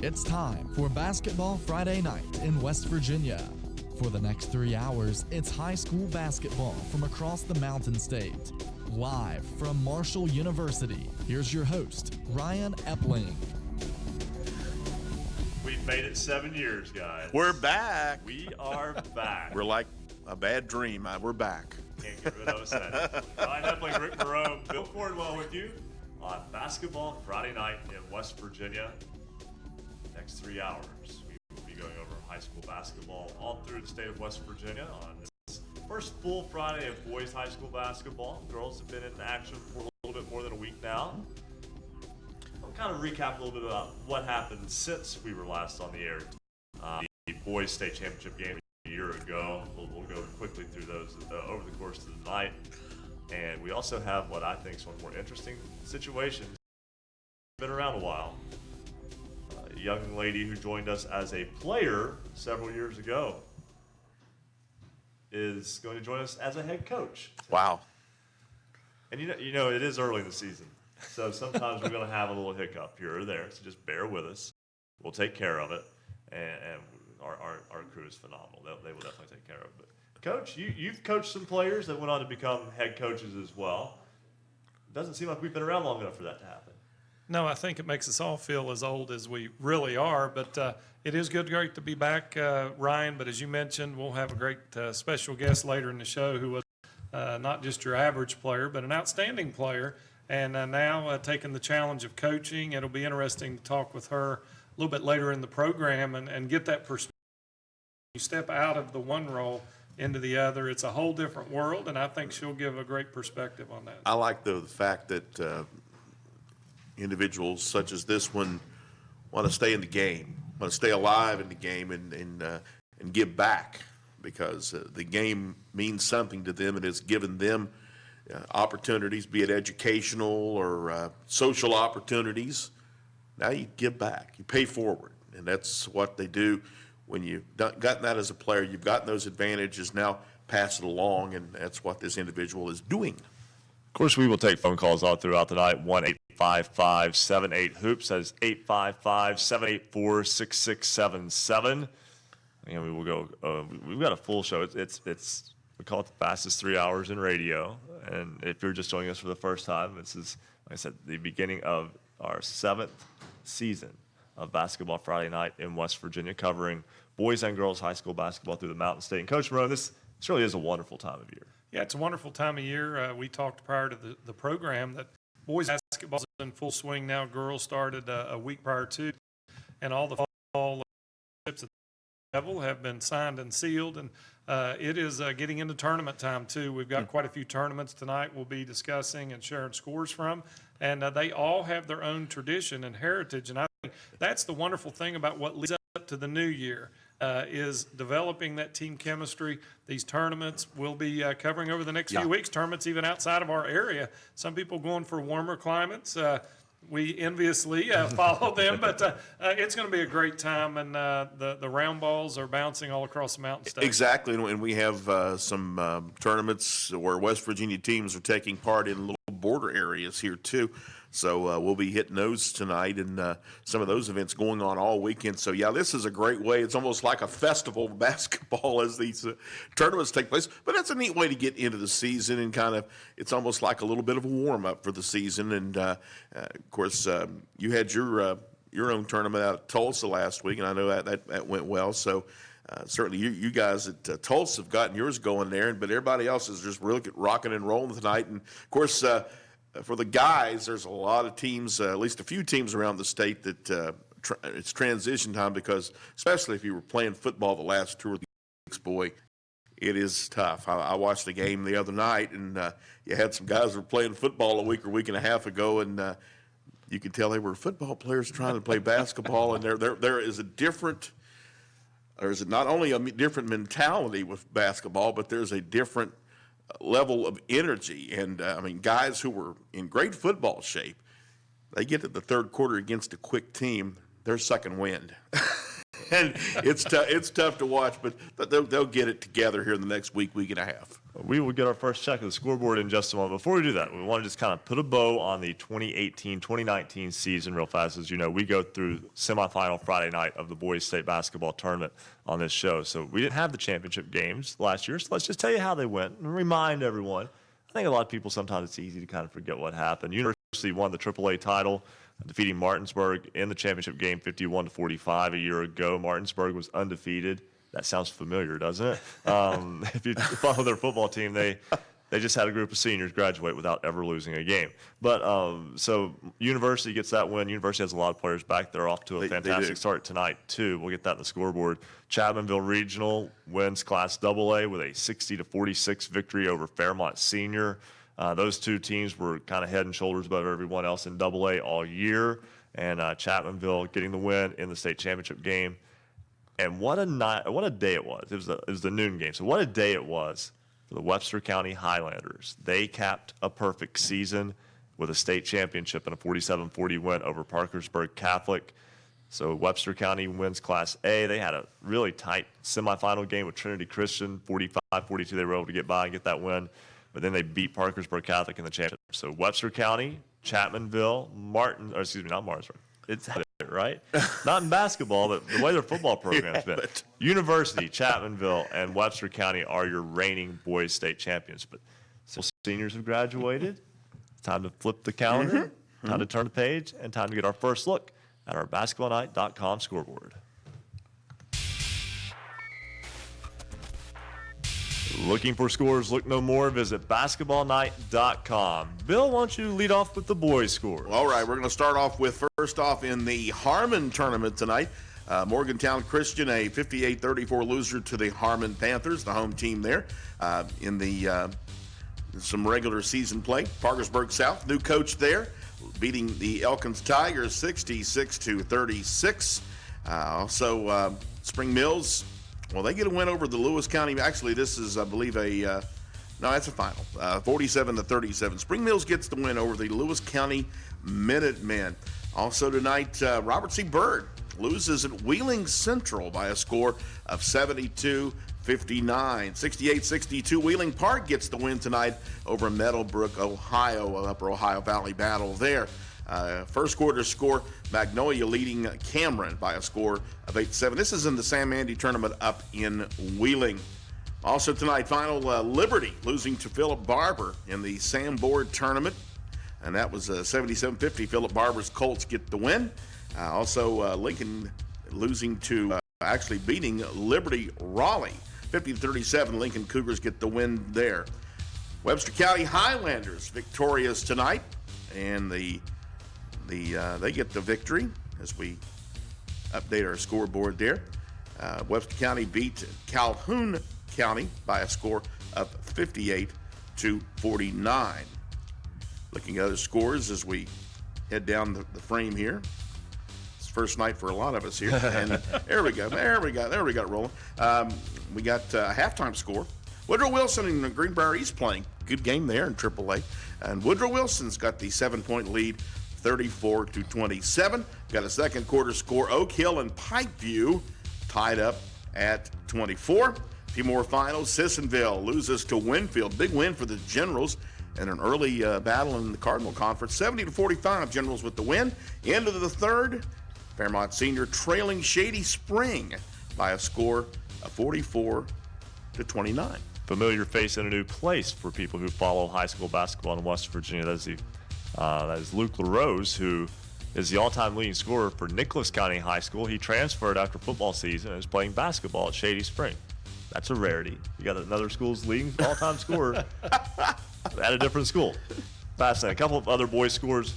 It's time for Basketball Friday Night in West Virginia. For the next 3 hours, it's high school basketball from across the Mountain State. Live from Marshall University, here's your host, Ryan Epling. We've made it 7 years, guys. We're back. We are back. We're like a bad dream. We're back. Can't get rid of us then. Ryan Epling, Ric Morrone, Bill Cornwell with you on Basketball Friday Night in West Virginia. Next 3 hours, we will be going over high school basketball all through the state of West Virginia on this first full Friday of boys high school basketball. Girls have been in action for a little bit more than a week now. I'll kind of recap a little bit about what happened since we were last on the air. The boys state championship game a year ago. We'll go quickly through those over the course of the night. And we also have what I think is one of the more interesting situations. Been around a while. A young lady who joined us as a player several years ago is going to join us as a head coach. Wow. And you know it is early in the season, so sometimes we're going to have a little hiccup here or there, so just bear with us. We'll take care of it, and our crew is phenomenal. They will definitely take care of it. But Coach, you've coached some players that went on to become head coaches as well. It doesn't seem like we've been around long enough for that to happen. No, I think it makes us all feel as old as we really are, but it is great to be back, Ryan. But as you mentioned, we'll have a great special guest later in the show who was not just your average player, but an outstanding player, and now taking the challenge of coaching. It'll be interesting to talk with her a little bit later in the program and get that perspective. You step out of the one role into the other, it's a whole different world, and I think she'll give a great perspective on that. I like the fact that individuals such as this one want to stay in the game, want to stay alive in the game, and give back, because the game means something to them. It has given them opportunities, be it educational or social opportunities. Now you give back, you pay forward, and that's what they do. When you've gotten that as a player, you've gotten those advantages, now pass it along, and that's what this individual is doing. Of course, we will take phone calls all throughout the night. 1-855-78-HOOPS. That is 855-784-6677. And we will go. We've got a full show. It's we call it the fastest 3 hours in radio. And if you're just joining us for the first time, this is, like I said, the beginning of our 7th season of Basketball Friday Night in West Virginia, covering boys and girls high school basketball through the Mountain State. And Coach Morrone, this really is a wonderful time of year. Yeah, it's a wonderful time of year. We talked prior to the program that boys basketball is in full swing now. Girls started a week prior to, and all the fall tips at the level have been signed and sealed, and it is getting into tournament time too. We've got quite a few tournaments tonight we'll be discussing and sharing scores from, and they all have their own tradition and heritage, and I think that's the wonderful thing about what leads up to the new year. Is developing that team chemistry. These tournaments we'll be covering over the next few weeks, tournaments even outside of our area. Some people going for warmer climates. We enviously follow them, but it's going to be a great time, and the round balls are bouncing all across the Mountain State. Exactly, and we have some tournaments where West Virginia teams are taking part in little border areas here too. So we'll be hitting those tonight, and some of those events going on all weekend. So, yeah, this is a great way. It's almost like a festival of basketball as these tournaments take place. But that's a neat way to get into the season, and kind of it's almost like a little bit of a warm-up for the season. And, of course, you had your own tournament out at Tulsa last week, and I know that went well. So certainly you guys at Tulsa have gotten yours going there, but everybody else is just really rocking and rolling tonight. And, of course, for the guys, there's a lot of teams, at least a few teams around the state that it's transition time, because especially if you were playing football the last 2 or 3 weeks, boy, it is tough. I watched the game the other night, and you had some guys who were playing football a week and a half ago, and you could tell they were football players trying to play basketball, and there is not only a different mentality with basketball, but there's a different level of energy. And I mean, guys who were in great football shape, they get to the third quarter against a quick team, they're sucking wind. and it's tough to watch, but they'll get it together here in the next week and a half. We will get our first check of the scoreboard in just a moment. Before we do that, we want to just kind of put a bow on the 2018-2019 season real fast. As you know, we go through semifinal Friday night of the boys state basketball tournament on this show. So we didn't have the championship games last year, so let's just tell you how they went and remind everyone. I think a lot of people, sometimes it's easy to kind of forget what happened. University won the AAA title, defeating Martinsburg in the championship game 51-45 a year ago. Martinsburg was undefeated. That sounds familiar, doesn't it? If you follow their football team, they just had a group of seniors graduate without ever losing a game. But so University gets that win. University has a lot of players back. They're off to a fantastic start tonight, too. We'll get that in the scoreboard. Chapmanville Regional wins Class AA with a 60-46 victory over Fairmont Senior. Those two teams were kind of head and shoulders above everyone else in AA all year. And Chapmanville getting the win in the state championship game. And what a night, what a day it was. It was the noon game. So what a day it was for the Webster County Highlanders. They capped a perfect season with a state championship and a 47-40 win over Parkersburg Catholic. So Webster County wins Class A. They had a really tight semifinal game with Trinity Christian, 45-42. They were able to get by and get that win. But then they beat Parkersburg Catholic in the championship. So Webster County, Chapmanville, not Martinsburg. It's right? Not in basketball, but the way their football program's been. University, Chapmanville, and Webster County are your reigning boys state champions. But so seniors have graduated. It's time to flip the calendar, time to turn the page, and time to get our first look at our basketballnight.com scoreboard. Looking for scores? Look no more. Visit basketballnight.com. Bill, why don't you lead off with the boys' scores? All right, we're going to start off with first off in the Harmon tournament tonight. Morgantown Christian, a 58-34 loser to the Harmon Panthers, the home team there in the some regular season play. Parkersburg South, new coach there, beating the Elkins Tigers 66-36. Also, Spring Mills. Well, they get a win over the Lewis County. Actually, this is, I believe, that's a final. 47-37. Spring Mills gets the win over the Lewis County Minutemen. Also tonight, Robert C. Byrd loses at Wheeling Central by a score of 72-59. 68-62. Wheeling Park gets the win tonight over Meadowbrook, Ohio, Upper Ohio Valley battle there. First quarter score, Magnolia leading Cameron by a score of 8-7. This is in the Sam Andy tournament up in Wheeling. Also tonight, final Liberty losing to Philip Barber in the Sam Board tournament, and that was 77-50. Philip Barber's Colts get the win. Also Lincoln losing to, actually beating Liberty Raleigh, 50-37. Lincoln Cougars get the win there. Webster County Highlanders victorious tonight, and they get the victory as we update our scoreboard there. Webster County beat Calhoun County by a score of 58-49. Looking at other scores as we head down the frame here. It's first night for a lot of us here. And there we go it rolling. We got a halftime score. Woodrow Wilson and Greenbrier East playing. Good game there in AAA. And Woodrow Wilson's got the 7-point lead, 34-27. Got a second quarter score. Oak Hill and Pikeview tied up at 24. A few more finals. Sissonville loses to Winfield. Big win for the Generals in an early battle in the Cardinal Conference. 70-45. Generals with the win. End of the third. Fairmont Senior trailing Shady Spring by a score of 44-29. Familiar face in a new place for people who follow high school basketball in West Virginia. That is Luke LaRose, who is the all-time leading scorer for Nicholas County High School. He transferred after football season and is playing basketball at Shady Spring. That's a rarity. You got another school's leading all-time scorer at a different school. Fascinating. A couple of other boys' scores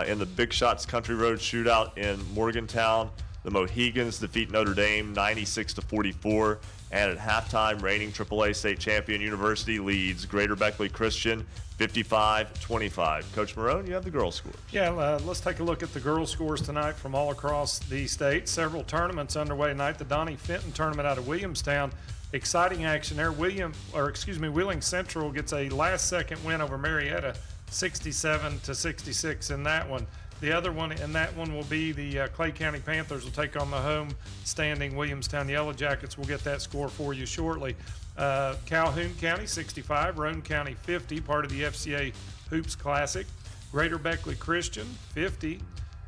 in the Big Shots Country Road Shootout in Morgantown. The Mohegans defeat Notre Dame 96-44. And at halftime, reigning AAA state champion University leads Greater Beckley Christian 55-25. Coach Morrone, you have the girls' scores. Yeah, let's take a look at the girls' scores tonight from all across the state. Several tournaments underway tonight. The Donnie Fenton tournament out of Williamstown. Exciting action there. Wheeling Central gets a last-second win over Marietta, 67-66 in that one. The other one, and that one will be the Clay County Panthers will take on the home standing Williamstown Yellow Jackets. We'll get that score for you shortly. Calhoun County 65, Roane County 50, part of the FCA Hoops Classic. Greater Beckley Christian 50,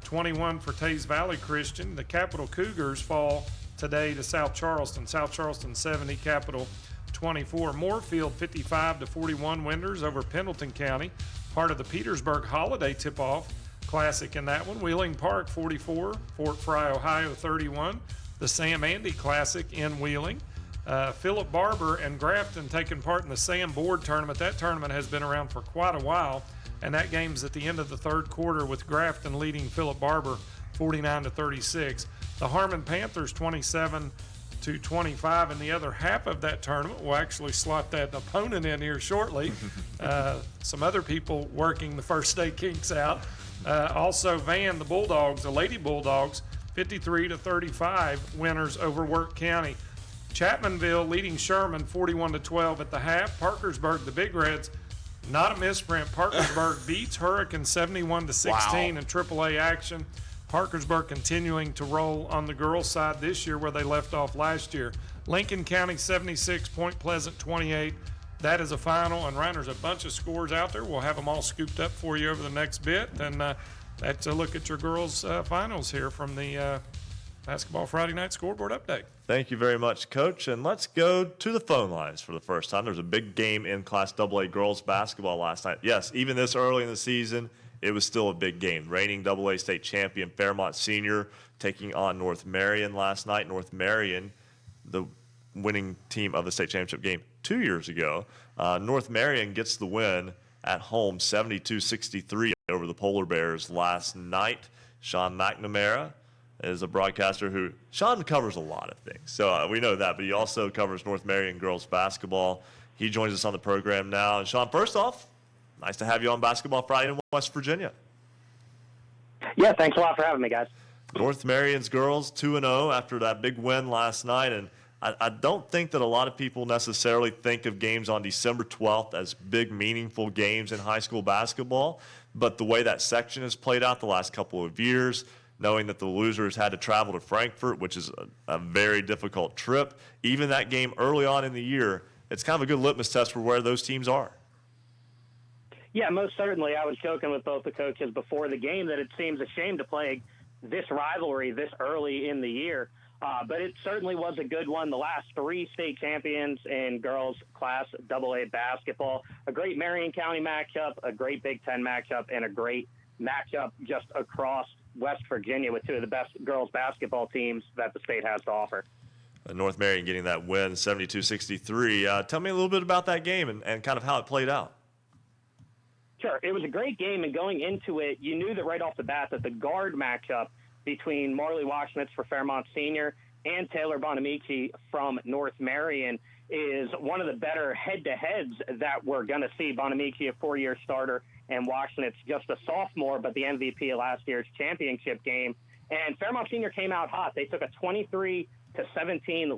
21 for Tays Valley Christian. The Capital Cougars fall today to South Charleston. South Charleston 70, Capital 24. Moorfield 55-41 winners over Pendleton County, part of the Petersburg Holiday Tip-Off Classic in that one. Wheeling Park 44, Fort Fry, Ohio 31. The Sam Andy Classic in Wheeling. Philip Barber and Grafton taking part in the Sam Board Tournament. That tournament has been around for quite a while, and that game's at the end of the third quarter with Grafton leading Philip Barber 49-36. The Harmon Panthers 27-25, and the other half of that tournament, we'll actually slot that opponent in here shortly. Some other people working the first day kinks out. Also Van, the Bulldogs, the Lady Bulldogs, 53-35 winners over Work County. Chapmanville leading Sherman 41-12 at the half. Parkersburg, the Big Reds, not a misprint. Parkersburg beats Hurricane 71-16 in AAA action. Parkersburg continuing to roll on the girls' side this year where they left off last year. Lincoln County 76, Point Pleasant 28. That is a final, and Ryan, there's a bunch of scores out there. We'll have them all scooped up for you over the next bit. And that's a look at your girls' finals here from the Basketball Friday Night Scoreboard Update. Thank you very much, Coach. And let's go to the phone lines for the first time. There's a big game in Class AA girls basketball last night. Yes, even this early in the season, it was still a big game. Reigning AA state champion Fairmont Senior taking on North Marion last night. North Marion, the winning team of the state championship game 2 years ago. North Marion gets the win at home 72-63 over the Polar Bears last night. Sean McNamara is a broadcaster who, Sean covers a lot of things, so we know that, but he also covers North Marion girls basketball. He joins us on the program now. And Sean, first off, nice to have you on Basketball Friday in West Virginia. Yeah, thanks a lot for having me, guys. North Marion's girls 2-0 after that big win last night, and I don't think that a lot of people necessarily think of games on December 12th as big, meaningful games in high school basketball, but the way that section has played out the last couple of years, knowing that the losers had to travel to Frankfort, which is a very difficult trip, even that game early on in the year, it's kind of a good litmus test for where those teams are. Yeah, most certainly. I was joking with both the coaches before the game that it seems a shame to play this rivalry this early in the year. But it certainly was a good one. The last three state champions in girls Class AA basketball, a great Marion County matchup, a great Big Ten matchup, and a great matchup just across West Virginia with two of the best girls basketball teams that the state has to offer. North Marion getting that win, 72-63. Tell me a little bit about that game and kind of how it played out. Sure. It was a great game, and going into it, you knew that right off the bat that the guard matchup between Marley Washmitz for Fairmont Senior and Taylor Bonamici from North Marion is one of the better head-to-heads that we're going to see. Bonamici, a four-year starter, and Washmitz just a sophomore, but the MVP of last year's championship game. And Fairmont Senior came out hot. They took a 23-17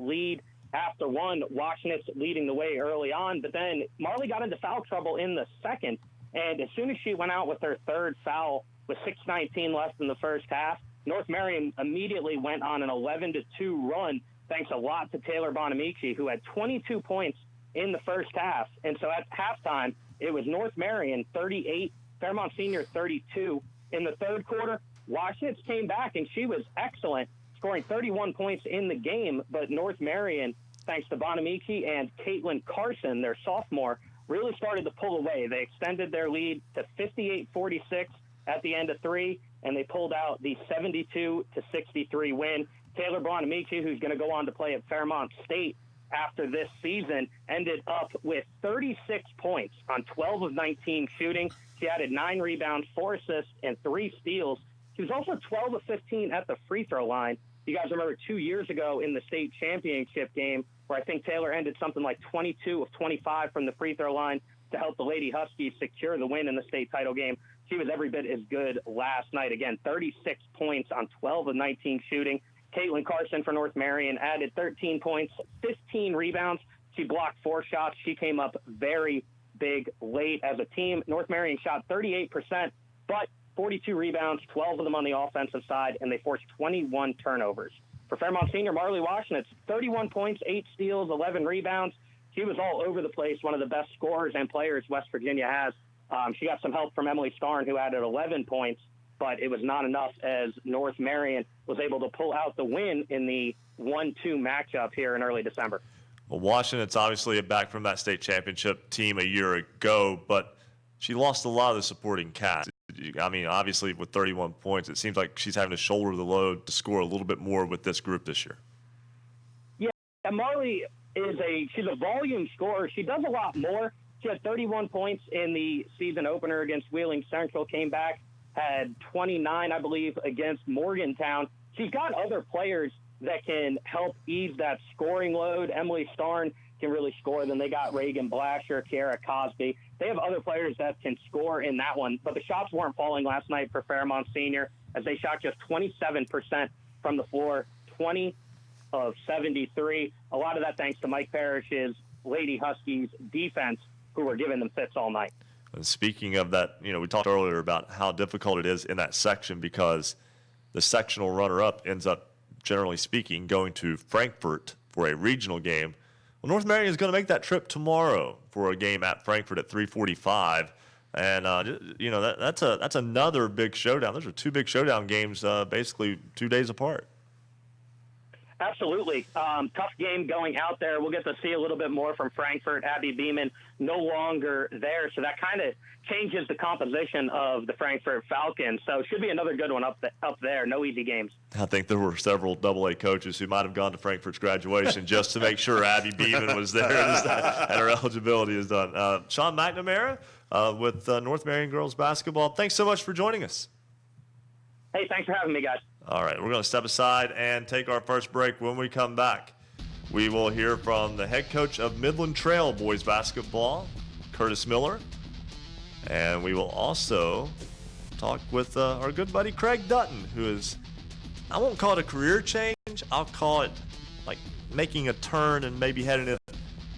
lead after one, Washmitz leading the way early on, but then Marley got into foul trouble in the second, and as soon as she went out with her third foul with 6:19 left in the first half, North Marion immediately went on an 11-2 run, thanks a lot to Taylor Bonamici, who had 22 points in the first half. And so at halftime, it was North Marion 38, Fairmont Senior 32. In the third quarter, Washmitz came back, and she was excellent, scoring 31 points in the game. But North Marion, thanks to Bonamici and Caitlin Carson, their sophomore, really started to pull away. They extended their lead to 58-46 at the end of three, and they pulled out the 72-63 win. Taylor Bonamici, who's going to go on to play at Fairmont State after this season, ended up with 36 points on 12 of 19 shooting. She added 9 rebounds, 4 assists, and 3 steals. She was also 12 of 15 at the free throw line. You guys remember 2 years ago in the state championship game where I think Taylor ended something like 22 of 25 from the free throw line to help the Lady Huskies secure the win in the state title game. She was every bit as good last night. Again, 36 points on 12 of 19 shooting. Caitlin Carson for North Marion added 13 points, 15 rebounds. She blocked 4 shots. She came up very big late as a team. North Marion shot 38%, but 42 rebounds, 12 of them on the offensive side, and they forced 21 turnovers. For Fairmont Senior, Marley Washnitz, 31 points, 8 steals, 11 rebounds. She was all over the place, one of the best scorers and players West Virginia has. She got some help from Emily Starn, who added 11 points, but it was not enough as North Marion was able to pull out the win in the 1-2 matchup here in early December. Well, Washington's obviously back from that state championship team a year ago, but she lost a lot of the supporting cast. I mean, obviously with 31 points, it seems like she's having to shoulder the load to score a little bit more with this group this year. Yeah, and Marley she's a volume scorer. She does a lot more. She had 31 points in the season opener against Wheeling Central, came back, had 29, I believe, against Morgantown. She's got other players that can help ease that scoring load. Emily Starn can really score. Then they got Reagan Blasher, Kiara Cosby. They have other players that can score in that one. But the shots weren't falling last night for Fairmont Senior, as they shot just 27% from the floor, 20 of 73. A lot of that thanks to Mike Parrish's Lady Huskies defense, who were giving them fits all night. And speaking of that, we talked earlier about how difficult it is in that section because the sectional runner-up ends up, generally speaking, going to Frankfort for a regional game. Well, North Marion is going to make that trip tomorrow for a game at Frankfort at 3:45, and that's another big showdown. Those are 2 big showdown games, basically 2 days apart. Absolutely. Tough game going out there. We'll get to see a little bit more from Frankfurt. Abby Beeman no longer there, so that kind of changes the composition of the Frankfurt Falcons. So it should be another good one up there. No easy games. I think there were several AA coaches who might have gone to Frankfurt's graduation just to make sure Abby Beeman was there and her eligibility is done. Sean McNamara with North Marion Girls Basketball, thanks so much for joining us. Hey, thanks for having me, guys. All right, we're going to step aside and take our first break. When we come back, we will hear from the head coach of Midland Trail boys basketball, Curtis Miller, and we will also talk with our good buddy Craig Dutton, who is, I won't call it a career change, I'll call it like making a turn and maybe heading in a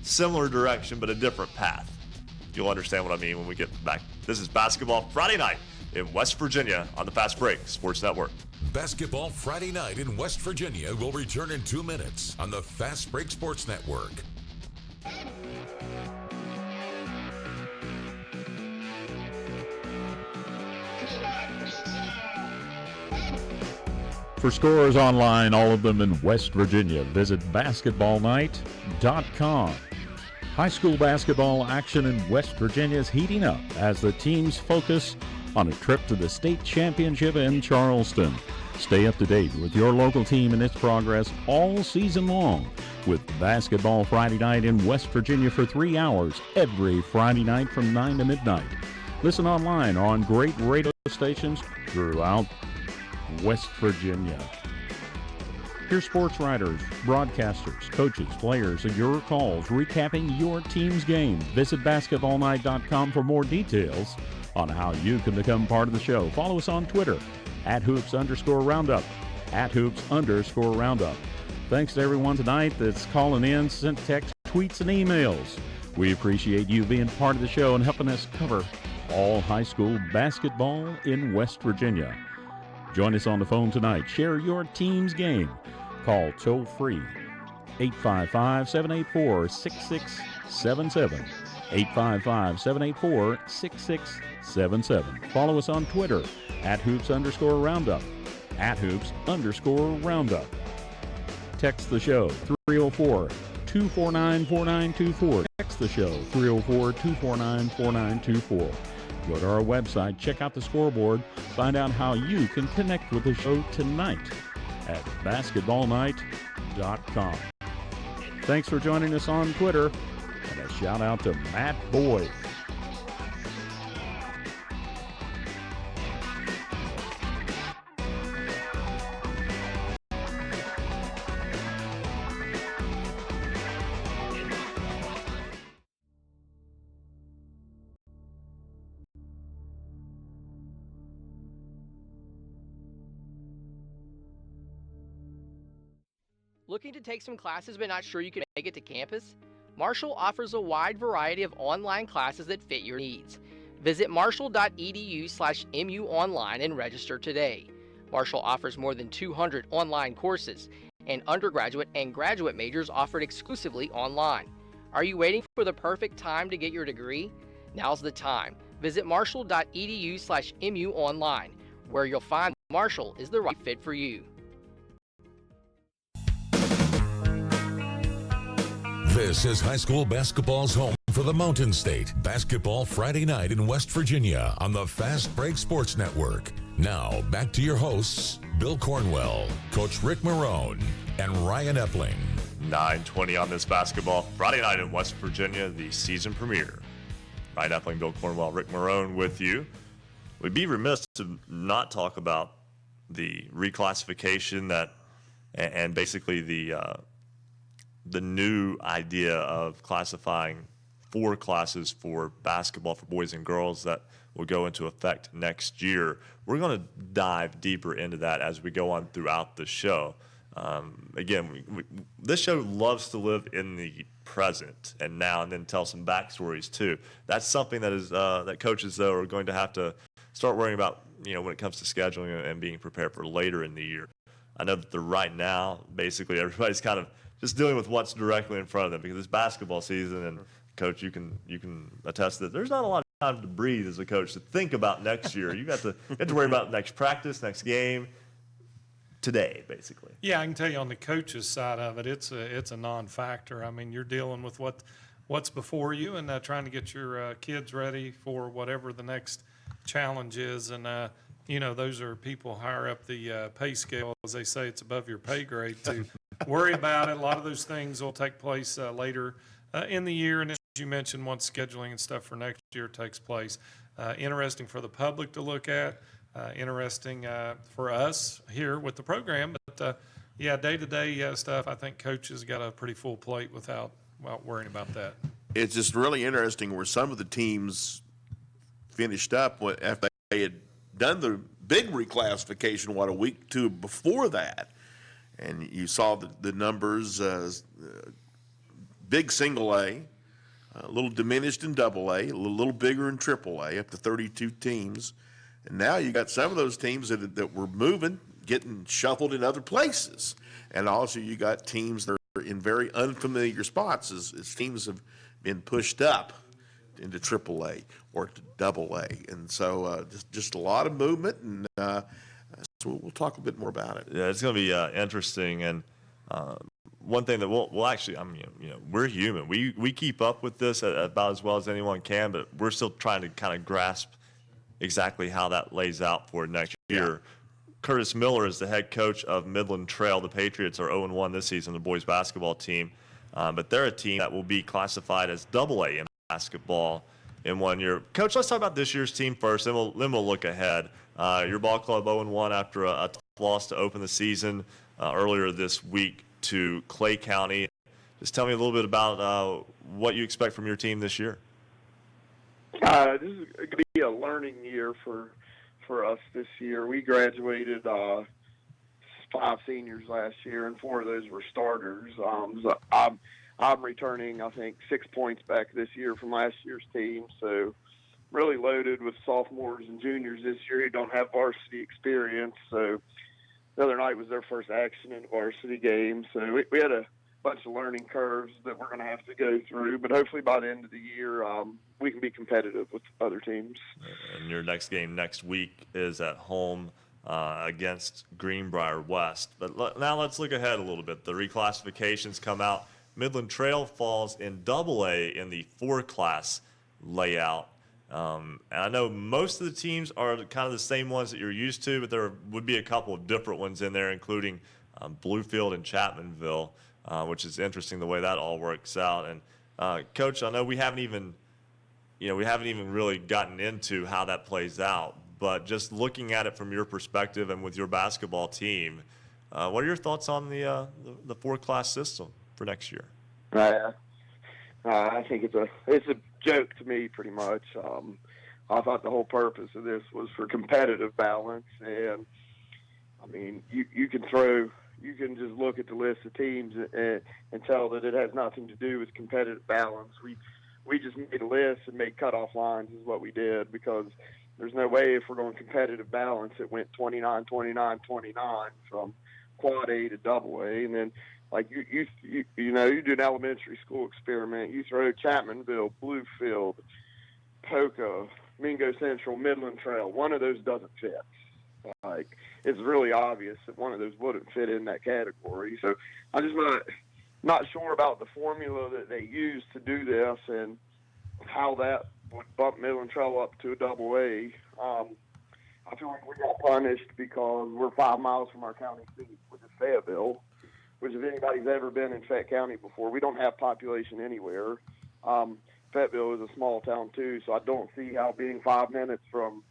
similar direction but a different path. You'll understand what I mean when we get back. This is Basketball Friday Night in West Virginia on the Fast Break Sports Network. Basketball Friday Night in West Virginia will return in 2 minutes on the Fast Break Sports Network. For scores online, all of them in West Virginia, visit basketballnight.com. High school basketball action in West Virginia is heating up as the teams focus on a trip to the state championship in Charleston. Stay up to date with your local team and its progress all season long with Basketball Friday Night in West Virginia for 3 hours every Friday night from 9 to midnight. Listen online on great radio stations throughout West Virginia. Hear sports writers, broadcasters, coaches, players, and your calls recapping your team's game. Visit basketballnight.com for more details on how you can become part of the show. Follow us on Twitter @hoops_roundup, @hoops_roundup. Thanks to everyone tonight that's calling in, sent text, tweets, and emails. We appreciate you being part of the show and helping us cover all high school basketball in West Virginia. Join us on the phone tonight. Share your team's game. Call toll-free 855-784-6677. 855-784-6677. Follow us on Twitter @hoops_roundup, @hoops_roundup. Text the show 304-249-4924. Text the show 304-249-4924. Go to our website, check out the scoreboard, find out how you can connect with the show tonight at basketballnight.com. Thanks for joining us on Twitter, and a shout out to Matt Boyd. Looking to take some classes but not sure you can make it to campus? Marshall offers a wide variety of online classes that fit your needs. Visit marshall.edu/MU online and register today. Marshall offers more than 200 online courses, and undergraduate and graduate majors offered exclusively online. Are you waiting for the perfect time to get your degree? Now's the time. Visit marshall.edu/MU online, where you'll find Marshall is the right fit for you. This is high school basketball's home for the Mountain State. Basketball Friday night in West Virginia on the Fast Break Sports Network. Now, back to your hosts, Bill Cornwell, Coach Ric Morrone, and Ryan Epling. 9:20 on this basketball Friday night in West Virginia, the season premiere. Ryan Epling, Bill Cornwell, Ric Morrone with you. We'd be remiss to not talk about the reclassification and basically the new idea of classifying 4 classes for basketball for boys and girls that will go into effect next year. We're going to dive deeper into that as we go on throughout the show. Again, this show loves to live in the present and now, and then tell some backstories too. That's something that is that coaches though are going to have to start worrying about, when it comes to scheduling and being prepared for later in the year. I know that right now, basically everybody's kind of just dealing with what's directly in front of them because it's basketball season, and coach, you can attest that there's not a lot of time to breathe as a coach to think about next year. You have to worry about next practice, next game, today, basically. Yeah, I can tell you on the coach's side of it, it's a non-factor. I mean, you're dealing with what's before you and trying to get your kids ready for whatever the next challenge is. And, those are people higher up the pay scale. As they say, it's above your pay grade to worry about it. A lot of those things will take place later in the year. And as you mentioned, once scheduling and stuff for next year takes place. Interesting for the public to look at. Interesting for us here with the program, but day-to-day stuff, I think coaches got a pretty full plate without worrying about that. It's just really interesting where some of the teams finished up after they had done the big reclassification, a week or two before that, and you saw the numbers, big single A, a little diminished in double A, a little bigger in triple A, up to 32 teams. And now you got some of those teams that were moving, getting shuffled in other places. And also you got teams that are in very unfamiliar spots as teams have been pushed up into AAA or to AA. And so just a lot of movement, and so we'll talk a bit more about it. Yeah, it's going to be interesting. And one thing that we'll actually, we're human. We keep up with this about as well as anyone can, but we're still trying to kind of grasp exactly how that lays out for next year. Yeah. Curtis Miller is the head coach of Midland Trail. The Patriots are 0-1 this season, the boys basketball team. But they're a team that will be classified as AA in basketball in 1 year. Coach, let's talk about this year's team first, then we'll look ahead. Your ball club 0-1 after a tough loss to open the season earlier this week to Clay County. Just tell me a little bit about what you expect from your team this year. This is going to be a learning year for us this year. We graduated 5 seniors last year, and 4 of those were starters. So I'm returning, I think, 6 points back this year from last year's team. So really loaded with sophomores and juniors this year who don't have varsity experience. So the other night was their first action in a varsity game. So we had a bunch of learning curves that we're going to have to go through, but hopefully by the end of the year we can be competitive with other teams. And your next game next week is at home against Greenbrier West. But now let's look ahead a little bit. The reclassifications come out. Midland Trail falls in AA in the 4-class layout. And I know most of the teams are kind of the same ones that you're used to, but there would be a couple of different ones in there, including Bluefield and Chapmanville. Which is interesting the way that all works out. And Coach, I know we haven't even really gotten into how that plays out. But just looking at it from your perspective and with your basketball team, what are your thoughts on the 4-class system for next year? I think it's a joke to me, pretty much. I thought the whole purpose of this was for competitive balance, and I mean, you can just look at the list of teams and tell that it has nothing to do with competitive balance. we just made a list and made cutoff lines is what we did, because there's no way, if we're going competitive balance, it went 29, 29, 29 from quad A to double A. And then, like, you do an elementary school experiment. You throw Chapmanville, Bluefield, Poca, Mingo Central, Midland Trail. One of those doesn't fit. Like, it's really obvious that one of those wouldn't fit in that category. So I'm just not sure about the formula that they use to do this and how that would bump Midland Trail up to a double A. I feel like we got punished because we're 5 miles from our county seat, which is Fayetteville, which, if anybody's ever been in Fayette County before, we don't have population anywhere. Fayetteville is a small town too, so I don't see how being 5 minutes from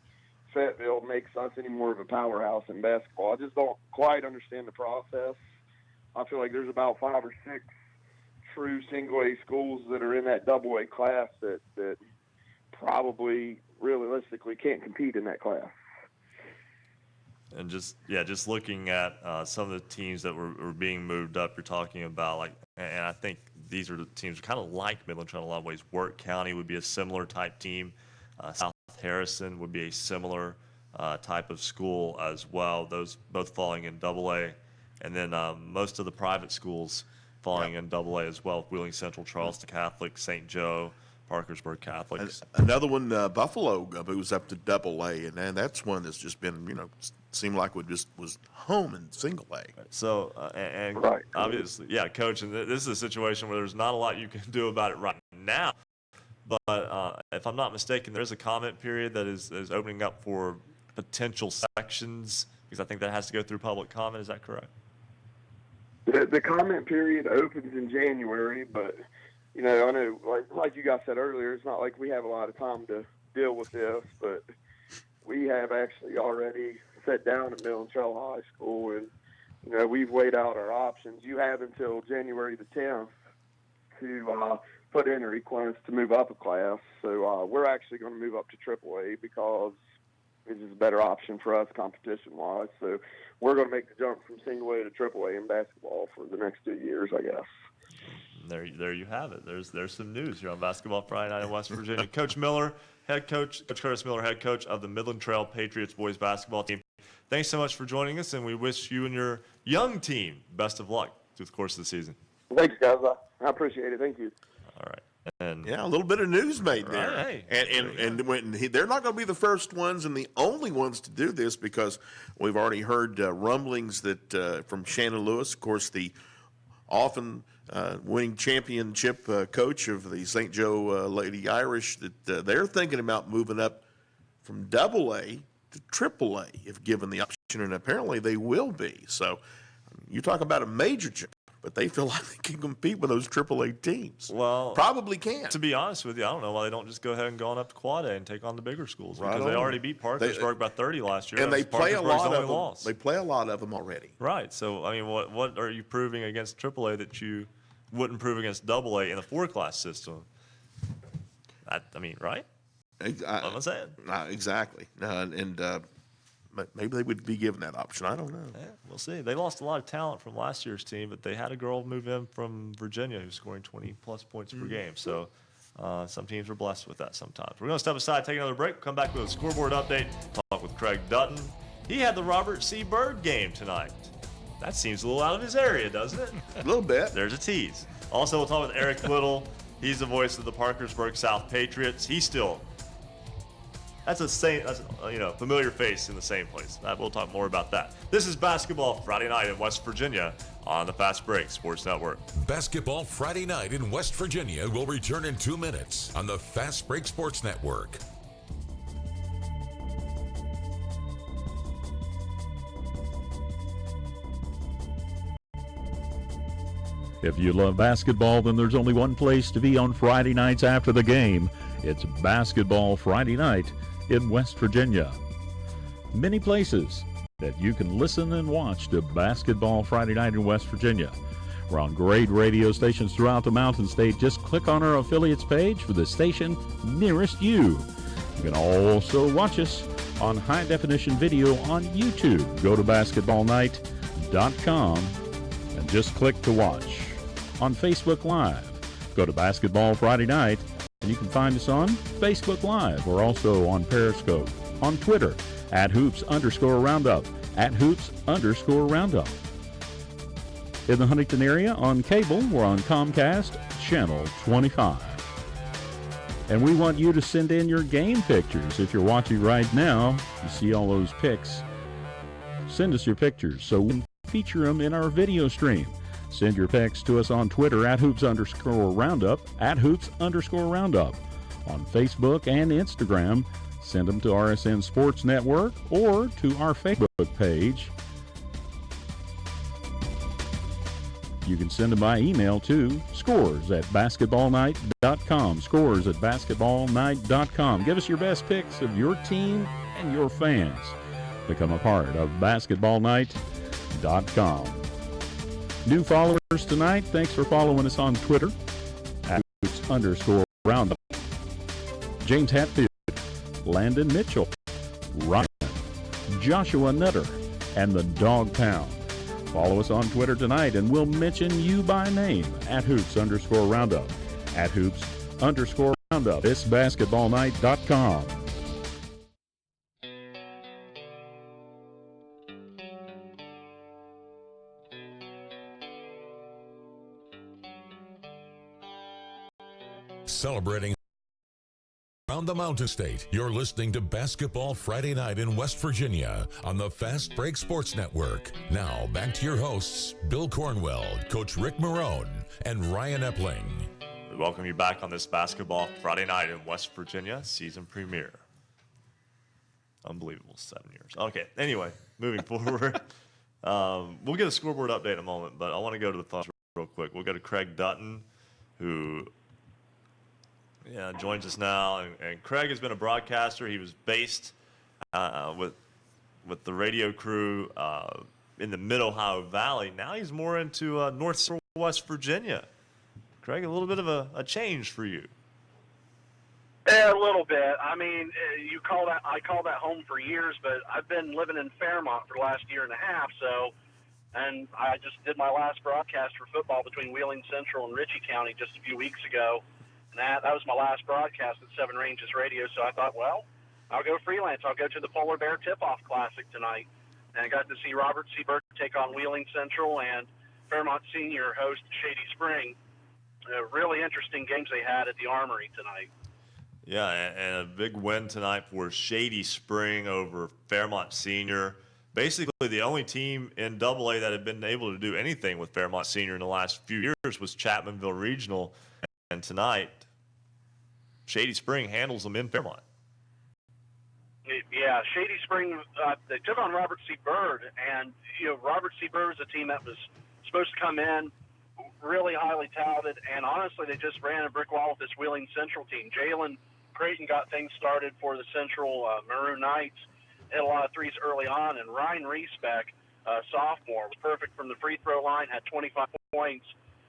Fayetteville makes us any more of a powerhouse in basketball. I just don't quite understand the process. I feel like there's about 5 or 6 true single A schools that are in that double A class that probably realistically can't compete in that class. And just looking at some of the teams that were being moved up, you're talking about, like, and I think these are the teams kind of like Midland Trail in a lot of ways. Work County would be a similar type team. South Harrison would be a similar type of school as well. Those both falling in double A. And then most of the private schools falling in double A as well. Wheeling Central, Charleston Catholic, St. Joe, Parkersburg Catholics. Another one, Buffalo, moves up to double A, and that's one that's just been, seemed like it just was home in single A. So, and obviously, Coach, and this is a situation where there's not a lot you can do about it right now. But if I'm not mistaken, there's a comment period that is opening up for potential sections, because I think that has to go through public comment. Is that correct? The comment period opens in January, but I know, like you guys said earlier, it's not like we have a lot of time to deal with this, but we have actually already sat down at Midland Trail High School, and we've weighed out our options. You have until January the 10th to put in a request to move up a class. So we're actually going to move up to AAA because it's just a better option for us competition-wise. So we're going to make the jump from single A to AAA in basketball for the next 2 years, I guess. There you have it. There's some news here on Basketball Friday Night in West Virginia. Coach Miller, Coach Curtis Miller, head coach of the Midland Trail Patriots boys basketball team. Thanks so much for joining us, and we wish you and your young team best of luck through the course of the season. Thanks, guys. I appreciate it. Thank you. All right. And a little bit of news made there. Right, And they're not going to be the first ones and the only ones to do this, because we've already heard rumblings that from Shannon Lewis, of course, the often winning championship coach of the St. Joe Lady Irish, that they're thinking about moving up from double A to triple A if given the option, and apparently they will be. So you talk about a major jump, but they feel like they can compete with those AAA teams. Well, probably can. To be honest with you, I don't know why they don't just go ahead and go on up to Quad A and take on the bigger schools, because Right they on. already beat Parkersburg by 30 last year. And they play a lot of them. Loss. They play a lot of them already. Right. So, I mean, what are you proving against AAA that you wouldn't prove against AA in the 4-class system? Right? I'm saying. Exactly. Maybe they would be given that option. I don't know. Yeah, we'll see. They lost a lot of talent from last year's team, but they had a girl move in from Virginia who's scoring 20-plus points per game. So some teams are blessed with that sometimes. We're going to step aside, take another break, come back with a scoreboard update, talk with Craig Dutton. He had the Robert C. Byrd game tonight. That seems a little out of his area, doesn't it? A little bit. There's a tease. Also, we'll talk with Eric Little. He's the voice of the Parkersburg South Patriots. That's a familiar face in the same place. We'll talk more about that. This is Basketball Friday Night in West Virginia on the Fast Break Sports Network. Basketball Friday Night in West Virginia will return in 2 minutes on the Fast Break Sports Network. If you love basketball, then there's only one place to be on Friday nights after the game. It's Basketball Friday Night in West Virginia. Many places that you can listen and watch to Basketball Friday Night in West Virginia. We're on great radio stations throughout the Mountain State. Just click on our affiliates page for the station nearest you. You can also watch us on high-definition video on YouTube. Go to basketballnight.com and just click to watch. On Facebook Live, go to Basketball Friday Night You can find us on Facebook Live. We're also on Periscope, on Twitter, @hoops_roundup, @hoops_roundup. In the Huntington area on cable, we're on Comcast Channel 25. And we want you to send in your game pictures. If you're watching right now, you see all those pics. Send us your pictures so we can feature them in our video stream. Send your pics to us on Twitter @hoops_roundup, @hoops_roundup. On Facebook and Instagram, send them to RSN Sports Network or to our Facebook page. You can send them by email to scores@basketballnight.com, scores@basketballnight.com. Give us your best pics of your team and your fans. Become a part of basketballnight.com. New followers tonight, thanks for following us on Twitter @hoops_roundup. James Hatfield, Landon Mitchell, Ryan, Joshua Nutter, and the Dog Pound. Follow us on Twitter tonight, and we'll mention you by name @hoops_roundup, @hoops_roundup. It's basketballnight.com. Celebrating around the Mountain State. You're listening to Basketball Friday Night in West Virginia on the Fast Break Sports Network. Now, back to your hosts, Bill Cornwell, Coach Ric Morrone, and Ryan Epling. We welcome you back on this Basketball Friday Night in West Virginia season premiere. Unbelievable, 7 years. Okay, anyway, moving forward. We'll get a scoreboard update in a moment, but I want to go to the phones real quick. We'll go to Craig Dutton, who joins us now. And Craig has been a broadcaster. He was based with the radio crew in the Mid-Ohio Valley. Now he's more into North Central West Virginia. Craig, a little bit of a change for you. Yeah, a little bit. I mean, I call that home for years, but I've been living in Fairmont for the last year and a half. And I just did my last broadcast for football between Wheeling Central and Ritchie County just a few weeks ago. And that was my last broadcast at Seven Ranges Radio. So I thought, well, I'll go freelance. I'll go to the Polar Bear Tip-Off Classic tonight. And I got to see Robert Seabird take on Wheeling Central and Fairmont Senior host Shady Spring. Really interesting games they had at the Armory tonight. Yeah, and a big win tonight for Shady Spring over Fairmont Senior. Basically, the only team in AA that had been able to do anything with Fairmont Senior in the last few years was Chapmanville Regional. And tonight, Shady Spring handles them in Fairmont. Yeah, Shady Spring, they took on Robert C. Byrd, and Robert C. Byrd is a team that was supposed to come in really highly touted, and honestly, they just ran a brick wall with this Wheeling Central team. Jalen Creighton got things started for the Central Maroon Knights, hit a lot of threes early on, and Ryan Reesbeck, sophomore, was perfect from the free throw line, had 25 points,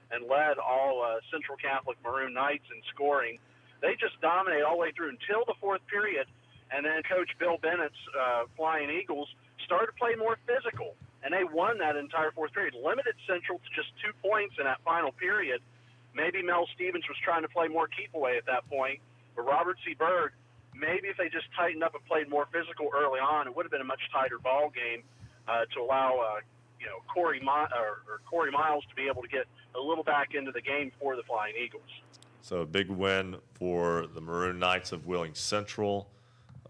and led all Central Catholic Maroon Knights in scoring. They just dominated all the way through until the fourth period, and then Coach Bill Bennett's Flying Eagles started to play more physical, and they won that entire fourth period, limited Central to just 2 points in that final period. Maybe Mel Stevens was trying to play more keep away at that point, but Robert C. Byrd, maybe if they just tightened up and played more physical early on, it would have been a much tighter ball game to allow Corey Miles to be able to get a little back into the game for the Flying Eagles. So a big win for the Maroon Knights of Wheeling Central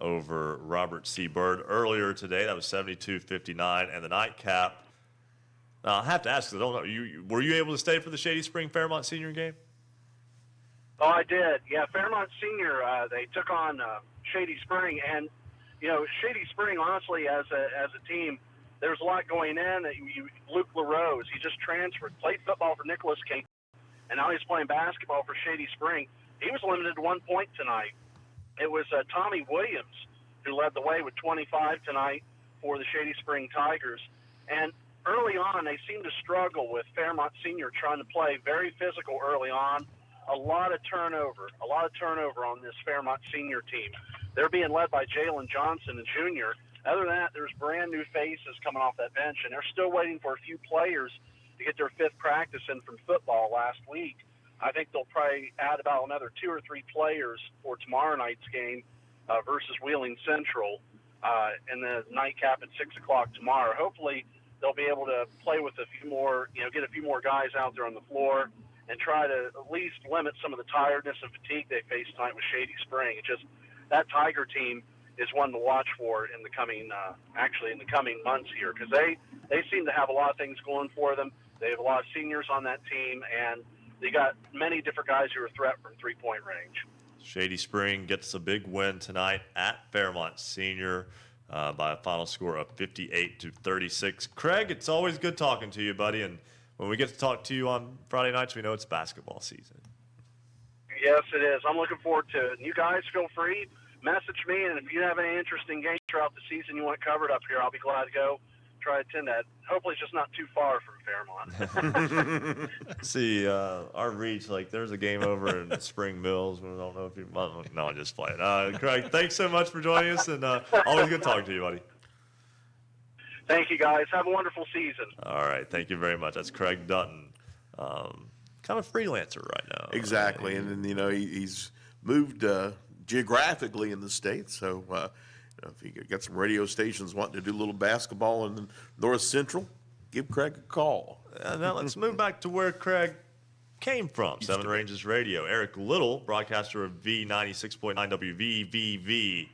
over Robert C. Byrd earlier today. That was 72-59, and the nightcap. Now I have to ask, 'cause I don't know, were you able to stay for the Shady Spring Fairmont Senior game? Oh, I did. Yeah, Fairmont Senior, they took on Shady Spring, and Shady Spring, honestly, as a team, there was a lot going in. Luke LaRose, he just transferred, played football for Nicholas King, and now he's playing basketball for Shady Spring. He was limited to 1 point tonight. It was Tommy Williams who led the way with 25 tonight for the Shady Spring Tigers. And early on, they seemed to struggle with Fairmont Senior trying to play very physical early on. A lot of turnover on this Fairmont Senior team. They're being led by Jalen Johnson, a junior. Other than that, there's brand new faces coming off that bench, and they're still waiting for a few players to get their fifth practice in from football last week. I think they'll probably add about another 2 or 3 players for tomorrow night's game versus Wheeling Central in the nightcap at 6 o'clock tomorrow. Hopefully, they'll be able to play with a few more, get a few more guys out there on the floor and try to at least limit some of the tiredness and fatigue they face tonight with Shady Spring. It's just that Tiger team is one to watch for in the coming, in the coming months here, because they seem to have a lot of things going for them. They have a lot of seniors on that team, and they got many different guys who are a threat from three-point range. Shady Spring gets a big win tonight at Fairmont Senior by a final score of 58-36. Craig, it's always good talking to you, buddy. And when we get to talk to you on Friday nights, we know it's basketball season. Yes, it is. I'm looking forward to it. You guys feel free, message me, and if you have any interesting games throughout the season you want covered up here, I'll be glad to go try to attend that. Hopefully it's just not too far from Fairmont. See, our reach, like there's a game over in Spring Mills. We don't know if you, no, I'm just playing. Craig, thanks so much for joining us, and always good talking to you, buddy. Thank you, guys. Have a wonderful season. All right, thank you very much. That's Craig Dutton, kind of freelancer right now. Exactly, and then he's moved geographically in the state, so if you got some radio stations wanting to do a little basketball in the North Central, give Craig a call. Now let's move back to where Craig came from. Seven Ranges Radio. Eric Little, broadcaster of V96.9 WVVV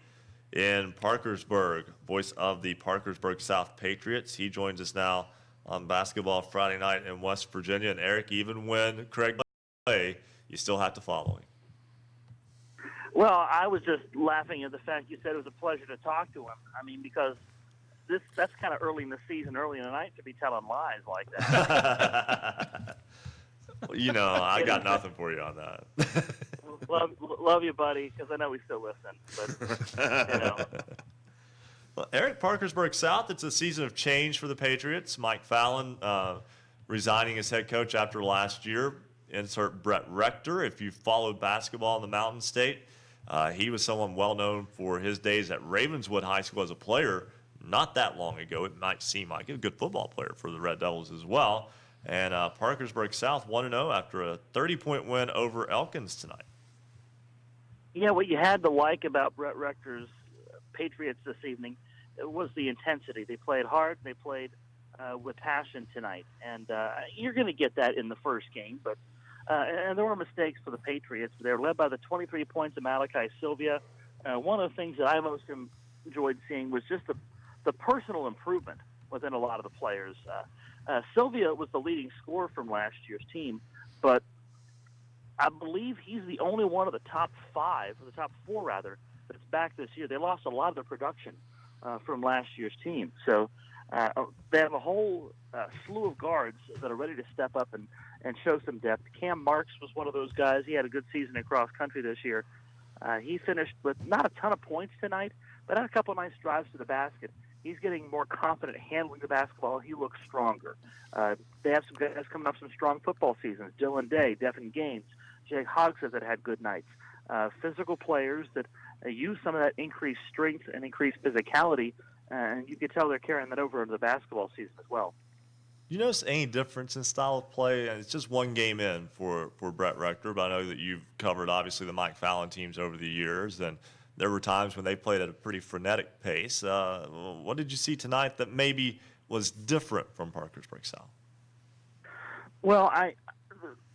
in Parkersburg, voice of the Parkersburg South Patriots. He joins us now on Basketball Friday Night in West Virginia. And Eric, even when Craig play, you still have to follow him. Well, I was just laughing at the fact you said it was a pleasure to talk to him. I mean, because that's kind of early in the season, early in the night to be telling lies like that. Well, I got nothing for you on that. love you, buddy, because I know we still listen. But, Well, Eric, Parkersburg South, it's a season of change for the Patriots. Mike Fallon resigning as head coach after last year. Insert Brett Rector. If you followed basketball in the Mountain State, he was someone well known for his days at Ravenswood High School as a player not that long ago. It might seem like a good football player for the Red Devils as well. And Parkersburg South 1-0 after a 30-point win over Elkins tonight. Yeah, what you had to like about Brett Rector's Patriots this evening was the intensity. They played hard. They played with passion tonight. And you're going to get that in the first game. But and there were mistakes for the Patriots. They were led by the 23 points of Malachi Sylvia. One of the things that I most enjoyed seeing was just the personal improvement within a lot of the players. Sylvia was the leading scorer from last year's team, but I believe he's the only one of the top 5, or the top 4 rather, that's back this year. They lost a lot of their production from last year's team. So they have a whole slew of guards that are ready to step up and show some depth. Cam Marks was one of those guys. He had a good season in cross country this year. He finished with not a ton of points tonight, but had a couple of nice drives to the basket. He's getting more confident handling the basketball. He looks stronger. They have some guys coming up some strong football seasons. Dylan Day, Devin Gaines, Jake Hogsett that had good nights. Physical players that use some of that increased strength and increased physicality, and you can tell they're carrying that over into the basketball season as well. You notice any difference in style of play? And it's just one game in for Brett Rector, but I know that you've covered, obviously, the Mike Fallon teams over the years, and there were times when they played at a pretty frenetic pace. What did you see tonight that maybe was different from Parkersburg South? Well,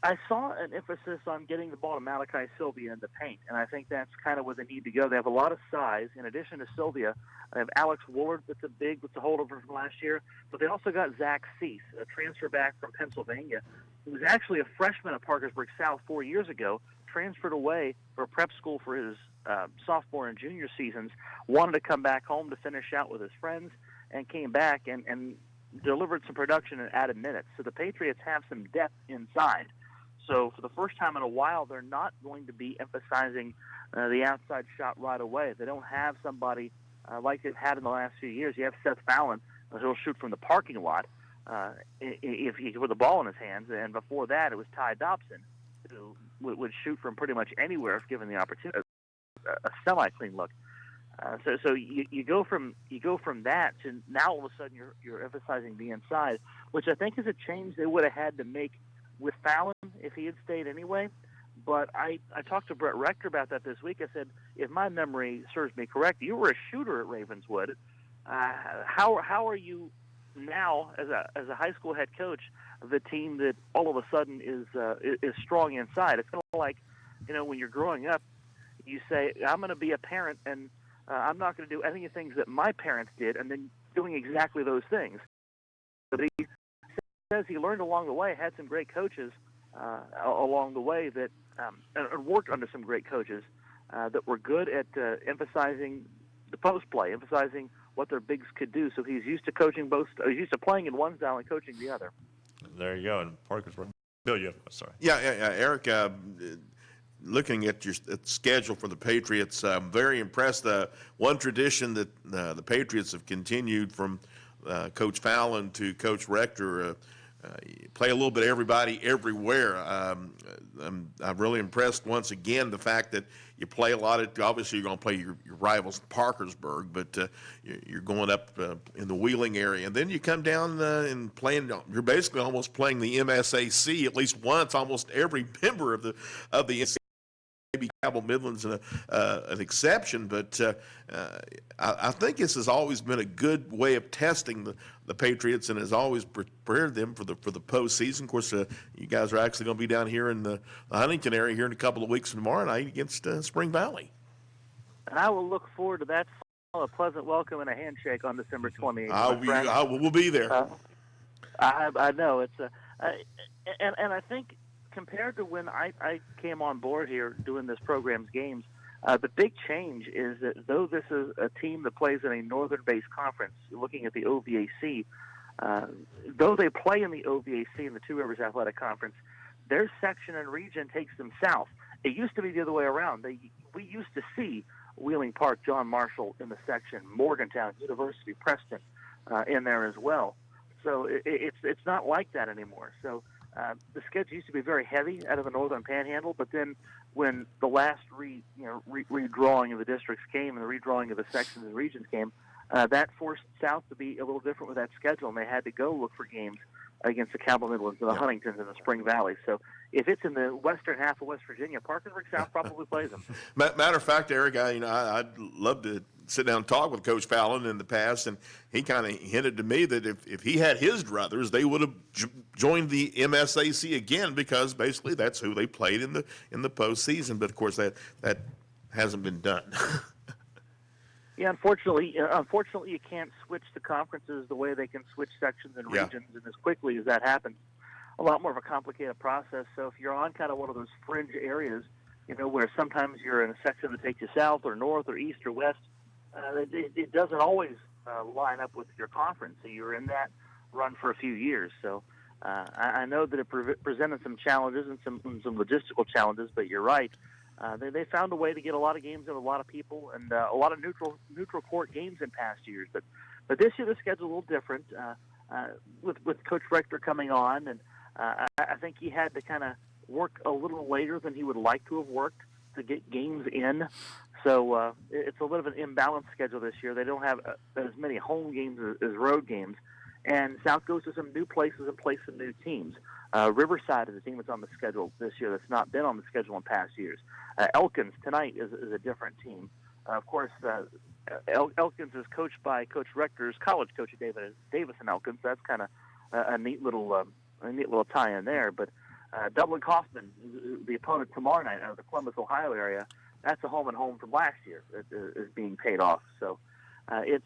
I saw an emphasis on getting the ball to Malachi Sylvia in the paint, and I think that's kind of where they need to go. They have a lot of size. In addition to Sylvia, they have Alex Woolard that's a holdover from last year, but they also got Zach Cease, a transfer back from Pennsylvania, who was actually a freshman at Parkersburg South 4 years ago, transferred away for prep school for his sophomore and junior seasons, wanted to come back home to finish out with his friends, and came back and delivered some production and added minutes. So the Patriots have some depth inside. So for the first time in a while, they're not going to be emphasizing the outside shot right away. They don't have somebody like they've had in the last few years. You have Seth Fallon, who'll shoot from the parking lot if he with the ball in his hands. And before that, it was Ty Dobson, who would shoot from pretty much anywhere if given the opportunity. A semi-clean look. So you go from that to now all of a sudden you're emphasizing the inside, which I think is a change they would have had to make with Fallon if he had stayed anyway. But I talked to Brett Rector about that this week. I said, if my memory serves me correct, you were a shooter at Ravenswood. How are you now as a high school head coach of the team that all of a sudden is strong inside? It's kind of like, when you're growing up, you say, I'm going to be a parent, and I'm not going to do any of the things that my parents did, and then doing exactly those things. But he says he learned along the way, had some great coaches along the way that and worked under some great coaches that were good at emphasizing the post play, emphasizing what their bigs could do. So he's used to coaching both. He's used to playing in one style and coaching the other. There you go. And Parkersburg. Bill, you have sorry. Yeah, Eric. Looking at your schedule for the Patriots, I'm very impressed. One tradition that the Patriots have continued from Coach Fallon to Coach Rector, play a little bit of everybody everywhere. I'm really impressed once again the fact that you play a lot of, obviously you're going to play your rivals in Parkersburg, but you're going up in the Wheeling area. And then you come down and playing, you're basically almost playing the MSAC at least once, almost every member of the maybe Cabell Midland's an exception, but I think this has always been a good way of testing the Patriots and has always prepared them for the postseason. Of course, you guys are actually going to be down here in the Huntington area here in a couple of weeks from tomorrow night against Spring Valley. And I will look forward to that. A pleasant welcome and a handshake on December 28th. We'll be there. I know it's and I think, compared to when I came on board here doing this program's games, the big change is that though this is a team that plays in a northern-based conference, looking at the OVAC, though they play in the OVAC in the Two Rivers Athletic Conference, their section and region takes them south. It used to be the other way around. We used to see Wheeling Park, John Marshall in the section, Morgantown, University, Preston in there as well. So it's not like that anymore. So the schedule used to be very heavy out of the Northern Panhandle, but then when the last redrawing of the districts came and the redrawing of the sections and regions came, that forced South to be a little different with that schedule, and they had to go look for games against the Cabell Midlands and the Huntingtons and the Spring Valley. So if it's in the western half of West Virginia, Parkersburg South probably plays them. Matter of fact, Eric, I'd love to sit down and talk with Coach Fallon in the past, and he kind of hinted to me that if he had his druthers, they would have joined the MSAC again, because basically that's who they played in the postseason. But of course that hasn't been done. Yeah, unfortunately, you can't switch the conferences the way they can switch sections and regions, and as quickly as that happens, a lot more of a complicated process. So if you're on kind of one of those fringe areas, where sometimes you're in a section that takes you south or north or east or west, it doesn't always line up with your conference. So you're in that run for a few years. So I know that it presented some challenges and some logistical challenges, but you're right. They found a way to get a lot of games in a lot of people and a lot of neutral court games in past years. But this year the schedule's a little different with Coach Rector coming on, and I think he had to kind of work a little later than he would like to have worked to get games in. So it's a little bit of an imbalanced schedule this year. They don't have as many home games as road games. And South goes to some new places and plays some new teams. Riverside is a team that's on the schedule this year that's not been on the schedule in past years. Elkins tonight is a different team. Of course, Elkins is coached by Coach Rector's college coach, Davis and Elkins. That's kind of a neat little tie-in there. But Dublin Kaufman, the opponent tomorrow night out of the Columbus, Ohio area, that's a home and home from last year that is being paid off. So it's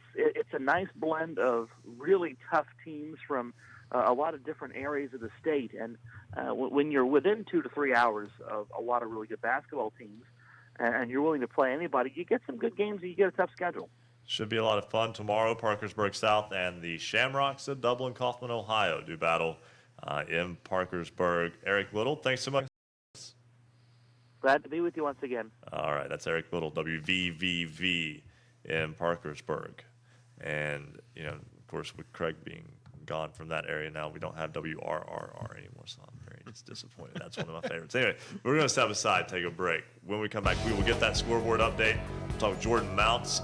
a nice blend of really tough teams from a lot of different areas of the state. And when you're within 2 to 3 hours of a lot of really good basketball teams and you're willing to play anybody, you get some good games and you get a tough schedule. Should be a lot of fun tomorrow. Parkersburg South and the Shamrocks of Dublin, Kaufman, Ohio do battle in Parkersburg. Eric Little, thanks so much. Glad to be with you once again. All right, that's Eric Little, WVVV in Parkersburg. And, of course, with Craig being gone from that area now, we don't have WRRR anymore, so I'm very disappointed. That's one of my favorites. Anyway, we're going to step aside, take a break. When we come back, we will get that scoreboard update. We'll talk with Jordan Mounts,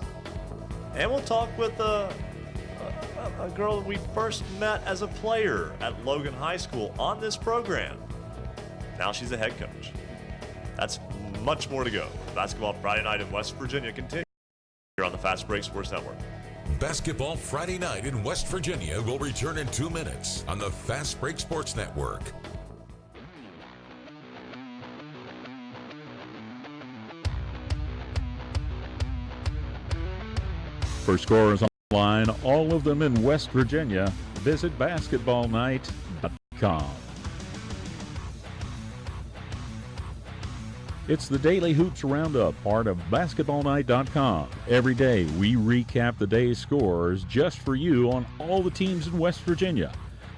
and we'll talk with a girl that we first met as a player at Logan High School on this program. Now she's a head coach. That's much more to go. Basketball Friday night in West Virginia continues here on the Fast Break Sports Network. Basketball Friday night in West Virginia will return in 2 minutes on the Fast Break Sports Network. For scores online, all of them in West Virginia, visit basketballnight.com. It's the Daily Hoops Roundup, part of basketballnight.com. Every day we recap the day's scores just for you on all the teams in West Virginia.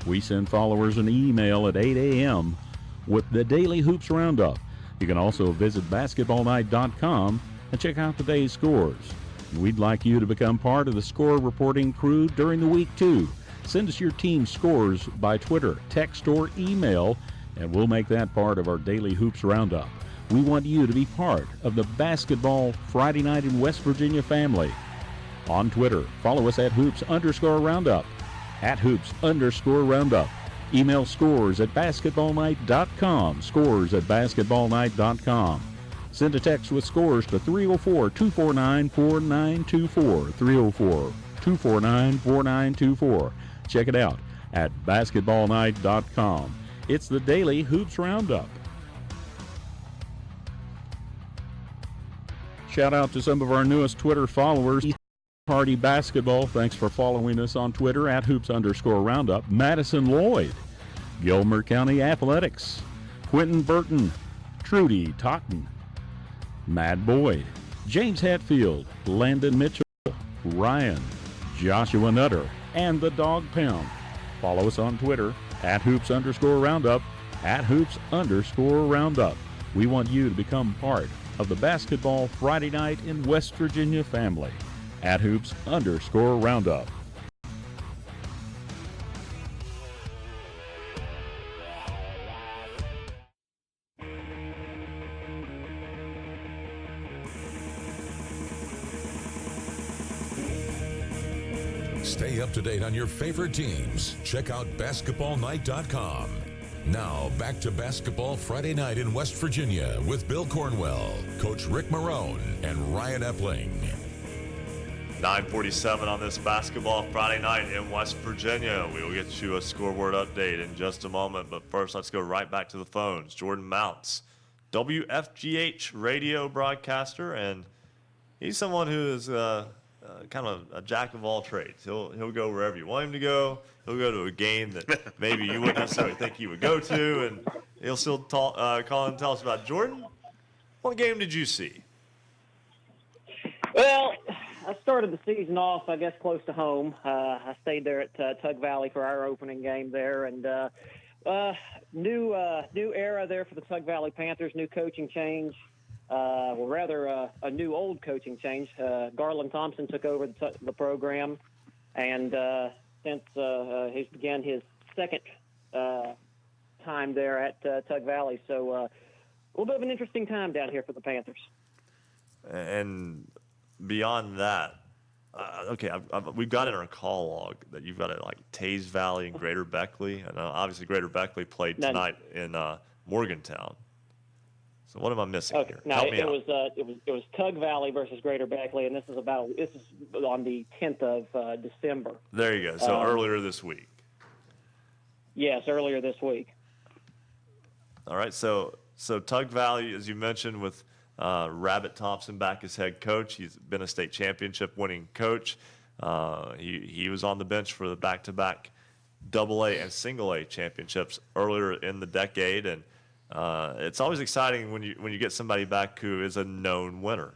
We send followers an email at 8 a.m. with the Daily Hoops Roundup. You can also visit basketballnight.com and check out the day's scores. We'd like you to become part of the score reporting crew during the week, too. Send us your team scores by Twitter, text, or email, and we'll make that part of our Daily Hoops Roundup. We want you to be part of the Basketball Friday Night in West Virginia family. On Twitter, follow us at @hoops_roundup, @hoops_roundup. Email scores at basketballnight.com, scores at basketballnight.com. Send a text with scores to 304-249-4924, 304-249-4924. Check it out at basketballnight.com. It's the Daily Hoops Roundup. Shout out to some of our newest Twitter followers. Party Basketball, thanks for following us on Twitter at @hoops_roundup. Madison Lloyd, Gilmer County Athletics, Quentin Burton, Trudy Totten, Matt Boyd, James Hatfield, Landon Mitchell, Ryan, Joshua Nutter, and the Dog Pound. Follow us on Twitter at @hoops_roundup, @hoops_roundup. We want you to become part of the Basketball Friday Night in West Virginia family at @hoops_roundup. Stay up to date on your favorite teams. Check out basketballnight.com. Now, back to Basketball Friday Night in West Virginia with Bill Cornwell, Coach Ric Morrone, and Ryan Epling. 9:47 on this Basketball Friday night in West Virginia. We will get you a scoreboard update in just a moment, but first let's go right back to the phones. Jordan Mounts, WFGH radio broadcaster, and he's someone who is kind of a jack of all trades. He'll go wherever you want him to go. He'll go to a game that maybe you wouldn't necessarily think he would go to, and he'll still call and tell us about. Jordan, what game did you see? Well, I started the season off, I guess, close to home. I stayed there at Tug Valley for our opening game there, and new era there for the Tug Valley Panthers, new coaching change. Well, rather a new old coaching change. Garland Thompson took over the program, and since he's began his second time there at Tug Valley, so a little bit of an interesting time down here for the Panthers. And beyond that, okay, we've got in our call log that you've got at like Taze Valley and Greater Beckley, and obviously Greater Beckley played tonight in Morgantown. So what am I missing here? No, Help me out. It was Tug Valley versus Greater Beckley, and this is on the 10th of December. There you go. So earlier this week. Yes, earlier this week. All right. So Tug Valley, as you mentioned, with Rabbit Thompson back as head coach. He's been a state championship winning coach. He was on the bench for the back-to-back AA and single A championships earlier in the decade, and it's always exciting when you get somebody back who is a known winner.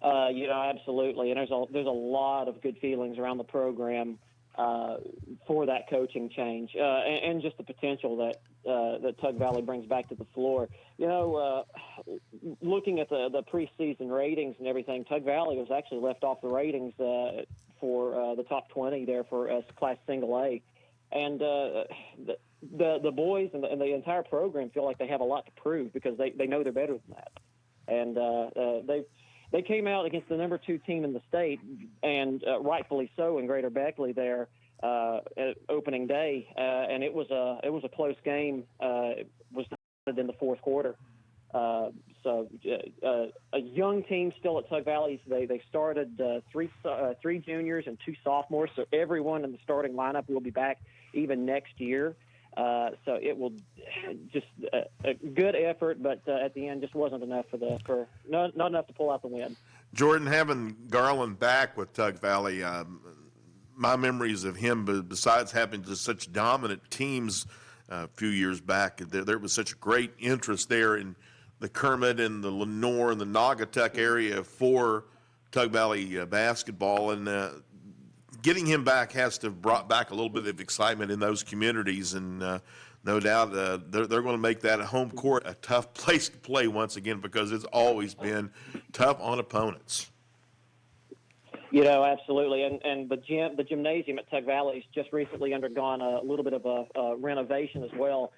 Absolutely, and there's a lot of good feelings around the program for that coaching change, and just the potential that Tug Valley brings back to the floor. Looking at the preseason ratings and everything, Tug Valley was actually left off the ratings for the top 20 there for Class Single A, and the boys and the entire program feel like they have a lot to prove because they know they're better than that, and they came out against the number 2 team in the state, and rightfully so in Greater Beckley there, opening day, and it was a close game. It was decided in the fourth quarter. So a young team still at Tug Valley. They started three juniors and 2 sophomores, so everyone in the starting lineup will be back even next year. So it will just a good effort, but at the end just wasn't enough not enough to pull out the win. Jordan, having Garland back with Tug Valley, my memories of him, besides having just such dominant teams a few years back, there was such great interest there in the Kermit and the Lenore and the Naugatuck area for Tug Valley basketball, and getting him back has to have brought back a little bit of excitement in those communities, and no doubt they're going to make that a home court a tough place to play once again, because it's always been tough on opponents. Absolutely, and the gymnasium at Tug Valley has just recently undergone a little bit of a renovation as well.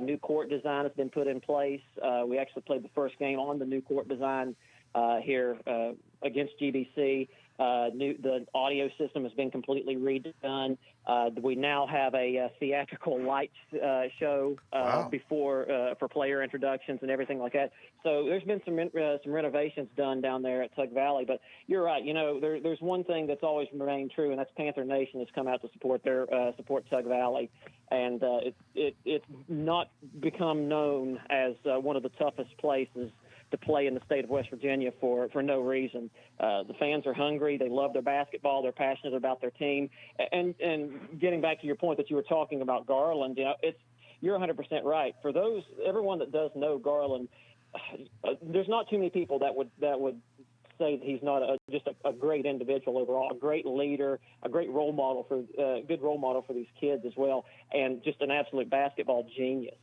New court design has been put in place. We actually played the first game on the new court design here against GBC. The audio system has been completely redone. We now have a theatrical light show before for player introductions and everything like that. So there's been some renovations done down there at Tug Valley. But you're right. There's one thing that's always remained true, and that's Panther Nation has come out to support Tug Valley, and it's not become known as one of the toughest places to play in the state of West Virginia for no reason. The fans are hungry. They love their basketball. They're passionate about their team. And getting back to your point that you were talking about Garland, you're 100% right. For everyone that does know Garland, there's not too many people that would say that he's not just a great individual overall, a great leader, a great role model good role model for these kids as well, and just an absolute basketball genius.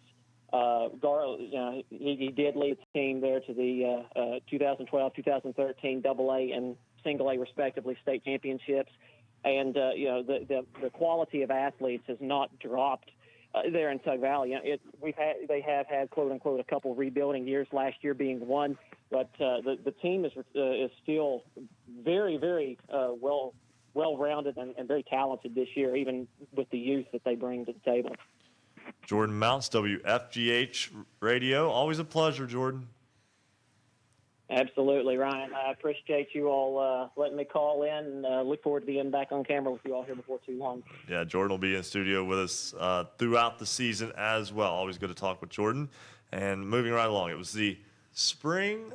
Garland, he did lead the team there to the 2012, 2013 AA and single A respectively state championships, and the quality of athletes has not dropped there in Tug Valley. They have had quote unquote a couple of rebuilding years, last year being one, but the team is still very, very well rounded and very talented this year, even with the youth that they bring to the table. Jordan Mounts, WFGH Radio. Always a pleasure, Jordan. Absolutely, Ryan. I appreciate you all letting me call in, and look forward to being back on camera with you all here before too long. Yeah, Jordan will be in studio with us throughout the season as well. Always good to talk with Jordan. And moving right along, it was the spring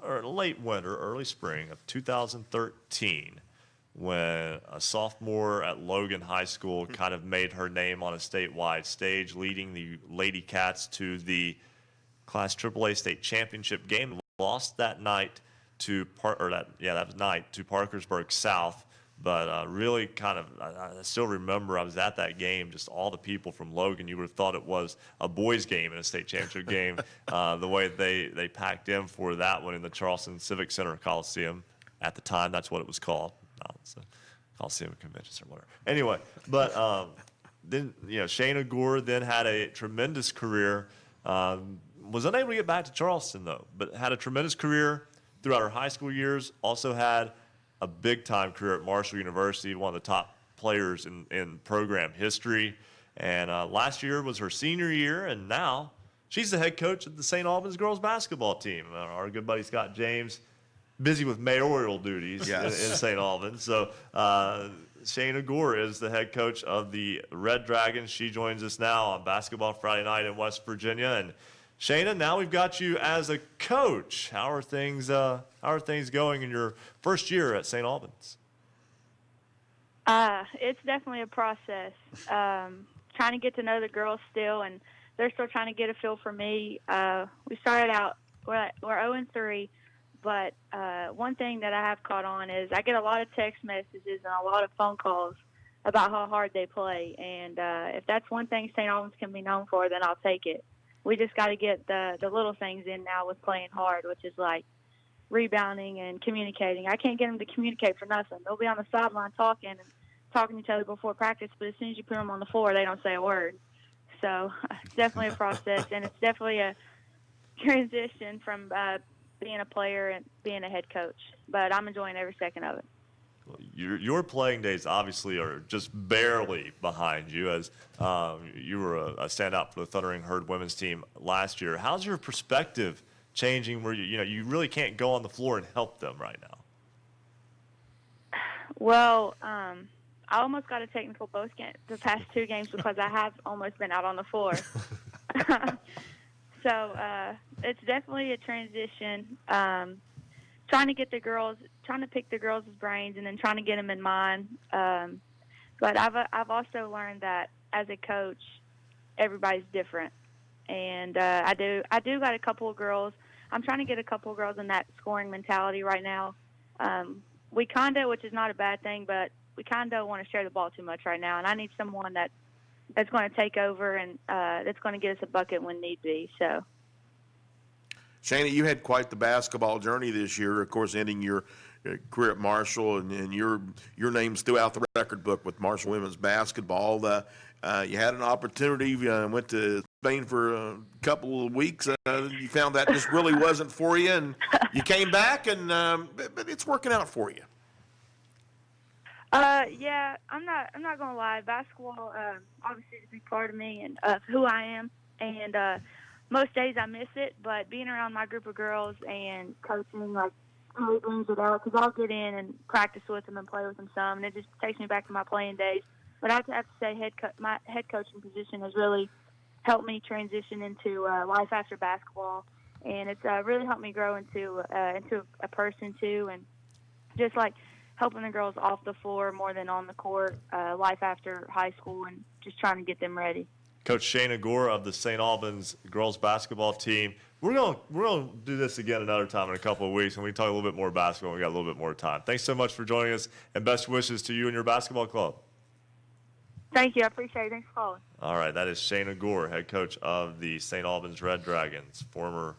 or late winter, early spring of 2013 when a sophomore at Logan High School kind of made her name on a statewide stage, leading the Lady Cats to the Class AAA state championship game. Lost that night to Parkersburg South, but really kind of, I still remember I was at that game, just all the people from Logan. You would have thought it was a boys game in a state championship game, the way they packed in for that one in the Charleston Civic Center Coliseum. At the time, that's what it was called. It's a Coliseum Convention Center, whatever. Anyway, but then Shayna Gore then had a tremendous career. Was unable to get back to Charleston though, but had a tremendous career throughout her high school years. Also had a big time career at Marshall University, one of the top players in program history. And last year was her senior year, and now she's the head coach of the St. Albans girls basketball team. Our good buddy Scott James, busy with mayoral duties in St. Albans. So Shayna Gore is the head coach of the Red Dragons. She joins us now on Basketball Friday Night in West Virginia. And Shayna, now we've got you as a coach. How are things going in your first year at St. Albans? It's definitely a process. Trying to get to know the girls still, and they're still trying to get a feel for me. We started out, we're 0-3, but one thing that I have caught on is I get a lot of text messages and a lot of phone calls about how hard they play. And if that's one thing St. Albans can be known for, then I'll take it. We just got to get the little things in now with playing hard, which is like rebounding and communicating. I can't get them to communicate for nothing. They'll be on the sideline talking to each other before practice, but as soon as you put them on the floor, they don't say a word. So it's definitely a process, and it's definitely a transition from being a player and being a head coach. But I'm enjoying every second of it. Your playing days obviously are just barely behind you, as you were a standout for the Thundering Herd women's team last year. How's your perspective changing where you really can't go on the floor and help them right now? Well, I almost got a technical the past 2 games because I have almost been out on the floor. So it's definitely a transition. Trying to pick the girls' brains and then trying to get them in mine. But I've also learned that as a coach, everybody's different, and I do got a couple of girls. I'm trying to get a couple of girls in that scoring mentality right now. We kinda, which is not a bad thing, but we kinda want to share the ball too much right now, and I need someone that's going to take over and that's going to get us a bucket when need be. So. Shana, you had quite the basketball journey this year, of course, ending your career at Marshall, and your name's throughout the record book with Marshall women's basketball. You had an opportunity, went to Spain for a couple of weeks. You found that just really wasn't for you, and you came back, and but it's working out for you. Yeah, I'm not gonna lie. Basketball, obviously, is a big part of me and who I am, and most days I miss it. But being around my group of girls and coaching, like, really brings it out, because I'll get in and practice with them and play with them some, and it just takes me back to my playing days. But I have to say, my head coaching position has really helped me transition into life after basketball, and it's really helped me grow into a person too, and just like helping the girls off the floor more than on the court, life after high school, and just trying to get them ready. Coach Shana Gore of the St. Albans girls basketball team. We're gonna do this again another time in a couple of weeks, and we can talk a little bit more basketball. We got a little bit more time. Thanks so much for joining us, and best wishes to you and your basketball club. Thank you. I appreciate it. Thanks for calling. All right, that is Shana Gore, head coach of the St. Albans Red Dragons, former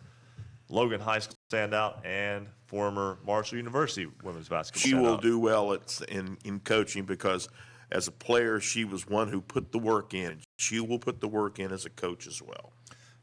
Logan High School standout and former Marshall University women's basketball She standout. will do well in coaching, because as a player, she was one who put the work in. She will put the work in as a coach as well.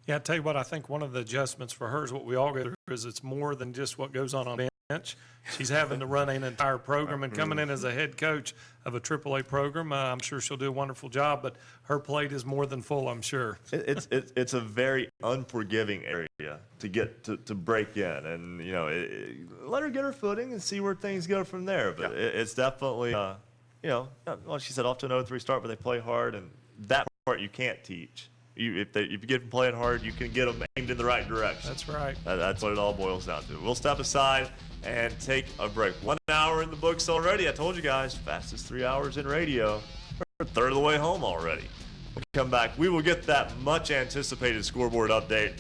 Yeah, I tell you what, I think one of the adjustments for her is what we all go through is it's more than just what goes on the bench. She's having to run an entire program, and coming in as a head coach of a AAA program, I'm sure she'll do a wonderful job, but her plate is more than full, I'm sure. It's a very unforgiving area to get to break in, and let her get her footing and see where things go from there. But it's definitely well, she said off to an 0-3 start, but they play hard, and that part you can't teach. If you get them playing hard, you can get them aimed in the right direction. That's right. That's what it all boils down to. We'll step aside and take a break. 1 hour in the books already. I told you guys, fastest 3 hours in radio. We're a third of the way home already. When we come back, we will get that much anticipated scoreboard update,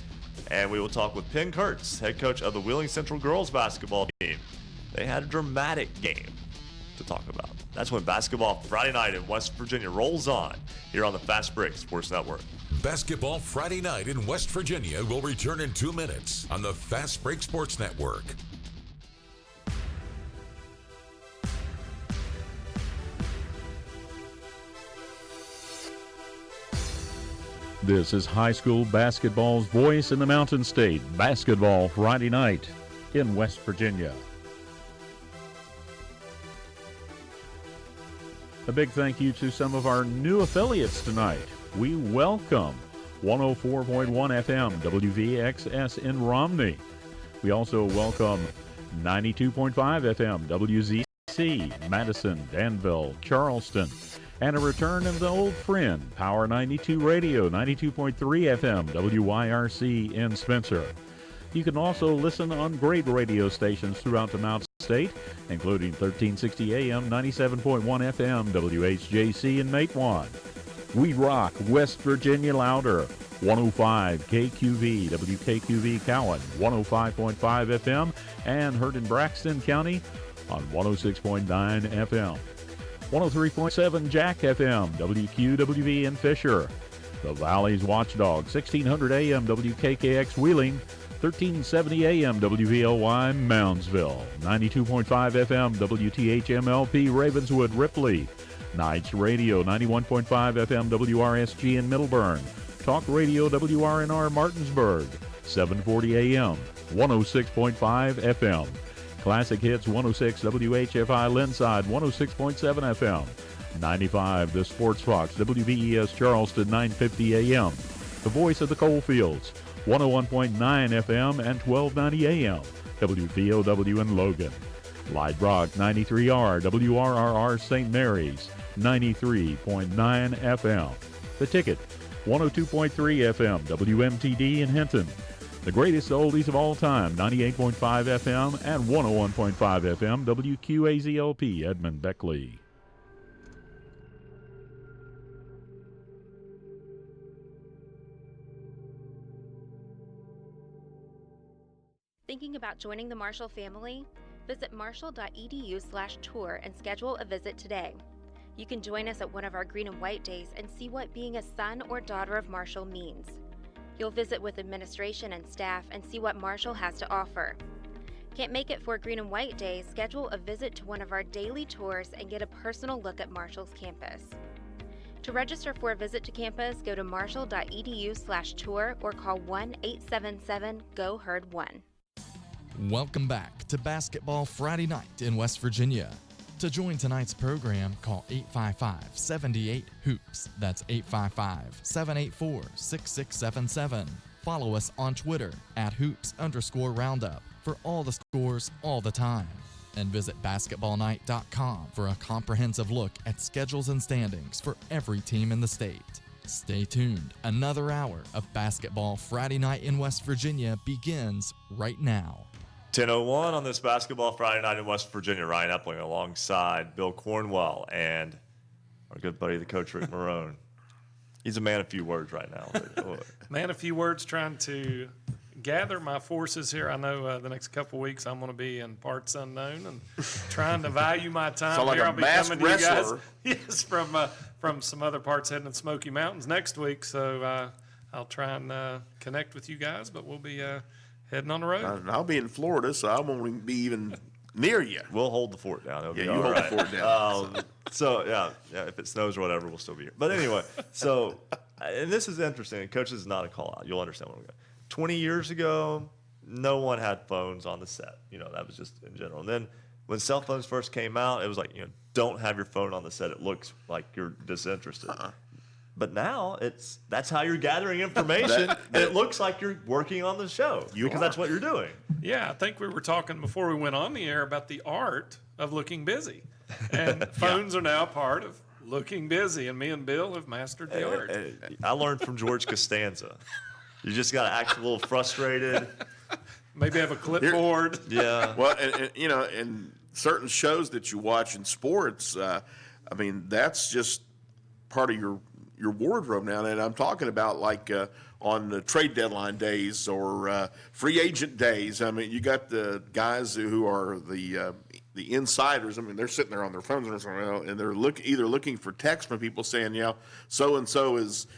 and we will talk with Penn Kurtz, head coach of the Wheeling Central girls basketball team. They had a dramatic game to talk about. That's when Basketball Friday Night in West Virginia rolls on here on the Fast Break Sports Network. Basketball Friday Night in West Virginia will return in 2 minutes on the Fast Break Sports Network. This is high school basketball's voice in the Mountain State. Basketball Friday Night in West Virginia. A big thank you to some of our new affiliates tonight. We welcome 104.1 FM WVXS in Romney. We also welcome 92.5 FM WZC, Madison, Danville, Charleston, and a return of the old friend, Power 92 Radio, 92.3 FM WYRC in Spencer. You can also listen on great radio stations throughout the Mountain State, including 1360 AM, 97.1 FM, WHJC in Matewan. We rock West Virginia louder, 105 KQV, WKQV Cowan, 105.5 FM, and heard in Braxton County on 106.9 FM. 103.7 Jack FM, WQWV in Fisher. The Valley's Watchdog, 1600 AM, WKKX Wheeling, 1370 AM WVLY Moundsville, 92.5 FM WTHMLP Ravenswood Ripley, Knights Radio 91.5 FM WRSG in Middleburn, Talk Radio WRNR Martinsburg, 740 AM 106.5 FM, Classic Hits 106 WHFI Linside 106.7 FM. 95 The Sports Fox WVES Charleston 950 AM. The Voice of the Coalfields 101.9 FM and 1290 AM. WVOW in Logan. Light Rock 93R WRRR St. Mary's 93.9 FM. The Ticket 102.3 FM WMTD in Hinton. The greatest oldies of all time 98.5 FM and 101.5 FM WQAZLP Edmond Beckley. Thinking about joining the Marshall family? Visit marshall.edu/tour and schedule a visit today. You can join us at one of our Green and White Days and see what being a son or daughter of Marshall means. You'll visit with administration and staff and see what Marshall has to offer. Can't make it for Green and White Days? Schedule a visit to one of our daily tours and get a personal look at Marshall's campus. To register for a visit to campus, go to marshall.edu/tour or call 1-877-GO-HERD1. Welcome back to Basketball Friday Night in West Virginia. To join tonight's program, call 855-78-HOOPS. That's 855-784-6677. Follow us on Twitter @hoops_roundup for all the scores all the time. And visit basketballnight.com for a comprehensive look at schedules and standings for every team in the state. Stay tuned. Another hour of Basketball Friday Night in West Virginia begins right now. 10:01 on this Basketball Friday Night in West Virginia. Ryan Epling alongside Bill Cornwell and our good buddy, the coach, Ric Morrone. He's a man of few words right now. Man of few words, trying to gather my forces here. I know the next couple weeks I'm going to be in parts unknown and trying to value my time Sound like here. a I'll be masked coming to you guys wrestler. yes, from some other parts heading to the Smoky Mountains next week. So I'll try and connect with you guys, but we'll be heading on the road. And I'll be in Florida, so I won't be even near you. We'll hold the fort down. It'll be you all hold right. the fort down. Yeah, if it snows or whatever, we'll still be here. But anyway, so, and this is interesting. Coach, this is not a call out. You'll understand what I'm going. 20 years ago, no one had phones on the set. That was just in general. And then when cell phones first came out, it was like, don't have your phone on the set. It looks like you're disinterested. But now that's how you're gathering information, and it looks like you're working on the show because that's what you're doing. Yeah, I think we were talking before we went on the air about the art of looking busy, and phones are now part of looking busy. And me and Bill have mastered the art. I learned from George Costanza. You just got to act a little frustrated. Maybe have a clipboard. Yeah. Well, and certain shows that you watch in sports, that's just part of your wardrobe now. And I'm talking about like on the trade deadline days or free agent days. You got the guys who are the insiders. They're sitting there on their phones and they're either looking for text from people saying, so and so is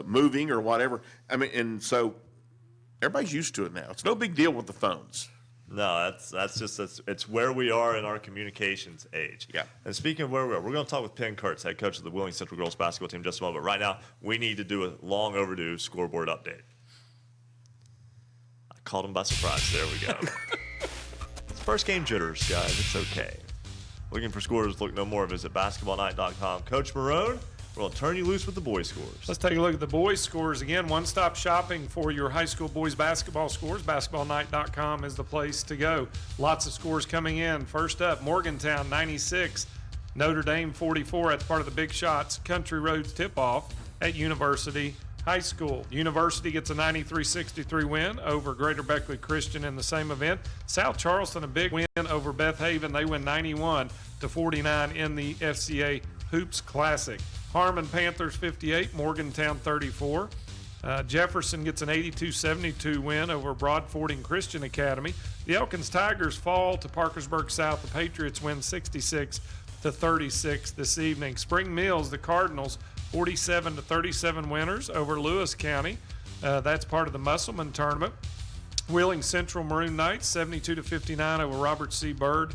moving or whatever. And so everybody's used to it now. It's no big deal with the phones. No, it's where we are in our communications age. Yeah. And speaking of where we are, we're going to talk with Penn Kurtz, head coach of the Wheeling Central girls basketball team, in just a moment. But right now, we need to do a long overdue scoreboard update. I caught him by surprise. There we go. It's first game jitters, guys. It's okay. Looking for scores? Look no more. Visit basketballnight.com. Coach Morrone, we're going to turn you loose with the boys' scores. Let's take a look at the boys' scores again. One-stop shopping for your high school boys basketball scores. Basketballnight.com is the place to go. Lots of scores coming in. First up, Morgantown 96, Notre Dame 44. That's part of the Big Shots Country Roads tip-off at University High School. University gets a 93-63 win over Greater Beckley Christian in the same event. South Charleston, a big win over Beth Haven. They win 91-49 in the FCA Hoops Classic. Harmon Panthers 58, Morgantown 34. Jefferson gets an 82-72 win over Broad Fording Christian Academy. The Elkins Tigers fall to Parkersburg South. The Patriots win 66-36 this evening. Spring Mills, the Cardinals, 47-37 winners over Lewis County. That's part of the Musselman tournament. Wheeling Central Maroon Knights 72-59 over Robert C. Byrd.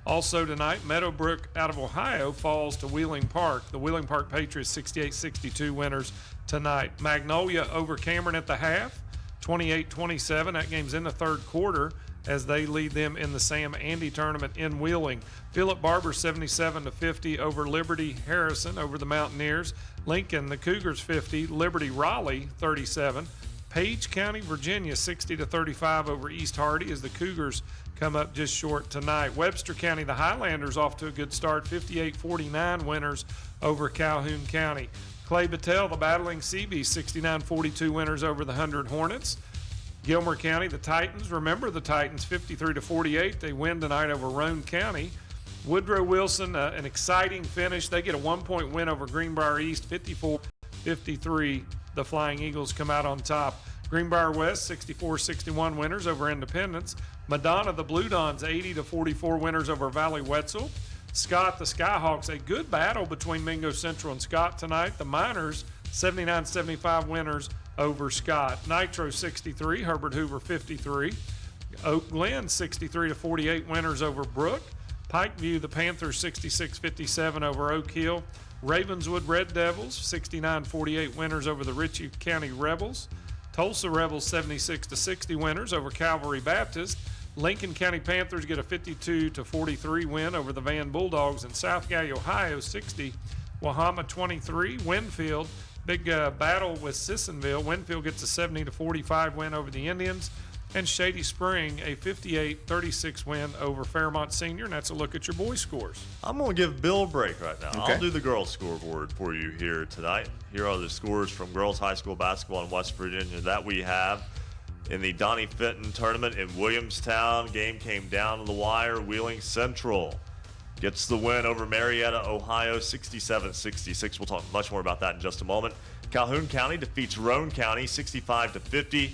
Also tonight, Meadowbrook out of Ohio falls to Wheeling Park. The Wheeling Park Patriots 68-62 winners tonight. Magnolia over Cameron at the half, 28-27. That game's in the third quarter. as they lead them in the Sam Andy tournament in Wheeling. Philip Barber 77-50 over Liberty Harrison over the Mountaineers. Lincoln, the Cougars 50. Liberty Raleigh 37. Page County, Virginia 60-35 over East Hardy as the Cougars come up just short tonight. Webster County, the Highlanders off to a good start, 58-49 winners over Calhoun County. Clay Battelle, the Battling Seabees, 69-42 winners over the 100 Hornets. Gilmer County, the Titans, remember the Titans, 53-48. They win tonight over Roane County. Woodrow Wilson, an exciting finish. They get a 1-point win over Greenbrier East, 54-53. The Flying Eagles come out on top. Greenbrier West, 64-61 winners over Independence. Madonna, the Blue Dons, 80-44 winners over Valley Wetzel. Scott, the Skyhawks, a good battle between Mingo Central and Scott tonight. The Miners, 79-75 winners over Scott. Nitro, 63, Herbert Hoover, 53. Oak Glen, 63-48 winners over Brook. Pikeview, the Panthers, 66-57 over Oak Hill. Ravenswood Red Devils, 69-48 winners over the Ritchie County Rebels. Tulsa Rebels, 76-60 winners over Calvary Baptist. Lincoln County Panthers get a 52-43 win over the Van Bulldogs. In South Galley, Ohio, 60. Wahama 23. Winfield, big battle with Sissonville. Winfield gets a 70-45 win over the Indians. And Shady Spring, a 58-36 win over Fairmont Senior. And that's a look at your boys' scores. I'm going to give Bill a break right now. Okay. I'll do the girls' scoreboard for you here tonight. Here are the scores from girls high school basketball in West Virginia that we have. In the Donnie Fenton tournament in Williamstown, game came down to the wire. Wheeling Central gets the win over Marietta, Ohio, 67-66. We'll talk much more about that in just a moment. Calhoun County defeats Roane County, 65-50.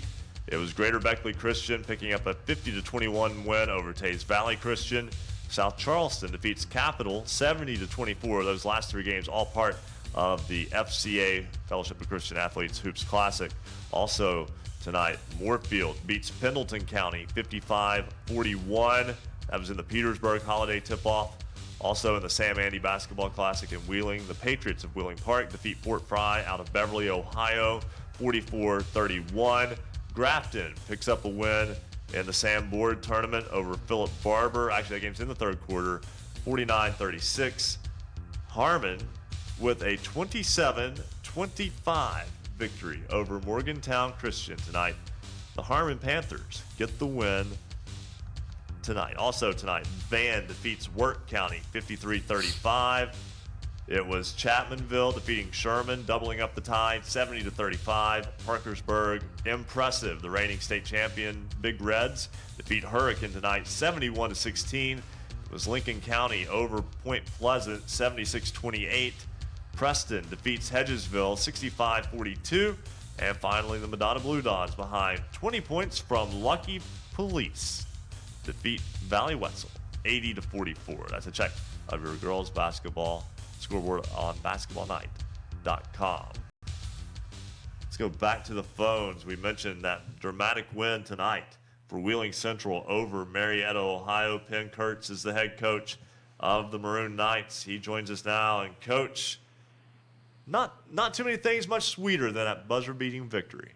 It was Greater Beckley Christian picking up a 50-21 win over Tays Valley Christian. South Charleston defeats Capital, 70-24. Those last three games all part of the FCA, Fellowship of Christian Athletes Hoops Classic. Also tonight, Moorfield beats Pendleton County, 55-41. That was in the Petersburg Holiday Tip-Off. Also in the Sam Andy Basketball Classic in Wheeling, the Patriots of Wheeling Park defeat Fort Fry out of Beverly, Ohio, 44-31. Grafton picks up a win in the Sam Board tournament over Philip Barber. Actually, that game's in the third quarter, 49-36. Harmon with a 27-25 victory over Morgantown Christian tonight. The Harmon Panthers get the win tonight. Also tonight, Van defeats Wirt County, 53-35. It was Chapmanville defeating Sherman, doubling up the tide, 70-35. Parkersburg, impressive. The reigning state champion Big Reds defeat Hurricane tonight, 71-16. It was Lincoln County over Point Pleasant, 76-28. Preston defeats Hedgesville, 65-42. And finally, the Madonna Blue Dons behind 20 points from Lucky Police defeat Valley Wetzel, 80-44. That's a check of your girls basketball scoreboard on basketballnight.com. Let's go back to the phones. We mentioned that dramatic win tonight for Wheeling Central over Marietta, Ohio. Penn Kurtz is the head coach of the Maroon Knights. He joins us now. And Coach, not too many things much sweeter than that buzzer-beating victory.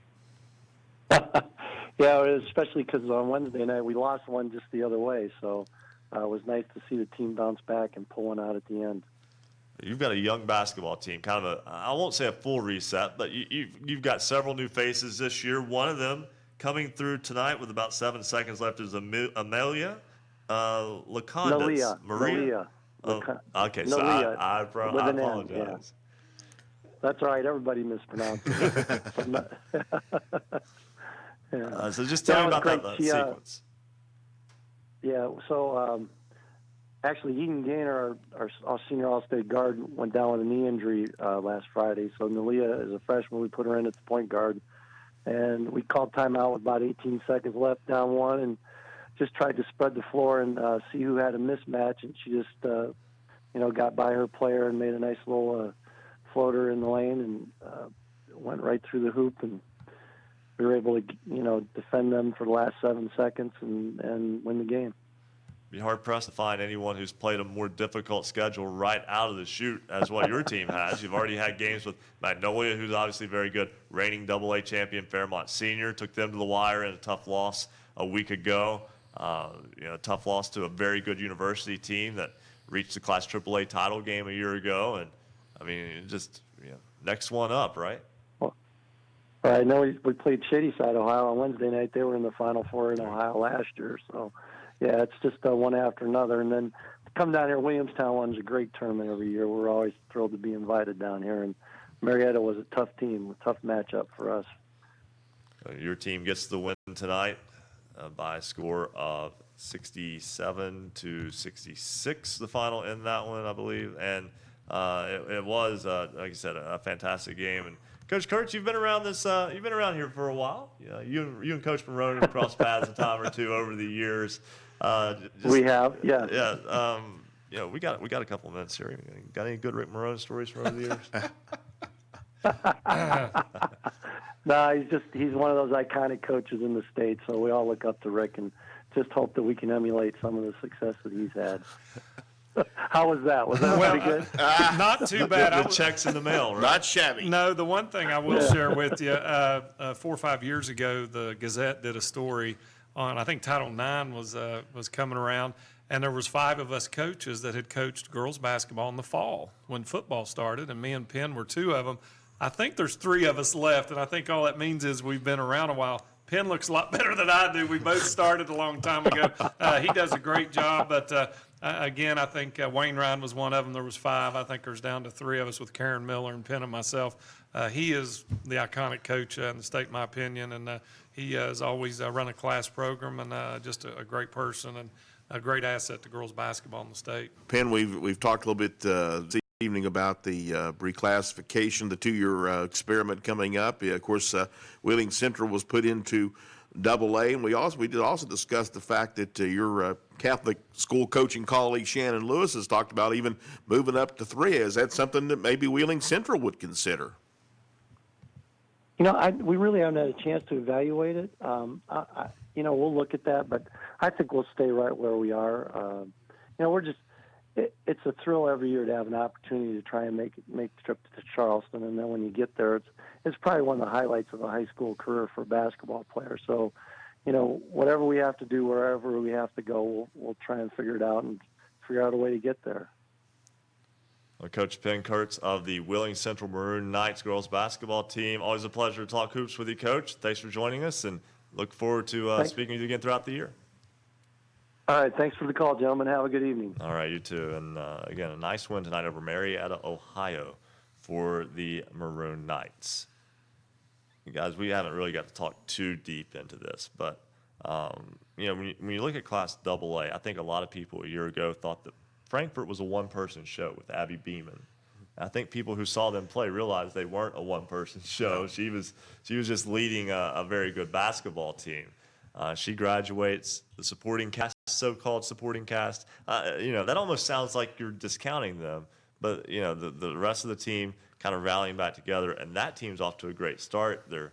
Yeah, especially because on Wednesday night we lost one just the other way. So it was nice to see the team bounce back and pull one out at the end. You've got a young basketball team, kind of I won't say a full reset, but you've got several new faces this year. One of them coming through tonight with about 7 seconds left is Amelia Lacondas. Maria. Okay, so Nalia, I apologize. Yeah. That's all right. Everybody mispronounced it. Yeah. So just tell me about that sequence. Yeah, so actually Eden Gaynor, our senior All-State guard, went down with a knee injury last Friday. So Nalia is a freshman. We put her in at the point guard. And we called timeout with about 18 seconds left, down one, and just tried to spread the floor and see who had a mismatch. And she just, got by her player and made a nice little floater in the lane and went right through the hoop. And we were able to, defend them for the last 7 seconds and win the game. Be hard-pressed to find anyone who's played a more difficult schedule right out of the chute as what your team has. You've already had games with Magnolia, who's obviously very good, reigning AA champion Fairmont Senior, took them to the wire in a tough loss a week ago. Tough loss to a very good university team that reached the Class AAA title game a year ago. And, I mean, next one up, right? Well, I know we played Shadyside, Ohio on Wednesday night. They were in the Final Four in Ohio last year. So, yeah, it's just one after another. And then to come down here, Williamstown runs a great tournament every year. We're always thrilled to be invited down here. And Marietta was a tough team, a tough matchup for us. Your team gets the win tonight by a score of 67-66, the final in that one, I believe. And it was, like I said, a fantastic game. And Coach Kurtz, you've been around you've been around here for a while. You and Coach Morrone have crossed paths a time or two over the years. We have, yeah. Yeah. We got a couple of minutes here. Got any good Ric Morrone stories from over the years? No, he's one of those iconic coaches in the state, so we all look up to Rick and just hope that we can emulate some of the success that he's had. How was that? Was that pretty good? Not too bad. The checks in the mail, right? Not shabby. No, the one thing I will share with you, 4 or 5 years ago, the Gazette did a story on, I think Title IX was coming around, and there was 5 of us coaches that had coached girls basketball in the fall when football started, and me and Penn were 2 of them. I think there's 3 of us left, and I think all that means is we've been around a while. Penn looks a lot better than I do. We both started a long time ago. He does a great job, but again, I think Wayne Ryan was one of them. There was 5. I think there's down to 3 of us with Karen Miller and Penn and myself. He is the iconic coach in the state, in my opinion, and he has always run a class program and just a great person and a great asset to girls basketball in the state. Penn, we've talked a little bit this evening about the reclassification, the 2-year experiment coming up. Of course, Wheeling Central was put into AA, and we did also discuss the fact that your Catholic school coaching colleague Shannon Lewis has talked about even moving up to 3A. Is that something that maybe Wheeling Central would consider? We really haven't had a chance to evaluate it. We'll look at that, but I think we'll stay right where we are. It's a thrill every year to have an opportunity to try and make the trip to Charleston, and then when you get there, it's probably one of the highlights of a high school career for a basketball player. So, whatever we have to do, wherever we have to go, we'll try and figure it out and figure out a way to get there. Well, Coach Penn Kurtz of the Wheeling Central Maroon Knights girls basketball team. Always a pleasure to talk hoops with you, Coach. Thanks for joining us, and look forward to speaking with you again throughout the year. All right, thanks for the call, gentlemen. Have a good evening. All right, you too. And again, a nice win tonight over Marietta, Ohio for the Maroon Knights. You guys, we haven't really got to talk too deep into this, but when you look at Class AA, I think a lot of people a year ago thought that Frankfort was a one-person show with Abby Beeman. I think people who saw them play realized they weren't a one-person show. She was just leading a very good basketball team. She graduates, the supporting cast, so-called supporting cast. That almost sounds like you're discounting them, but the rest of the team kind of rallying back together, and that team's off to a great start. They're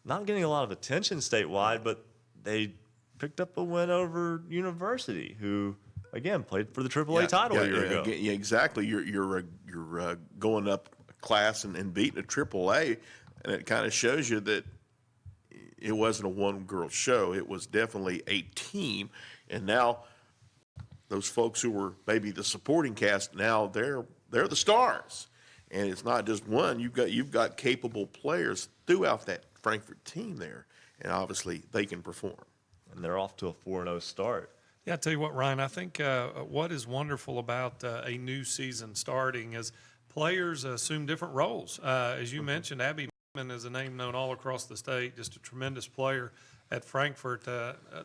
not getting a lot of attention statewide, but they picked up a win over University, who again played for the AAA title a year ago. Yeah, exactly. You're going up a class and beating a AAA, and it kind of shows you that it wasn't a one-girl show. It was definitely a team, and now those folks who were maybe the supporting cast, now they're the stars, and it's not just one. You've got capable players throughout that Frankfort team there, and obviously they can perform. And they're off to a 4-0 start. Yeah, I tell you what, Ryan, I think what is wonderful about a new season starting is players assume different roles. As you mentioned, Abby is a name known all across the state, just a tremendous player at Frankfort.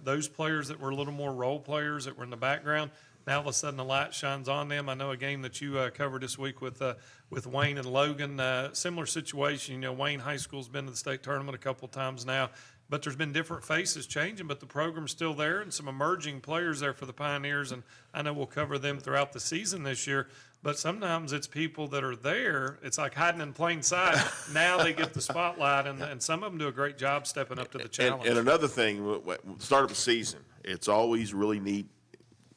Those players that were a little more role players that were in the background, now all of a sudden the light shines on them. I know a game that you covered this week with Wayne and Logan, similar situation. Wayne High School's been to the state tournament a couple of times now, but there's been different faces changing, but the program's still there and some emerging players there for the Pioneers, and I know we'll cover them throughout the season this year. But sometimes it's people that are there. It's like hiding in plain sight. Now they get the spotlight, and some of them do a great job stepping up to the challenge. And another thing, start of the season, it's always really neat.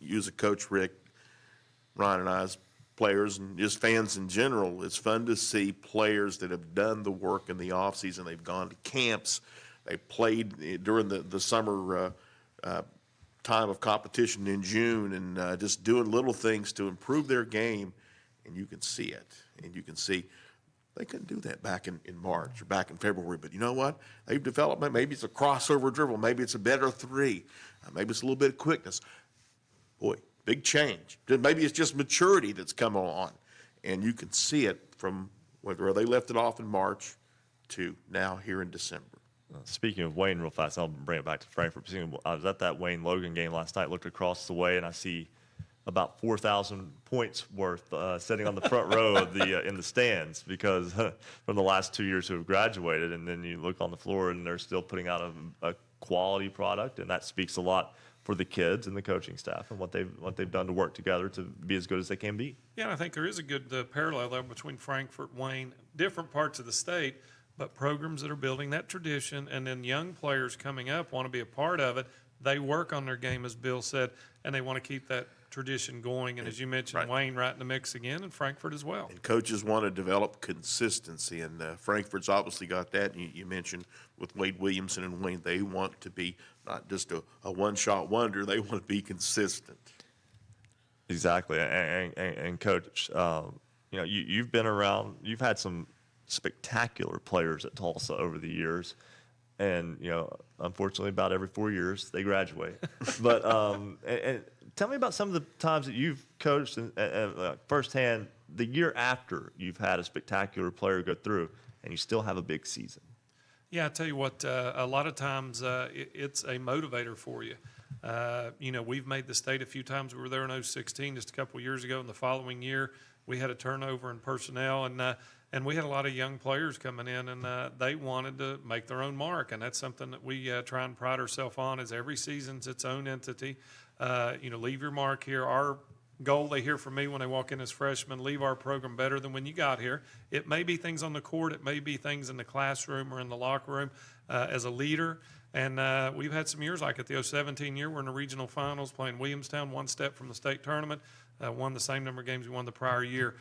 You as a coach, Rick, Ryan and I as players, and just fans in general, it's fun to see players that have done the work in the offseason. They've gone to camps. They played during the summer time of competition in June and just doing little things to improve their game, and you can see it. And you can see they couldn't do that back in March or back in February. But you know what? They've developed, maybe it's a crossover dribble. Maybe it's a better three. Maybe it's a little bit of quickness. Boy, big change. Maybe it's just maturity that's come on. And you can see it from where they left it off in March to now here in December. Speaking of Wayne real fast, I'll bring it back to Frankfort. I was at that Wayne-Logan game last night, looked across the way, and I see about 4,000 points worth sitting on the front row of in the stands because from the last 2 years who have graduated, and then you look on the floor and they're still putting out a quality product, and that speaks a lot for the kids and the coaching staff and what they've done to work together to be as good as they can be. Yeah, and I think there is a good parallel there between Frankfort, Wayne, different parts of the state, but programs that are building that tradition, and then young players coming up want to be a part of it. They work on their game, as Bill said, and they want to keep that tradition going. And as you mentioned, Wayne right in the mix again, and Frankfort as well. And coaches want to develop consistency, and Frankfort's obviously got that. And you mentioned with Wade Williamson and Wayne, they want to be not just a one-shot wonder. They want to be consistent. Exactly. And Coach, you've been around. You've had some spectacular players at Tulsa over the years. And, unfortunately, about every 4 years, they graduate. But and tell me about some of the times that you've coached and firsthand the year after you've had a spectacular player go through and you still have a big season. Yeah, I tell you what, a lot of times it's a motivator for you. We've made the state a few times. We were there in 2016, just a couple of years ago. And the following year, we had a turnover in personnel, and we had a lot of young players coming in, and they wanted to make their own mark. And that's something that we try and pride ourselves on, is every season's its own entity. Leave your mark here. Our goal, they hear from me when they walk in as freshmen, leave our program better than when you got here. It may be things on the court. It may be things in the classroom or in the locker room as a leader. And we've had some years like it. The 2017 year, we're in the regional finals playing Williamstown, one step from the state tournament, won the same number of games we won the prior year.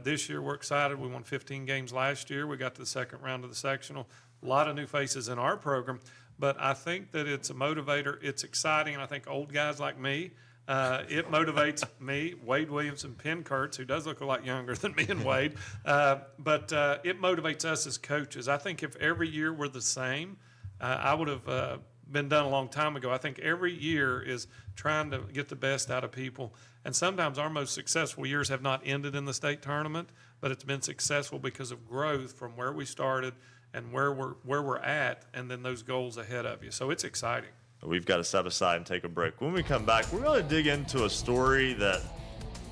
This year, we're excited. We won 15 games last year. We got to the second round of the sectional. A lot of new faces in our program. But I think that it's a motivator. It's exciting. And I think old guys like me, it motivates me, Wade Williamson, Penn Kurtz, who does look a lot younger than me and Wade. But it motivates us as coaches. I think if every year were the same, I would have been done a long time ago. I think every year is trying to get the best out of people. And sometimes our most successful years have not ended in the state tournament, but it's been successful because of growth from where we started and where we're at, and then those goals ahead of you. So it's exciting. We've got to step aside and take a break. When we come back, we're going to dig into a story that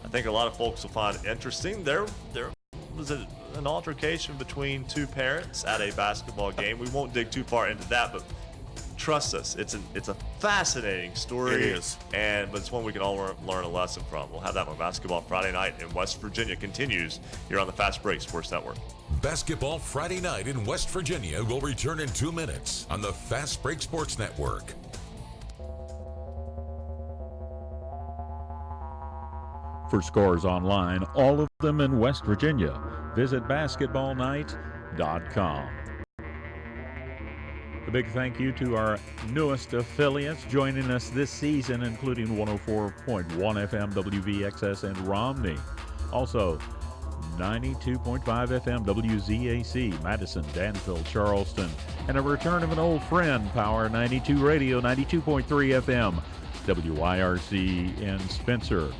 I think a lot of folks will find interesting. There was an altercation between two parents at a basketball game. We won't dig too far into that, but trust us, it's a fascinating story. It is. But it's one we can all learn a lesson from. We'll have that on Basketball Friday Night in West Virginia continues here on the Fast Break Sports Network. Basketball Friday Night in West Virginia will return in 2 minutes on the Fast Break Sports Network. For scores online, all of them in West Virginia, visit basketballnight.com. A big thank you to our newest affiliates joining us this season, including 104.1 FM WVXS in Romney. Also, 92.5 FM WZAC, Madison, Danville, Charleston. And a return of an old friend, Power 92 Radio, 92.3 FM WYRC in Spencer.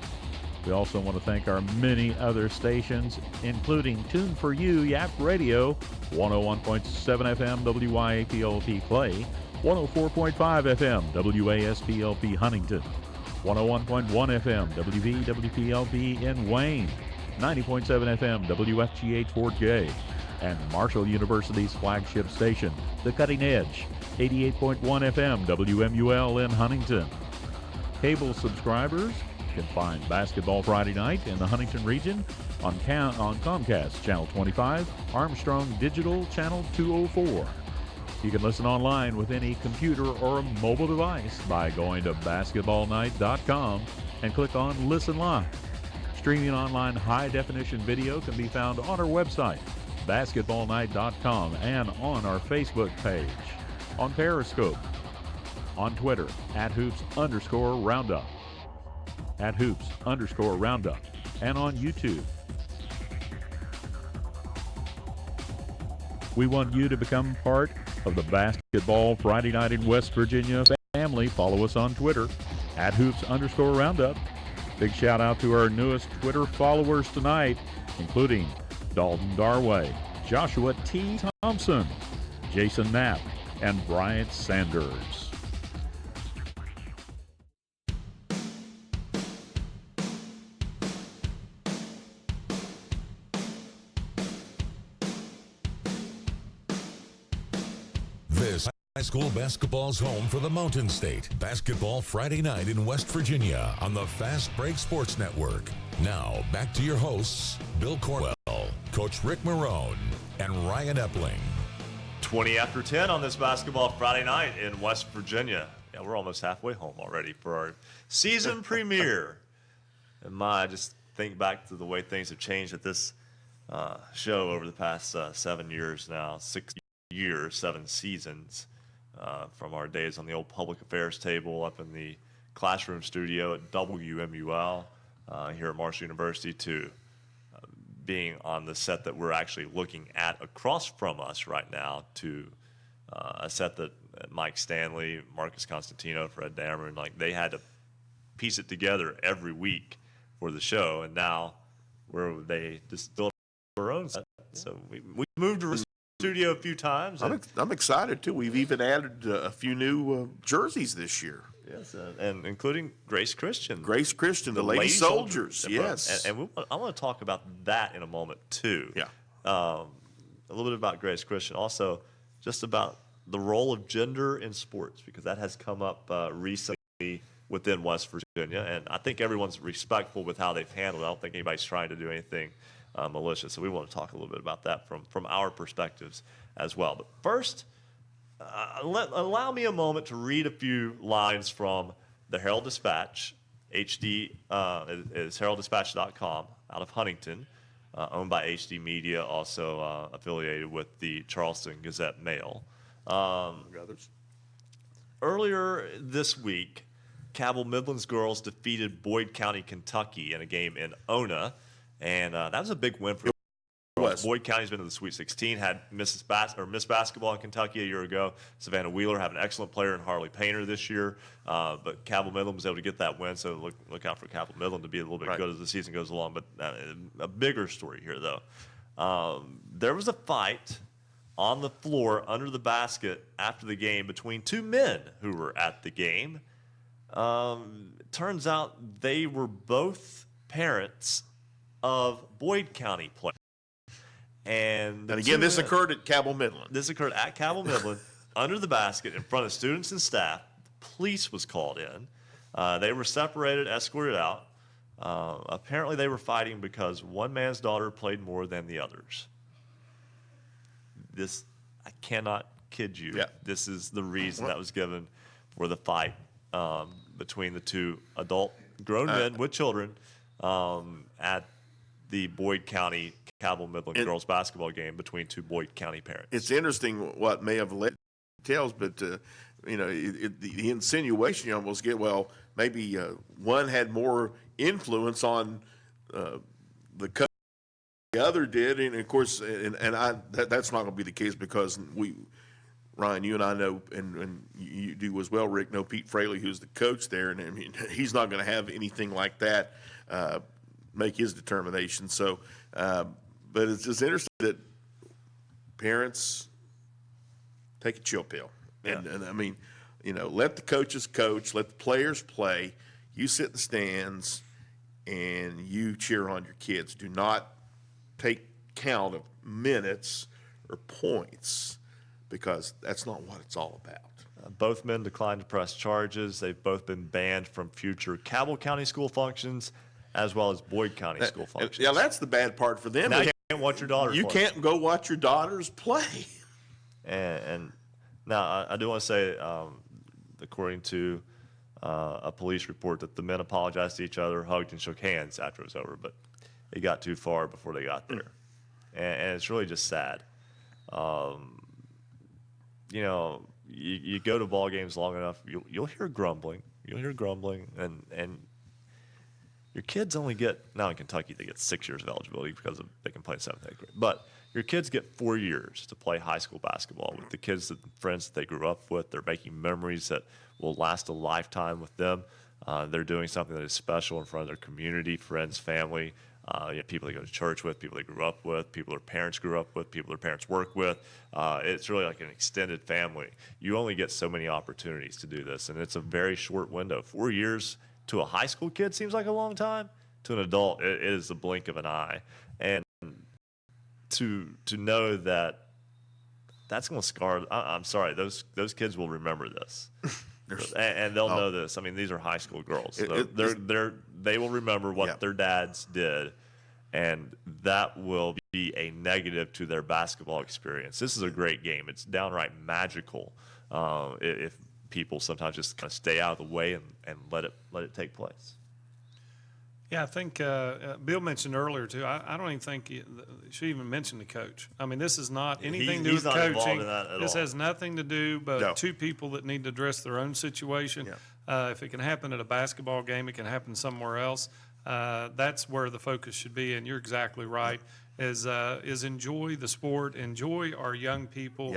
We also want to thank our many other stations, including Tune for You, Yap Radio, 101.7 FM WYAPLP Clay, 104.5 FM WASPLP Huntington, 101.1 FM WVWPLP in Wayne, 90.7 FM WFGH Fort Jay, and Marshall University's flagship station, The Cutting Edge, 88.1 FM WMUL in Huntington. Cable subscribers can find Basketball Friday Night in the Huntington region on Comcast Channel 25, Armstrong Digital Channel 204. You can listen online with any computer or mobile device by going to basketballnight.com and click on Listen Live. Streaming online high-definition video can be found on our website, basketballnight.com, and on our Facebook page. On Periscope, on Twitter @hoops_roundup, @hoops_roundup, and on YouTube. We want you to become part of the Basketball Friday Night in West Virginia family. Follow us on Twitter @hoops_roundup. Big shout out to our newest Twitter followers tonight, including Dalton Darway, Joshua T. Thompson, Jason Knapp, and Bryant Sanders. This high school basketball's home for the Mountain State. Basketball Friday night in West Virginia on the Fast Break Sports Network. Now, back to your hosts, Bill Cornwell, Coach Ric Morrone, and Ryan Epling. 20 after 10 on this Basketball Friday night in West Virginia. Yeah, we're almost halfway home already for our season premiere. And I just think back to the way things have changed at this show over the past 7 years now, 6 years, 7 seasons, from our days on the old public affairs table up in the classroom studio at WMUL here at Marshall University to being on the set that we're actually looking at across from us right now to a set that Mike Stanley, Marcus Constantino, Fred Dameron, like they had to piece it together every week for the show, and now they just built our own set. So we moved to the studio a few times. I'm excited too. We've even added a few new jerseys this year. Yes, and including Grace Christian. Grace Christian, the Lady Soldiers. Yes. And I want to talk about that in a moment, too. Yeah. A little bit about Grace Christian. Also, just about the role of gender in sports, because that has come up recently within West Virginia. And I think everyone's respectful with how they've handled it. I don't think anybody's trying to do anything malicious. So we want to talk a little bit about that from our perspectives as well. But first, allow me a moment to read a few lines from the Herald Dispatch. HD is heralddispatch.com out of Huntington, owned by HD Media, also affiliated with the Charleston Gazette-Mail. Earlier this week, Cabell Midlands girls defeated Boyd County, Kentucky in a game in Ona, and that was a big win for Boyd County's been to the Sweet 16, had Miss Basketball in Kentucky a year ago. Savannah Wheeler have an excellent player in Harley Painter this year, but Cabell Midland was able to get that win, so look out for Cabell Midland to be a little bit good as the season goes along. But a bigger story here, though. There was a fight on the floor under the basket after the game between two men who were at the game. Turns out they were both parents of Boyd County players. And again, this occurred at Cabell Midland. This occurred at Cabell Midland under the basket in front of students and staff. The police was called in. They were separated, escorted out. Apparently, they were fighting because one man's daughter played more than the others. This, I cannot kid you. Yeah. This is the reason that was given for the fight between the two adult grown men with children at the Boyd County Cabell Midland girls basketball game between two Boyd County parents. It's interesting what may have led details, but the insinuation you almost get, well, maybe one had more influence on the coach than the other did, and of course, that's not going to be the case because Ryan, you and I know, and you do as well, Rick, know Pete Fraley, who's the coach there, and I mean, he's not going to have anything like that make his determination. So, but it's just interesting that parents take a chill pill. And I mean, let the coaches coach, let the players play. You sit in the stands and you cheer on your kids. Do not take count of minutes or points because that's not what it's all about. Both men declined to press charges. They've both been banned from future Cabell County school functions as well as Boyd County school functions. Yeah, that's the bad part for them. Now you can't watch your daughter You play. can't go watch your daughters play. And now I do want to say, according to a police report, that the men apologized to each other, hugged and shook hands after it was over, but it got too far before they got there. And it's really just sad. You you go to ball games long enough, you'll hear grumbling. You'll hear grumbling, and your kids only get, now in Kentucky, they get 6 years of eligibility because they can play in 7th, 8th grade. But your kids get 4 years to play high school basketball with the kids, friends that they grew up with. They're making memories that will last a lifetime with them. They're doing something that is special in front of their community, friends, family, people they go to church with, people they grew up with, people their parents grew up with, people their parents work with. It's really like an extended family. You only get so many opportunities to do this, and it's a very short window. 4 years to a high school kid seems like a long time. To an adult, it is the blink of an eye. And to know that that's going to scar, I'm sorry, those kids will remember this. And they'll know this. I mean, these are high school girls. They will remember what their dads did, and that will be a negative to their basketball experience. This is a great game. It's downright magical if people sometimes just kind of stay out of the way and let it take place. Yeah, I think Bill mentioned earlier, too. I don't even think you should even mention the coach. I mean, this is not anything to do with coaching. This has nothing to do but two people that need to address their own situation. If it can happen at a basketball game, it can happen somewhere else. That's where the focus should be, and you're exactly right, is enjoy the sport, enjoy our young people.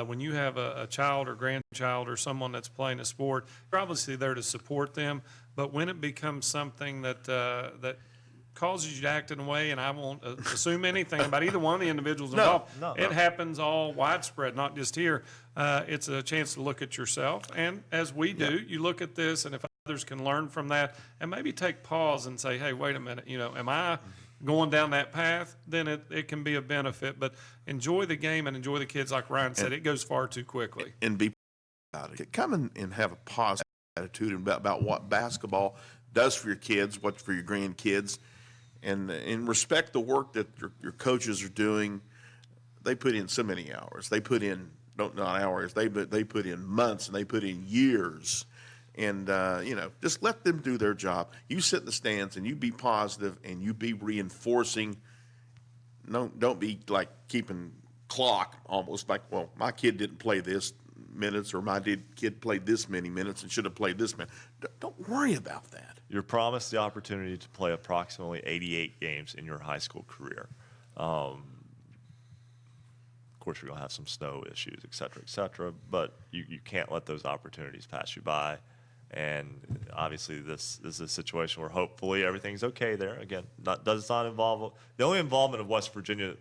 When you have a child or grandchild or someone that's playing a sport, you're obviously there to support them. But when it becomes something that causes you to act in a way, and I won't assume anything about either one of the individuals involved, it happens all widespread, not just here. It's a chance to look at yourself, and as we do, you look at this, and if others can learn from that, and maybe take pause and say, hey, wait a minute, am I going down that path? Then it can be a benefit. But enjoy the game and enjoy the kids. Like Ryan said, it goes far too quickly. And be about it. Come and have a positive attitude about what basketball does for your kids, what's for your grandkids, and respect the work that your coaches are doing. They put in so many hours. They put in not hours. They put in months, and they put in years. And just let them do their job. You sit in the stands and you be positive and you be reinforcing. Don't be like keeping clock almost like, well, my kid didn't play this minutes, or my kid played this many minutes and should have played this many. Don't worry about that. You're promised the opportunity to play approximately 88 games in your high school career. Of course, you're going to have some snow issues, et cetera, but you can't let those opportunities pass you by. And obviously, this is a situation where hopefully everything's okay there. Again, does not involve the only involvement of West Virginia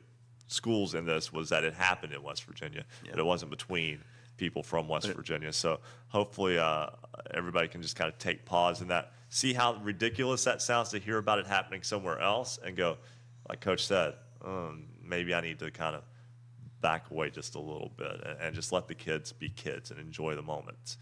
schools in this was that it happened in West Virginia, but it wasn't between people from West Virginia. So hopefully everybody can just kind of take pause in that, see how ridiculous that sounds to hear about it happening somewhere else, and go, like Coach said, maybe I need to kind of back away just a little bit and just let the kids be kids and enjoy the moments.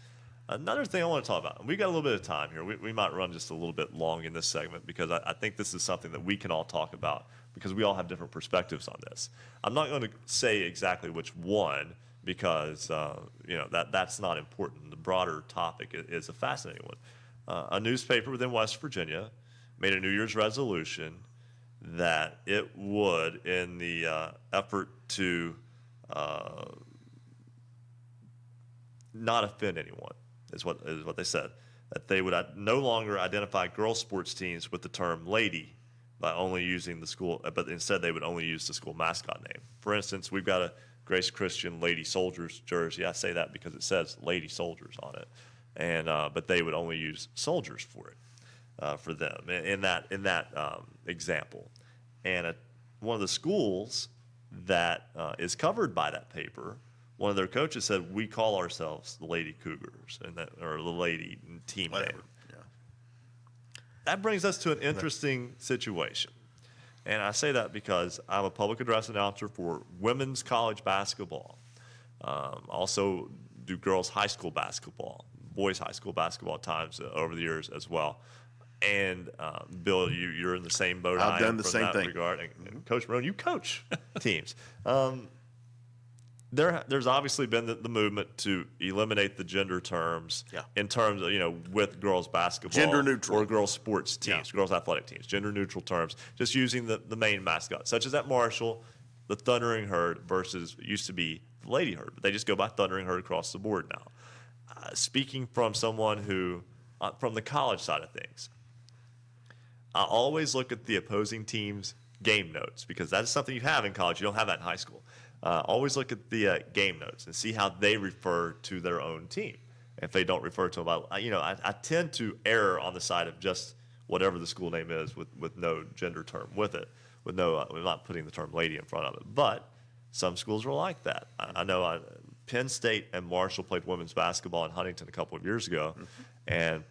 Another thing I want to talk about, and we've got a little bit of time here. We might run just a little bit long in this segment because I think this is something that we can all talk about because we all have different perspectives on this. I'm not going to say exactly which one because that's not important. The broader topic is a fascinating one. A newspaper within West Virginia made a New Year's resolution that it would, in the effort to not offend anyone, is what they said, that they would no longer identify girls' sports teams with the term lady by only using the school, but instead they would only use the school mascot name. For instance, we've got a Grace Christian Lady Soldiers jersey. I say that because it says Lady Soldiers on it, and but they would only use Soldiers for it, for them in that example. And one of the schools that is covered by that paper, one of their coaches said, "We call ourselves the Lady Cougars," or the Lady team name. That brings us to an interesting situation. And I say that because I'm a public address announcer for women's college basketball. Also do girls' high school basketball, boys' high school basketball at times over the years as well. And Bill, you're in the same boat. I've done the same thing. Regard. And Coach Morrone, you coach teams. There's obviously been the movement to eliminate the gender terms in terms of, with girls basketball. Gender neutral. Or girls sports teams, girls athletic teams, gender neutral terms, just using the main mascot, such as at Marshall, the Thundering Herd versus used to be the Lady Herd, but they just go by Thundering Herd across the board now. Speaking from someone who, from the college side of things, I always look at the opposing team's game notes, because that's something you have in college. You don't have that in high school. Always look at the game notes and see how they refer to their own team. If they don't refer to them, I tend to err on the side of just whatever the school name is with no gender term with it, we're not putting the term lady in front of it. But some schools are like that. I know Penn State and Marshall played women's basketball in Huntington a couple of years ago, and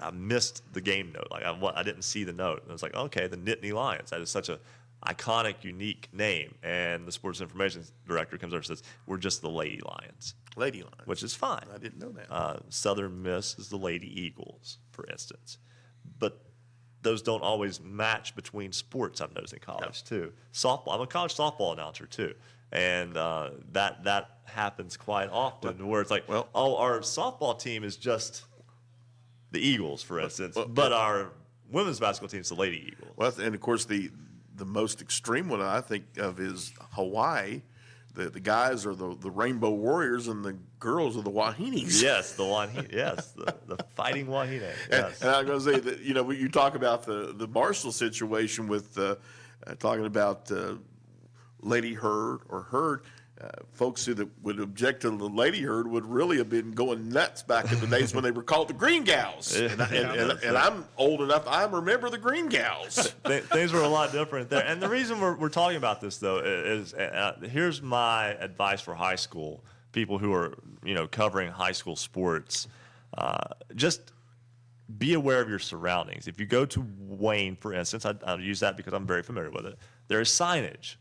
I missed the game note. Like I didn't see the note. And I was like, okay, the Nittany Lions. That is such a iconic, unique name. And the sports information director comes over and says, we're just the Lady Lions. Lady Lions. Which is fine. I didn't know that. Southern Miss is the Lady Eagles, for instance. But those don't always match between sports, I've noticed in college, too. Softball. I'm a college softball announcer, too. And that happens quite often, where it's like, our softball team is just the Eagles, for instance, but our women's basketball team is the Lady Eagles. Well, and of course the most extreme one I think of is Hawaii. The guys are the Rainbow Warriors, and the girls are the Wahinis. Yes, the Wahine. Yes, the Fighting Wahine. Yes. And I'm going to say that you talk about the Marshall situation with talking about Lady Herd or Herd. Folks who would object to the Lady Herd would really have been going nuts back in the days when they were called the Green Gals. And I'm old enough, I remember the Green Gals. Things were a lot different there. And the reason we're talking about this, though, is here's my advice for high school people who are covering high school sports. Just be aware of your surroundings. If you go to Wayne, for instance, I'll use that because I'm very familiar with it. There is signage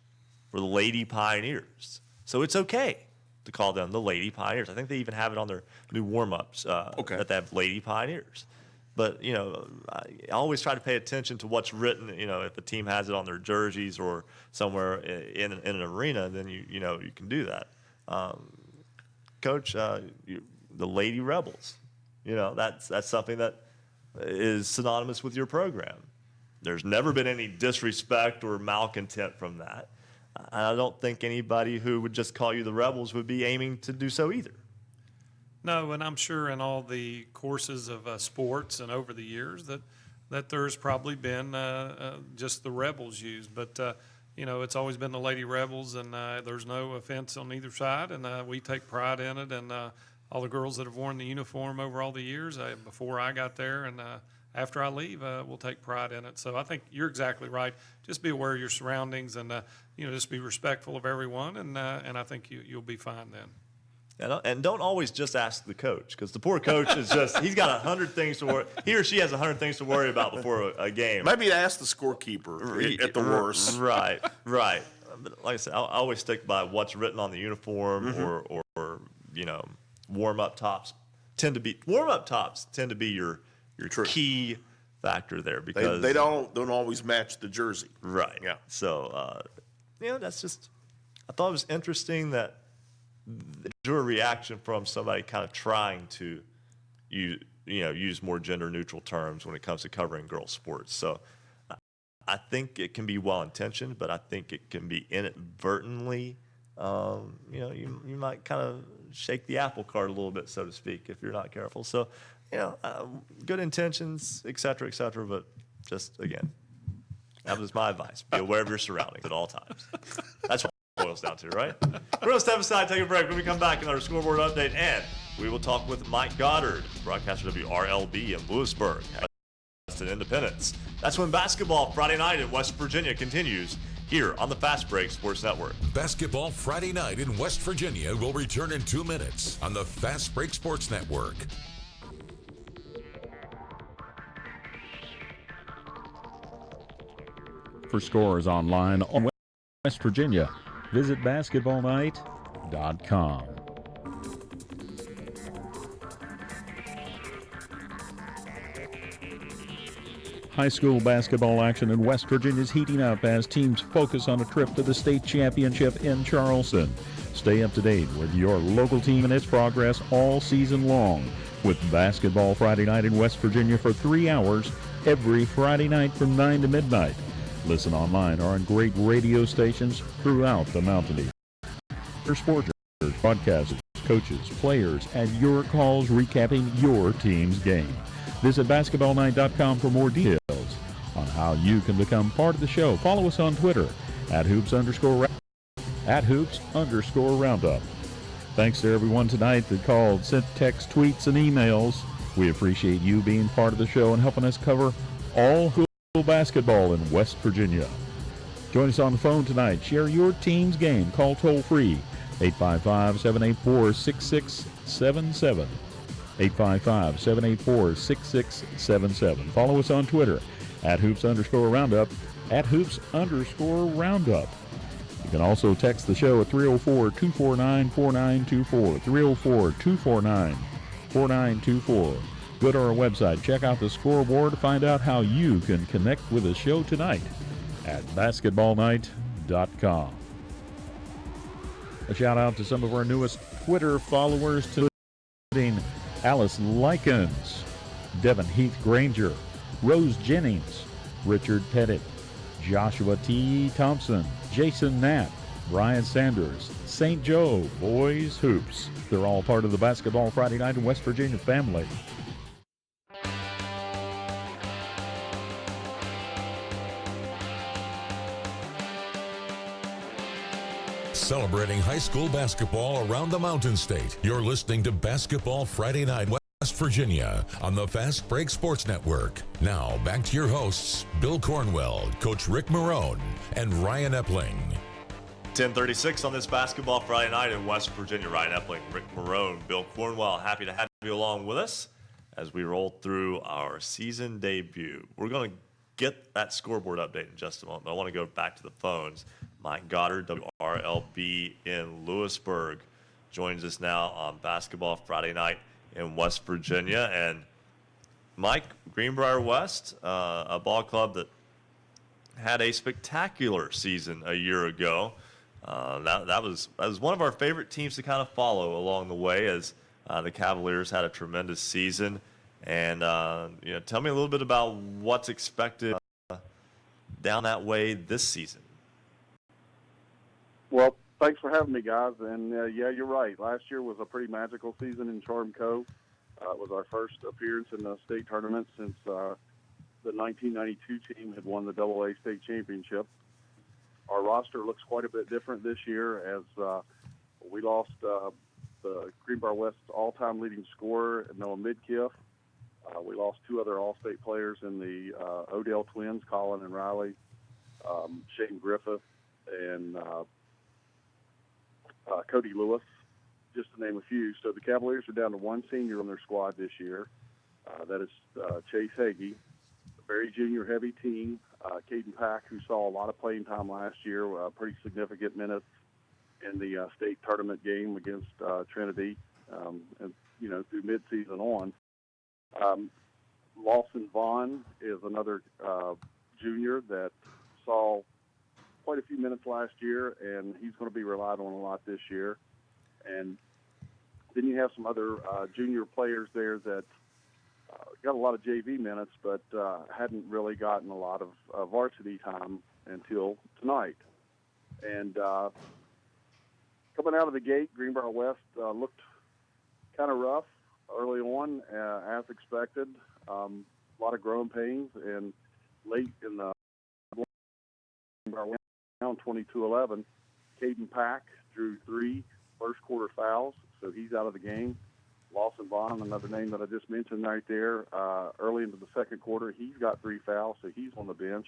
for the Lady Pioneers. So it's okay to call them the Lady Pioneers. I think they even have it on their new warm-ups that they have Lady Pioneers. But, I always try to pay attention to what's written. If a team has it on their jerseys or somewhere in an arena, then you can do that. Coach, the Lady Rebels, that's something that is synonymous with your program. There's never been any disrespect or malcontent from that. I don't think anybody who would just call you the Rebels would be aiming to do so either. No, and I'm sure in all the courses of sports and over the years that there's probably been just the Rebels used. But, it's always been the Lady Rebels, and there's no offense on either side, and we take pride in it. And all the girls that have worn the uniform over all the years, before I got there and after I leave, we'll take pride in it. So I think you're exactly right. Just be aware of your surroundings, and just be respectful of everyone, and I think you'll be fine then. And don't always just ask the coach, because the poor coach he's got 100 things to worry. He or she has 100 things to worry about before a game. Maybe ask the scorekeeper at the worst. Right. But like I said, I always stick by what's written on the uniform, or warm-up tops tend to be your key factor there, because they don't always match the jersey. Right. Yeah. So that's just, I thought it was interesting that your reaction from somebody kind of trying to use more gender neutral terms when it comes to covering girls sports. So I think it can be well intentioned, but I think it can be inadvertently you might kind of shake the apple cart a little bit, so to speak, if you're not careful. So good intentions, et cetera, but just, again, that was my advice. Be aware of your surroundings at all times. That's what it boils down to, right? We're going to step aside, take a break. When we come back, another scoreboard update, and we will talk with Mike Goddard, broadcaster WRLB in Lewisburg, and Independence. That's when basketball Friday night in West Virginia continues here on the Fast Break Sports Network. Basketball Friday night in West Virginia will return in 2 minutes on the Fast Break Sports Network. For scores online on West Virginia, visit basketballnight.com. High school basketball action in West Virginia is heating up as teams focus on a trip to the state championship in Charleston. Stay up to date with your local team and its progress all season long with Basketball Friday night in West Virginia for 3 hours every Friday night from 9 to midnight. Listen online or on great radio stations throughout the Mountain East. sports broadcasters, coaches, players, and your calls recapping your team's game. Visit basketballnight.com for more details on how you can become part of the show. Follow us on Twitter at @hoops_roundup. Thanks to everyone tonight that called, sent texts, tweets, and emails. We appreciate you being part of the show and helping us cover all high school basketball in West Virginia. Join us on the phone tonight. Share your team's game. Call toll-free 855-784-6677. 855-784-6677. Follow us on Twitter at @hoops_roundup, @hoops_roundup. You can also text the show at 304-249-4924, 304-249-4924. Go to our website, check out the scoreboard to find out how you can connect with the show tonight at basketballnight.com. A shout out to some of our newest Twitter followers, including Alice Likens, Devin Heath Granger, Rose Jennings, Richard Pettit, Joshua T. Thompson, Jason Knapp, Brian Sanders, St. Joe, Boys Hoops. They're all part of the Basketball Friday Night in West Virginia family. Celebrating high school basketball around the Mountain State. You're listening to Basketball Friday Night West Virginia on the Fast Break Sports Network. Now, back to your hosts, Bill Cornwell, Coach Ric Morrone, and Ryan Epling. 10:36 on this Basketball Friday Night in West Virginia. Ryan Epling, Ric Morrone, Bill Cornwell, happy to have you along with us as we roll through our season debut. We're going to get that scoreboard update in just a moment, but I want to go back to the phones. Mike Goddard, WRLB in Lewisburg, joins us now on Basketball Friday Night in West Virginia. And Mike, Greenbrier West, a ball club that had a spectacular season a year ago. That was one of our favorite teams to kind of follow along the way, as the Cavaliers had a tremendous season. And tell me a little bit about what's expected down that way this season. Well, thanks for having me, guys. And yeah, you're right. Last year was a pretty magical season in Charm Cove. It was our first appearance in the state tournament since the 1992 team had won the AA state championship. Our roster looks quite a bit different this year, as we lost the Greenbrier West all-time leading scorer, Noah Midkiff. We lost two other all-state players in the Odell twins, Colin and Riley, Shane Griffith, and Cody Lewis, just to name a few. So the Cavaliers are down to one senior on their squad this year. That is Chase Hagee. A very junior-heavy team. Caden Pack, who saw a lot of playing time last year, pretty significant minutes in the state tournament game against Trinity, and through midseason on. Lawson Vaughn is another junior that saw quite a few minutes last year, and he's going to be relied on a lot this year. And then you have some other junior players there that got a lot of JV minutes, but hadn't really gotten a lot of varsity time until tonight. And coming out of the gate, Greenbrier West looked kind of rough early on, as expected. A lot of growing pains, and late in the round 22-11, Caden Pack drew 3 first-quarter fouls, so he's out of the game. Lawson Vaughn, another name that I just mentioned right there, early into the second quarter, he's got 3 fouls, so he's on the bench.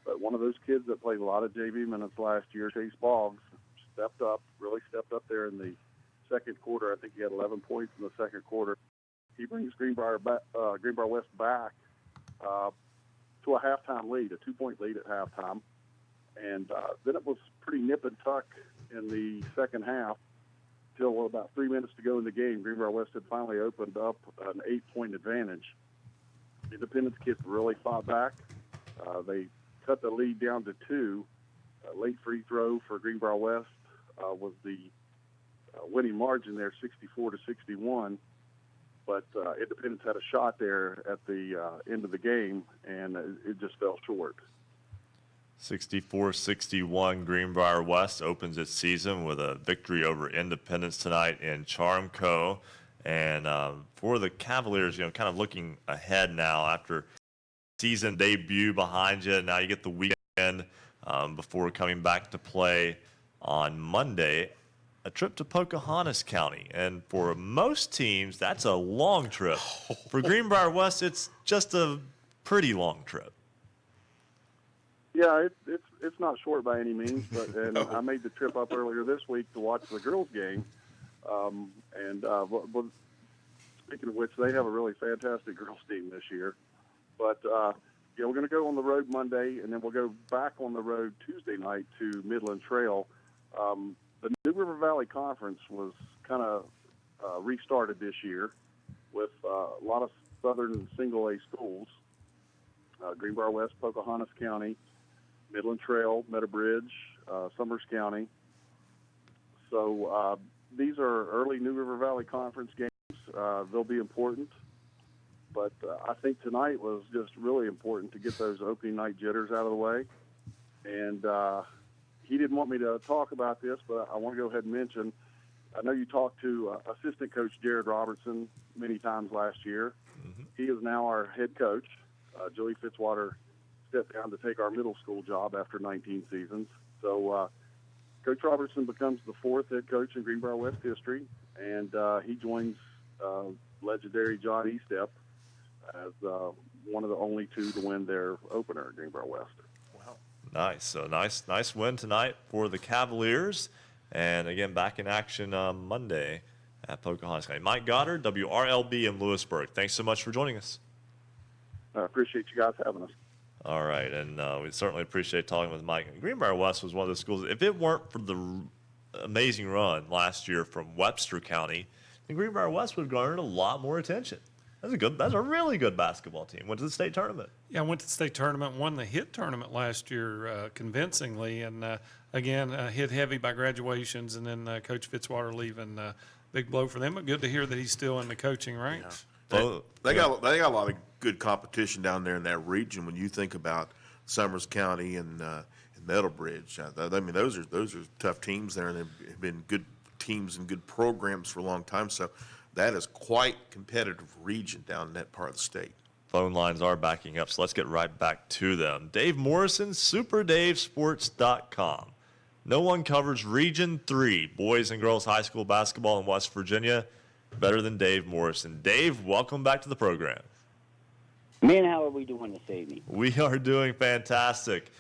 But one of those kids that played a lot of JV minutes last year, Chase Boggs, really stepped up there in the second quarter. I think he had 11 points in the second quarter. He brings Greenbrier West back to a halftime lead, a 2-point lead at halftime. And then it was pretty nip and tuck in the second half till about 3 minutes to go in the game. Greenbrier West had finally opened up an 8-point advantage. The Independence kids really fought back. They cut the lead down to 2. A late free throw for Greenbrier West was the winning margin there, 64-61. But Independence had a shot there at the end of the game, and it just fell short. 64-61, Greenbrier West opens its season with a victory over Independence tonight in Charmco. And for the Cavaliers, kind of looking ahead now after season debut behind you, now you get the weekend before coming back to play on Monday, a trip to Pocahontas County. And for most teams, that's a long trip. For Greenbrier West, it's just a pretty long trip. Yeah, it's not short by any means, but I made the trip up earlier this week to watch the girls' game. But speaking of which, they have a really fantastic girls' team this year. But we're going to go on the road Monday, and then we'll go back on the road Tuesday night to Midland Trail. The New River Valley Conference was kind of restarted this year with a lot of southern single-A schools, Greenbrier West, Pocahontas County, Midland Trail, Meadowbridge, Summers County. So these are early New River Valley Conference games. They'll be important. But I think tonight was just really important to get those opening night jitters out of the way. And he didn't want me to talk about this, but I want to go ahead and mention, I know you talked to assistant coach Jared Robertson many times last year. Mm-hmm. He is now our head coach. Joey Fitzwater stepped down to take our middle school job after 19 seasons. So Coach Robertson becomes the fourth head coach in Greenbrier West history, and he joins legendary John Estep as one of the only two to win their opener at Greenbrier West. Wow. Nice. So nice win tonight for the Cavaliers. And again, back in action on Monday at Pocahontas County. Mike Goddard, WRLB in Lewisburg. Thanks so much for joining us. I appreciate you guys having us. All right, and we certainly appreciate talking with Mike. Greenbrier West was one of the schools, if it weren't for the amazing run last year from Webster County, then Greenbrier West would have garnered a lot more attention. That's a really good basketball team. Went to the state tournament. Yeah, went to the state tournament, won the hit tournament last year convincingly, and again, hit heavy by graduations, and then Coach Fitzwater leaving. Big blow for them, but good to hear that he's still in the coaching ranks. Yeah. They got a lot of good competition down there in that region. When you think about Summers County and Meadowbridge, I mean those are tough teams there, and they've been good teams and good programs for a long time. So that is quite competitive region down in that part of the state. Phone lines are backing up, so let's get right back to them. Dave Morrison, SuperDaveSports.com. No one covers Region 3 boys and girls high school basketball in West Virginia better than Dave Morrison. Dave, welcome back to the program. Man, how are we doing this evening? We are doing fantastic.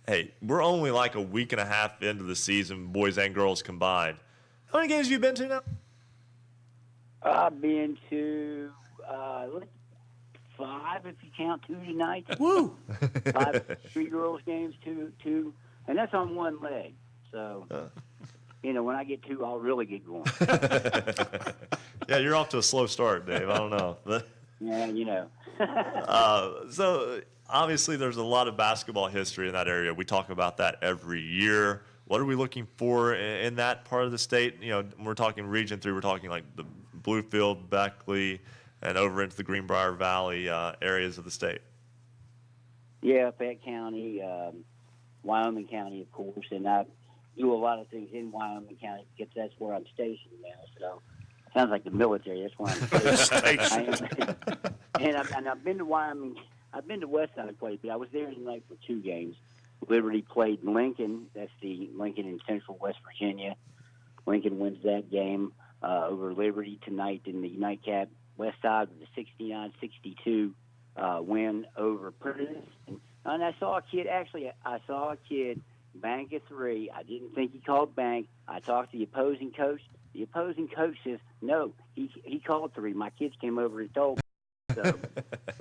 Hey, we're only like a week and a half into the season, boys and girls combined. How many games have you been to now? I've been to 5, if you count 2 tonight. Woo! 5 3 girls games, 2, and that's on one leg. So, when I get 2, I'll really get going. Yeah, you're off to a slow start, Dave. I don't know. Yeah, So obviously there's a lot of basketball history in that area. We talk about that every year. What are we looking for in that part of the state? When we're talking Region 3, we're talking like the Bluefield, Beckley, and over into the Greenbrier Valley areas of the state. Yeah, Fayette County, Wyoming County, of course, and I do a lot of things in Wyoming County because that's where I'm stationed now. So sounds like the military. That's where I'm stationed. And I've been to Wyoming. I've been to West Side quite a bit. I was there tonight for 2 games. Liberty played Lincoln. That's the Lincoln in Central West Virginia. Lincoln wins that game over Liberty tonight in the nightcap. West Side with a 69-62 win over Princeton. And I saw a kid bank a 3. I didn't think he called bank. I talked to the opposing coach. The opposing coach says, no, he called 3. My kids came over and told me. So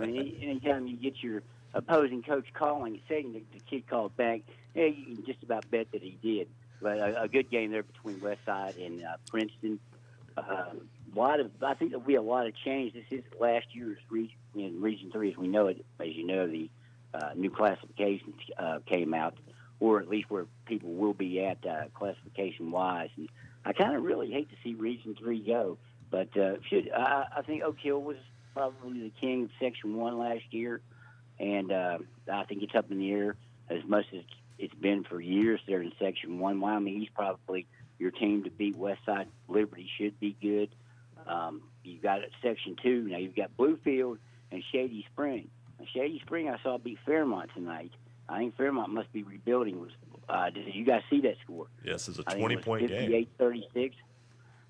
anytime you get your opposing coach calling, saying the kid called bank, you can just about bet that he did. But a good game there between West Side and Princeton. I think there'll be a lot of change. This is last year's Region 3 as we know it. As you know, the new classifications came out, or at least where people will be at classification-wise. And I kind of really hate to see Region 3 go, but I think Oak Hill was probably the king of Section 1 last year, and I think it's up in the air. as much as it's been for years there in Section 1. Wyoming East probably your team to beat. Westside Liberty should be good. You've got Section 2. Now you've got Bluefield and Shady Spring. Now, Shady Spring I saw beat Fairmont tonight. I think Fairmont must be rebuilding. Did you guys see that score? Yes, it's a 20-point game. 58-36.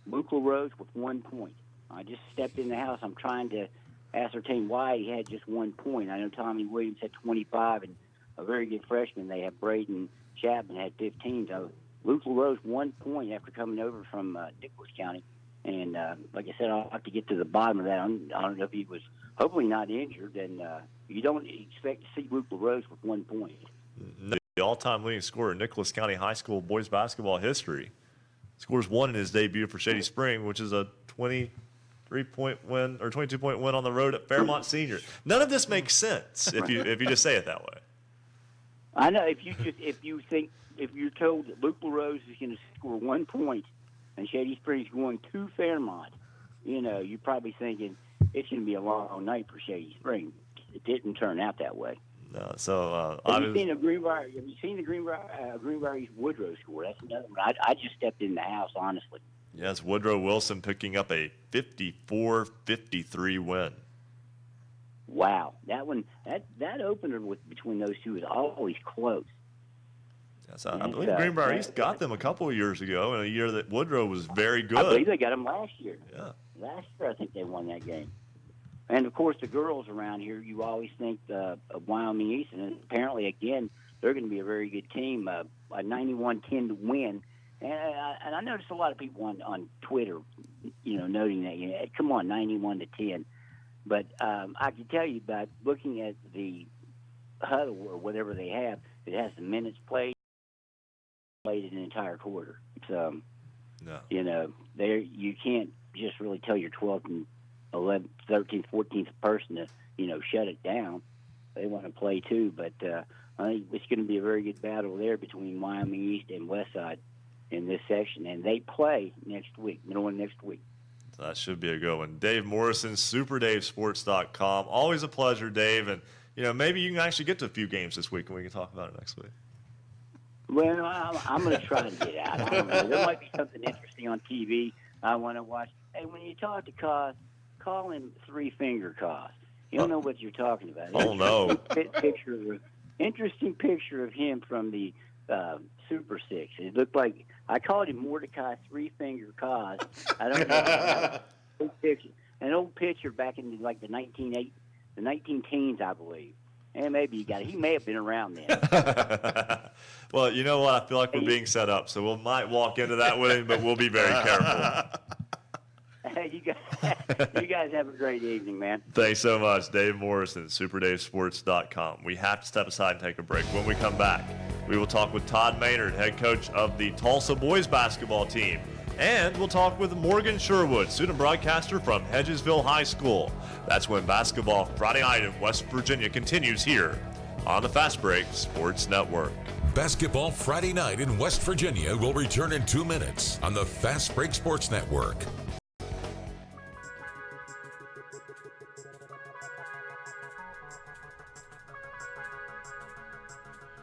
Luke LaRose with 1 point. I just stepped in the house. I'm trying to ascertain why he had just 1 point. I know Tommy Williams had 25, and a very good freshman. They have Braden Chapman had 15. So Luke LaRose 1 point after coming over from Nicholas County. And like I said, I'll have to get to the bottom of that. I don't know if he was hopefully not injured. And you don't expect to see Luke LaRose with 1 point. The all-time leading scorer in Nicholas County High School boys basketball history. Scores 1 in his debut for Shady Spring, which is a 23-point win or 22-point win on the road at Fairmont Senior. None of this makes sense if you just say it that way. I know if you're told that Luke LaRose is going to score 1 point and Shady Springs going to Fairmont, you're probably thinking it's going to be a long night for Shady Springs. It didn't turn out that way. No, so have you seen the Greenbrier East Woodrow score? That's another one. I just stepped in the house, honestly. Yes, Woodrow Wilson picking up a 54-53 win. Wow, that one, that opener between those two is always close. Yes, I believe Greenbrier East got them a couple of years ago in a year that Woodrow was very good. I believe they got them last year. Yeah. Last year, I think they won that game. And, of course, the girls around here, you always think of Wyoming East, and apparently, again, they're going to be a very good team, a 91-10 to win. And I noticed a lot of people on Twitter, noting that, come on, 91-10. But I can tell you by looking at the huddle or whatever they have, it has the minutes played in an entire quarter. So, there you can't just really tell your 12th and 11th, 13th, 14th person to, shut it down. They want to play too, but I think it's going to be a very good battle there between Wyoming East and Westside in this section, and they play next week, middle of next week. That should be a good one. Dave Morrison, SuperDaveSports.com. Always a pleasure, Dave, and maybe you can actually get to a few games this week, and we can talk about it next week. Well, I'm going to try to get out. I don't know. There might be something interesting on TV I want to watch. Hey, when you talk to Cos, call him Three Finger Cos. You don't know what you're talking about. Oh, no. Interesting picture of him from the Super Six. It looked like I called him Mordecai Three Finger Cos. I don't know. An old picture back in the 19-teens, I believe. And maybe you got it. He may have been around then. Well, you know what? I feel like we're being set up, so we might walk into that one, but we'll be very careful. Hey, you guys have a great evening, man. Thanks so much, Dave Morrison, SuperDaveSports.com. We have to step aside and take a break. When we come back, we will talk with Todd Maynard, head coach of the Tulsa boys basketball team. And we'll talk with Morgan Sherwood, student broadcaster from Hedgesville High School. That's when Basketball Friday Night in West Virginia continues here on the Fast Break Sports Network. Basketball Friday Night in West Virginia will return in 2 minutes on the Fast Break Sports Network.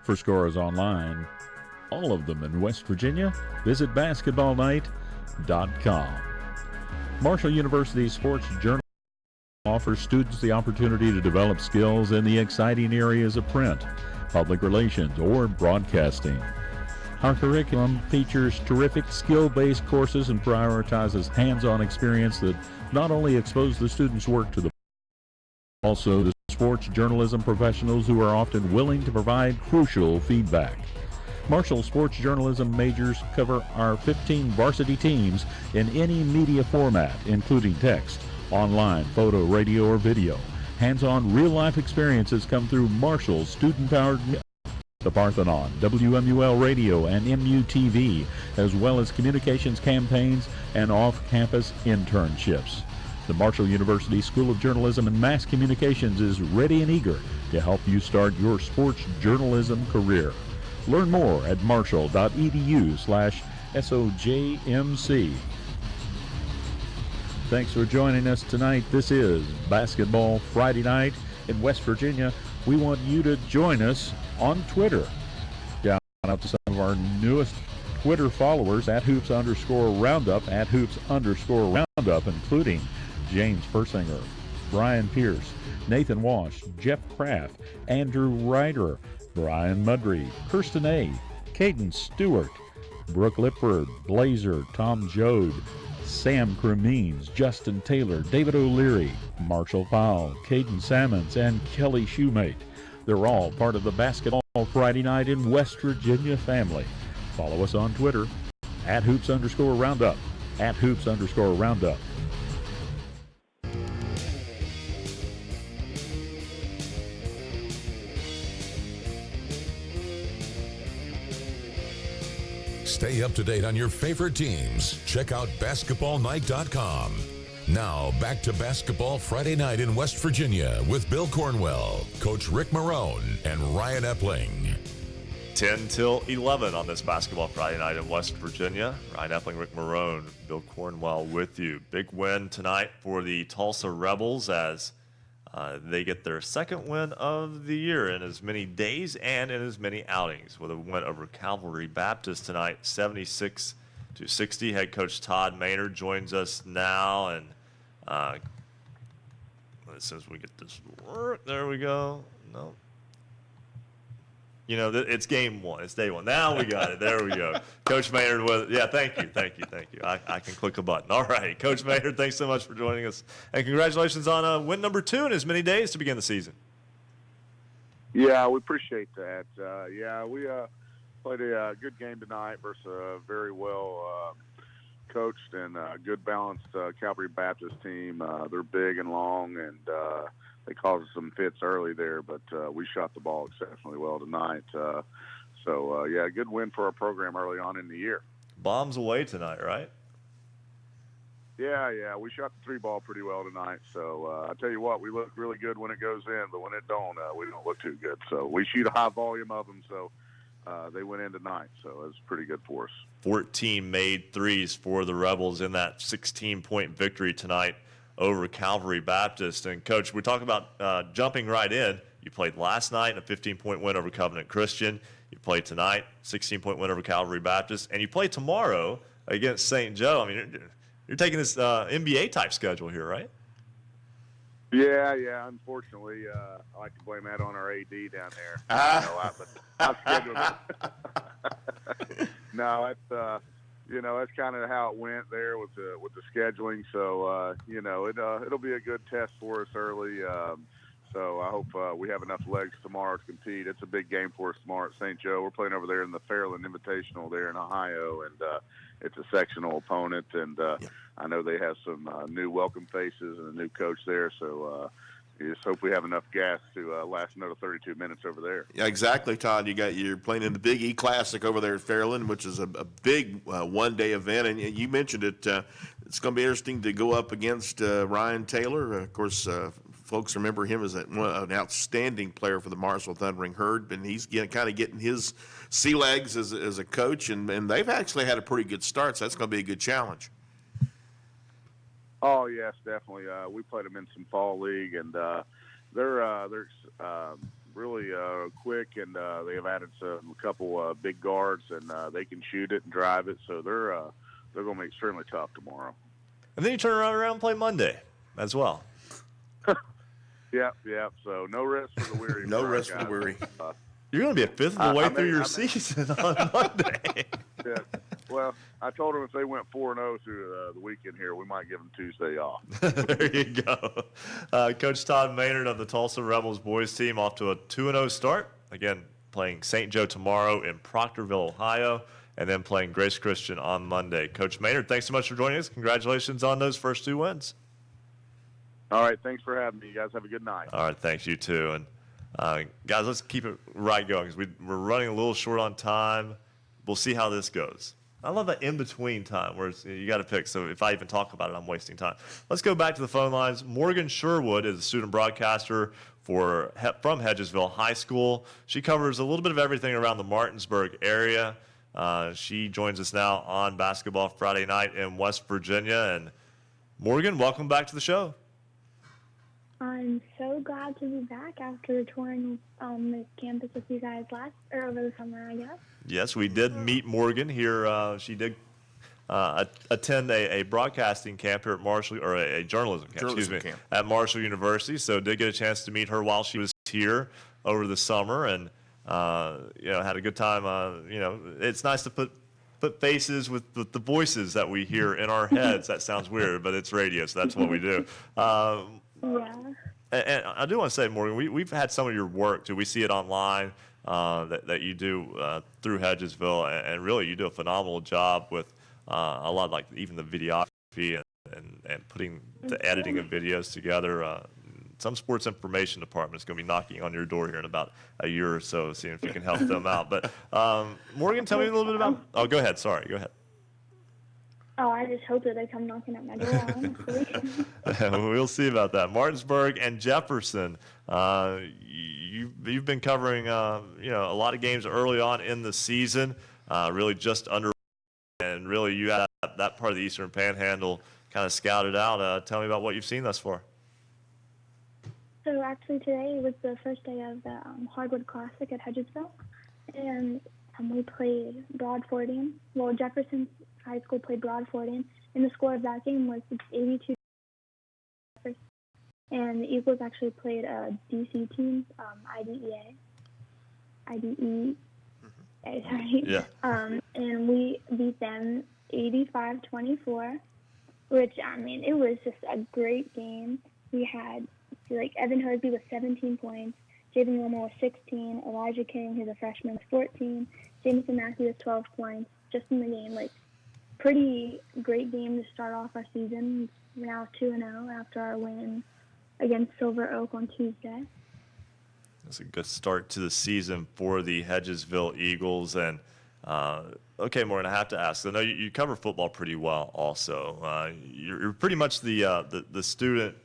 For scores online, all of them in West Virginia, visit basketballnight.com. Marshall University Sports Journal offers students the opportunity to develop skills in the exciting areas of print, public relations, or broadcasting. Our curriculum features terrific skill-based courses and prioritizes hands-on experience that not only expose the students' work to the also the sports journalism professionals who are often willing to provide crucial feedback. Marshall sports journalism majors cover our 15 varsity teams in any media format, including text, online, photo, radio, or video. Hands-on real-life experiences come through Marshall's student-powered the Parthenon, WMUL Radio, and MUTV, as well as communications campaigns and off-campus internships. The Marshall University School of Journalism and Mass Communications is ready and eager to help you start your sports journalism career. Learn more at marshall.edu/SOJMC. Thanks for joining us tonight. This is Basketball Friday Night in West Virginia. We want you to join us on Twitter. Shout out to some of our newest Twitter followers at @hoops_roundup, at @hoops_roundup, including James Persinger, Brian Pierce, Nathan Walsh, Jeff Kraft, Andrew Ryder, Brian Mudry, Kirsten A., Caden Stewart, Brooke Lipford, Blazer, Tom Jode, Sam Cremines, Justin Taylor, David O'Leary, Marshall Powell, Caden Sammons, and Kelly Shoemate. They're all part of the Basketball Friday Night in West Virginia family. Follow us on Twitter at @hoops_roundup, at @hoops_roundup. Stay up to date on your favorite teams. Check out basketballnight.com. Now, back to Basketball Friday Night in West Virginia with Bill Cornwell, Coach Ric Morrone, and Ryan Epling. 10 till 11 on this Basketball Friday Night in West Virginia. Ryan Epling, Ric Morrone, Bill Cornwell with you. Big win tonight for the Tulsa Rebels as they get their second win of the year in as many days and in as many outings with a win over Calvary Baptist tonight, 76-60. Head coach Todd Maynard joins us now, and as soon as we get this work, there we go. No. You know, it's game one. It's day one. Now we got it. There we go. Coach Maynard with, yeah, thank you. I can click a button. All right. Coach Maynard, thanks so much for joining us. And congratulations on win number 2 in as many days to begin the season. Yeah, we appreciate that. We played a good game tonight versus a very well coached and good balanced Calvary Baptist team. They're big and long, and they caused us some fits early there, but we shot the ball exceptionally well tonight. A good win for our program early on in the year. Bombs away tonight, right? Yeah, we shot the 3 ball pretty well tonight. So I tell you what, we look really good when it goes in, but when it don't, we don't look too good. So we shoot a high volume of them, so they went in tonight. So it was pretty good for us. 14 made threes for the Rebels in that 16-point victory tonight over Calvary Baptist. And Coach, we talk about jumping right in. You played last night, a 15-point win over Covenant Christian. You played tonight, 16-point win over Calvary Baptist, and you play tomorrow against St. Joe. I mean, you're taking this NBA type schedule here, right? Yeah. Unfortunately, I like to blame that on our AD down there. I've scheduled it. No, that's kind of how it went there with the scheduling. So it'll be a good test for us early. So I hope we have enough legs tomorrow to compete. It's a big game for us tomorrow at St. Joe. We're playing over there in the Fairland Invitational there in Ohio, and it's a sectional opponent. And I know they have some new welcome faces and a new coach there. So you just hope we have enough gas to last another 32 minutes over there. Yeah, exactly, Todd. You're playing in the Big E Classic over there at Fairland, which is a big one-day event. And you mentioned it. It's going to be interesting to go up against Ryan Taylor. Of course, folks remember him as an outstanding player for the Marshall Thundering Herd, and he's kind of getting his sea legs as a coach, and they've actually had a pretty good start, so that's going to be a good challenge. Oh yes, definitely. We played them in some fall league, and they're really quick, and they have added a couple big guards, and they can shoot it and drive it. So they're going to be extremely tough tomorrow. And then you turn around and play Monday as well. Yeah. So no rest for the weary. No rest for the weary. You're going to be a fifth of the way through your season on Monday. Yeah. Well, I told them if they went 4-0 through the weekend here, we might give them Tuesday off. There you go. Coach Todd Maynard of the Tulsa Rebels boys team off to a 2-0 start. Again, playing St. Joe tomorrow in Proctorville, Ohio, and then playing Grace Christian on Monday. Coach Maynard, thanks so much for joining us. Congratulations on those first 2 wins. All right, thanks for having me. You guys have a good night. All right, thanks, you too. And guys, let's keep it right going because we're running a little short on time. We'll see how this goes. I love that in-between time where you got to pick. So if I even talk about it, I'm wasting time. Let's go back to the phone lines. Morgan Sherwood is a student broadcaster from Hedgesville High School. She covers a little bit of everything around the Martinsburg area. She joins us now on Basketball Friday Night in West Virginia. And Morgan, welcome back to the show. I'm so glad to be back after touring the campus with you guys over the summer, I guess. Yes, we did meet Morgan here. She did attend a broadcasting camp here at Marshall, or a journalism camp, Journalism camp. at Marshall University. So did get a chance to meet her while she was here over the summer, and had a good time. It's nice to put faces with the voices that we hear in our heads. That sounds weird, but it's radio, so that's what we do. Yeah. And I do want to say, Morgan, we've had some of your work too. We see it online that you do through Hedgesville, and really you do a phenomenal job with a lot, like even the videography and putting the editing of videos together. Some sports information department is going to be knocking on your door here in about a year or so, seeing if you can help them out. But Morgan, tell me a little bit about. Oh, go ahead. Sorry, go ahead. Oh, I just hope that they come knocking at my door, honestly. We'll see about that. Martinsburg and Jefferson. You've been covering a lot of games early on in the season. Really just under, and really you had that part of the Eastern Panhandle kind of scouted out. Tell me about what you've seen thus far. So actually today was the first day of the Hardwood Classic at Hedgesville, and we played Broadfordian. Well, Jefferson High School played Broadfordian, and the score of that game was 82. And the Eagles actually played a DC team, IDE. Sorry. Yeah. And we beat them 85-24, which, it was just a great game. We had, Evan Hersby with 17 points, Jaden Wilmer with 16, Elijah King, who's a freshman, with 14, Jameson Mackey with 12 points, just in the game. Pretty great game to start off our season. We're now 2-0 after our win against Silver Oak on Tuesday. That's a good start to the season for the Hedgesville Eagles. And okay, Morgan, I have to ask. I know you cover football pretty well. Also, you're pretty much the student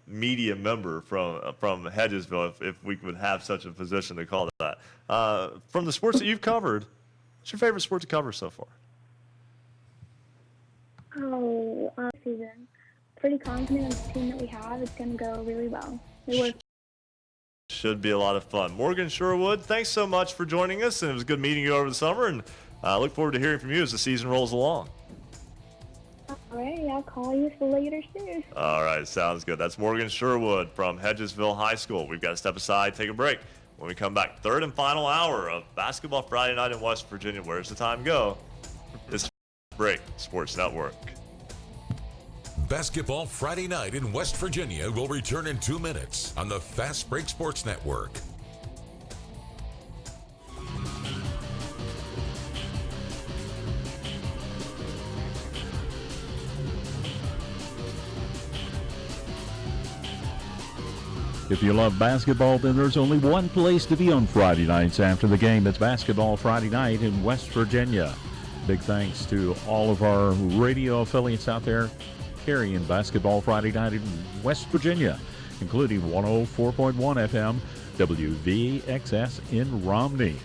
media member from Hedgesville, if we would have such a position to call that. From the sports that you've covered, what's your favorite sport to cover so far? Season. Pretty confident in the team that we have. It's going to go really well. Should be a lot of fun. Morgan Sherwood, thanks so much for joining us, and it was good meeting you over the summer, and I look forward to hearing from you as the season rolls along. All right, I'll call you later soon. All right, sounds good. That's Morgan Sherwood from Hedgesville High School. We've got to step aside, take a break. When we come back, third and final hour of Basketball Friday Night in West Virginia. Where's the time go? This break, Sports Network. Basketball Friday Night in West Virginia will return in 2 minutes on the Fast Break Sports Network. If you love basketball, then there's only one place to be on Friday nights after the game. It's Basketball Friday Night in West Virginia. Big thanks to all of our radio affiliates out there carrying Basketball Friday Night in West Virginia, including 104.1 FM WVXS in Romney,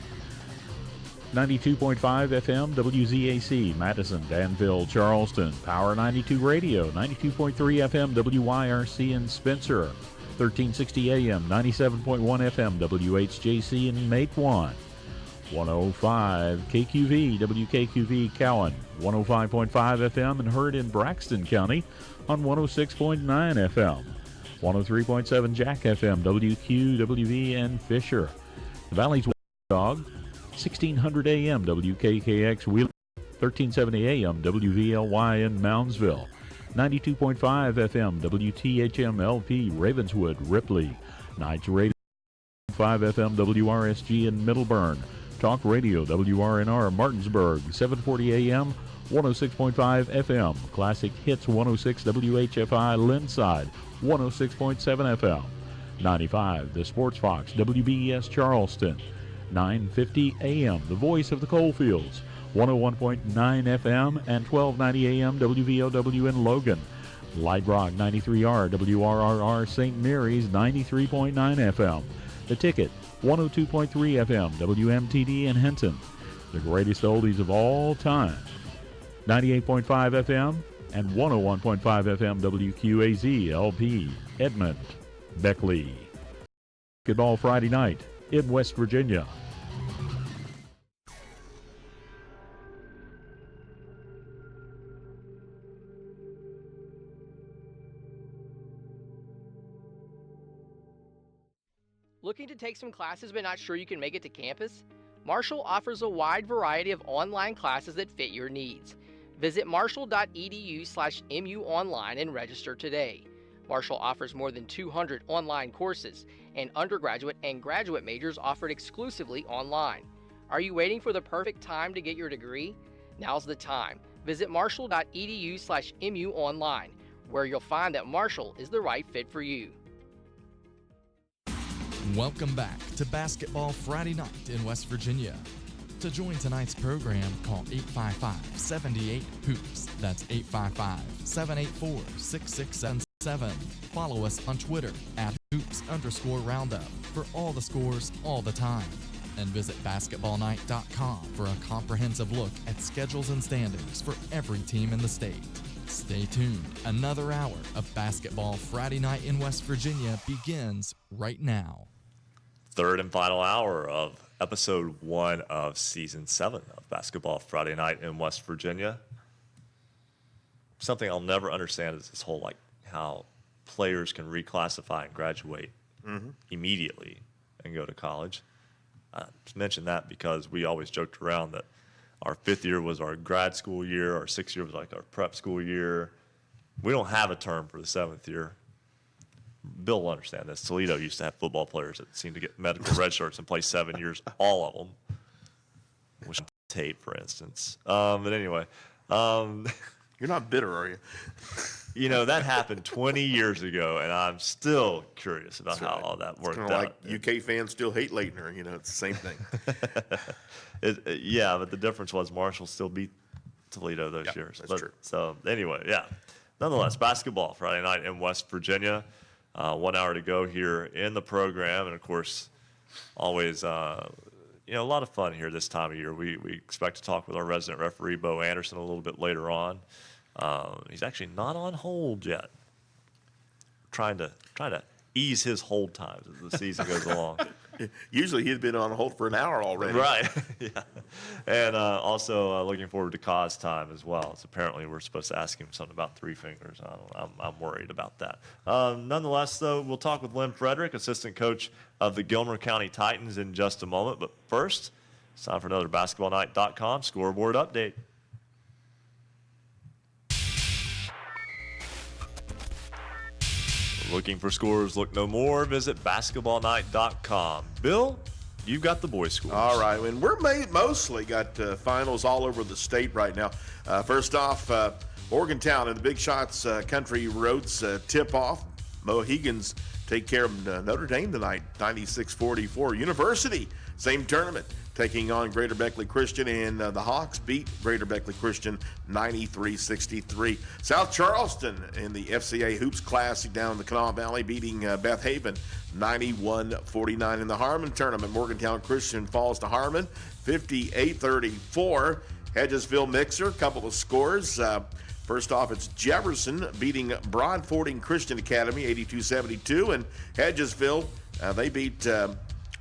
92.5 FM WZAC Madison, Danville, Charleston, Power 92 Radio, 92.3 FM WYRC in Spencer, 1360 AM, 97.1 FM WHJC in Matewan, 105 KQV, WKQV Cowan, 105.5 FM and heard in Braxton County on 106.9 FM, 103.7 Jack FM, WQWV and Fisher. The Valley's Dog, 1600 AM, WKKX Wheeler, 1370 AM, WVLY in Moundsville, 92.5 FM, WTHM LP Ravenswood, Ripley, Nights Radio, 5 FM, WRSG in Middleburn, Talk Radio, WRNR Martinsburg, 740 AM, 106.5 FM, Classic Hits 106 WHFI Linside, 106.7 FM, 95 The Sports Fox, WBES Charleston, 950 AM, The Voice of the Coalfields, 101.9 FM and 1290 AM WVOW in Logan, Light Rock 93R, WRRR St. Mary's 93.9 FM, The Ticket 102.3 FM WMTD in Hinton, the greatest oldies of all time, 98.5 FM and 101.5 FM WQAZ LP, Edmond, Beckley. Basketball Friday night in West Virginia. Looking to take some classes but not sure you can make it to campus? Marshall offers a wide variety of online classes that fit your needs. Visit marshall.edu/MU online and register today. Marshall offers more than 200 online courses, and undergraduate and graduate majors offered exclusively online. Are you waiting for the perfect time to get your degree? Now's the time. Visit marshall.edu/MU online, where you'll find that Marshall is the right fit for you. Welcome back to Basketball Friday Night in West Virginia. To join tonight's program, call 855-78-HOOPS. That's 855-784-6677. Follow us on Twitter @Hoops_Roundup for all the scores all the time. And visit basketballnight.com for a comprehensive look at schedules and standings for every team in the state. Stay tuned. Another hour of Basketball Friday Night in West Virginia begins right now. Third and final hour of episode 1 of season 7 of Basketball Friday Night in West Virginia. Something I'll never understand is this whole, how players can reclassify and graduate immediately and go to college. I just mentioned that because we always joked around that our 5th year was our grad school year, our 6th year was our prep school year. We don't have a term for the 7th year. Bill will understand this. Toledo used to have football players that seemed to get medical red shirts and play 7 years, all of them. Which Tate, for instance. But anyway. You're not bitter, are you? That happened 20 years ago, and I'm still curious about how all that worked out. Like UK fans still hate Leitner. It's the same thing. Yeah, but the difference was Marshall still beat Toledo those years. That's true. So anyway, yeah. Nonetheless, basketball Friday night in West Virginia. 1 hour to go here in the program, and of course, always a lot of fun here this time of year. We expect to talk with our resident referee Bo Anderson a little bit later on. He's actually not on hold yet. Trying to ease his hold times as the season goes along. Usually he'd been on hold for an hour already. Right. Yeah. And also looking forward to Kaz time as well. So apparently we're supposed to ask him something about 3 fingers. I'm worried about that. Nonetheless, though, we'll talk with Lynn Frederick, assistant coach of the Gilmer County Titans, in just a moment. But first, it's time for another BasketballNight.com scoreboard update. Looking for scores? Look no more. Visit basketballnight.com. Bill, you've got the boys' scores. All right, and we're mostly got finals all over the state right now. First off, Morgantown and the Big Shots Country Roads tip-off. Mohegans take care of Notre Dame tonight, 96-44. University, same tournament, taking on Greater Beckley Christian, and the Hawks beat Greater Beckley Christian 93-63. South Charleston in the FCA Hoops Classic down in the Kanawha Valley, beating Beth Haven 91-49. In the Harmon tournament, Morgantown Christian falls to Harmon 58-34. Hedgesville Mixer, couple of scores. First off, it's Jefferson beating Broadfording Christian Academy 82-72, and Hedgesville, they beat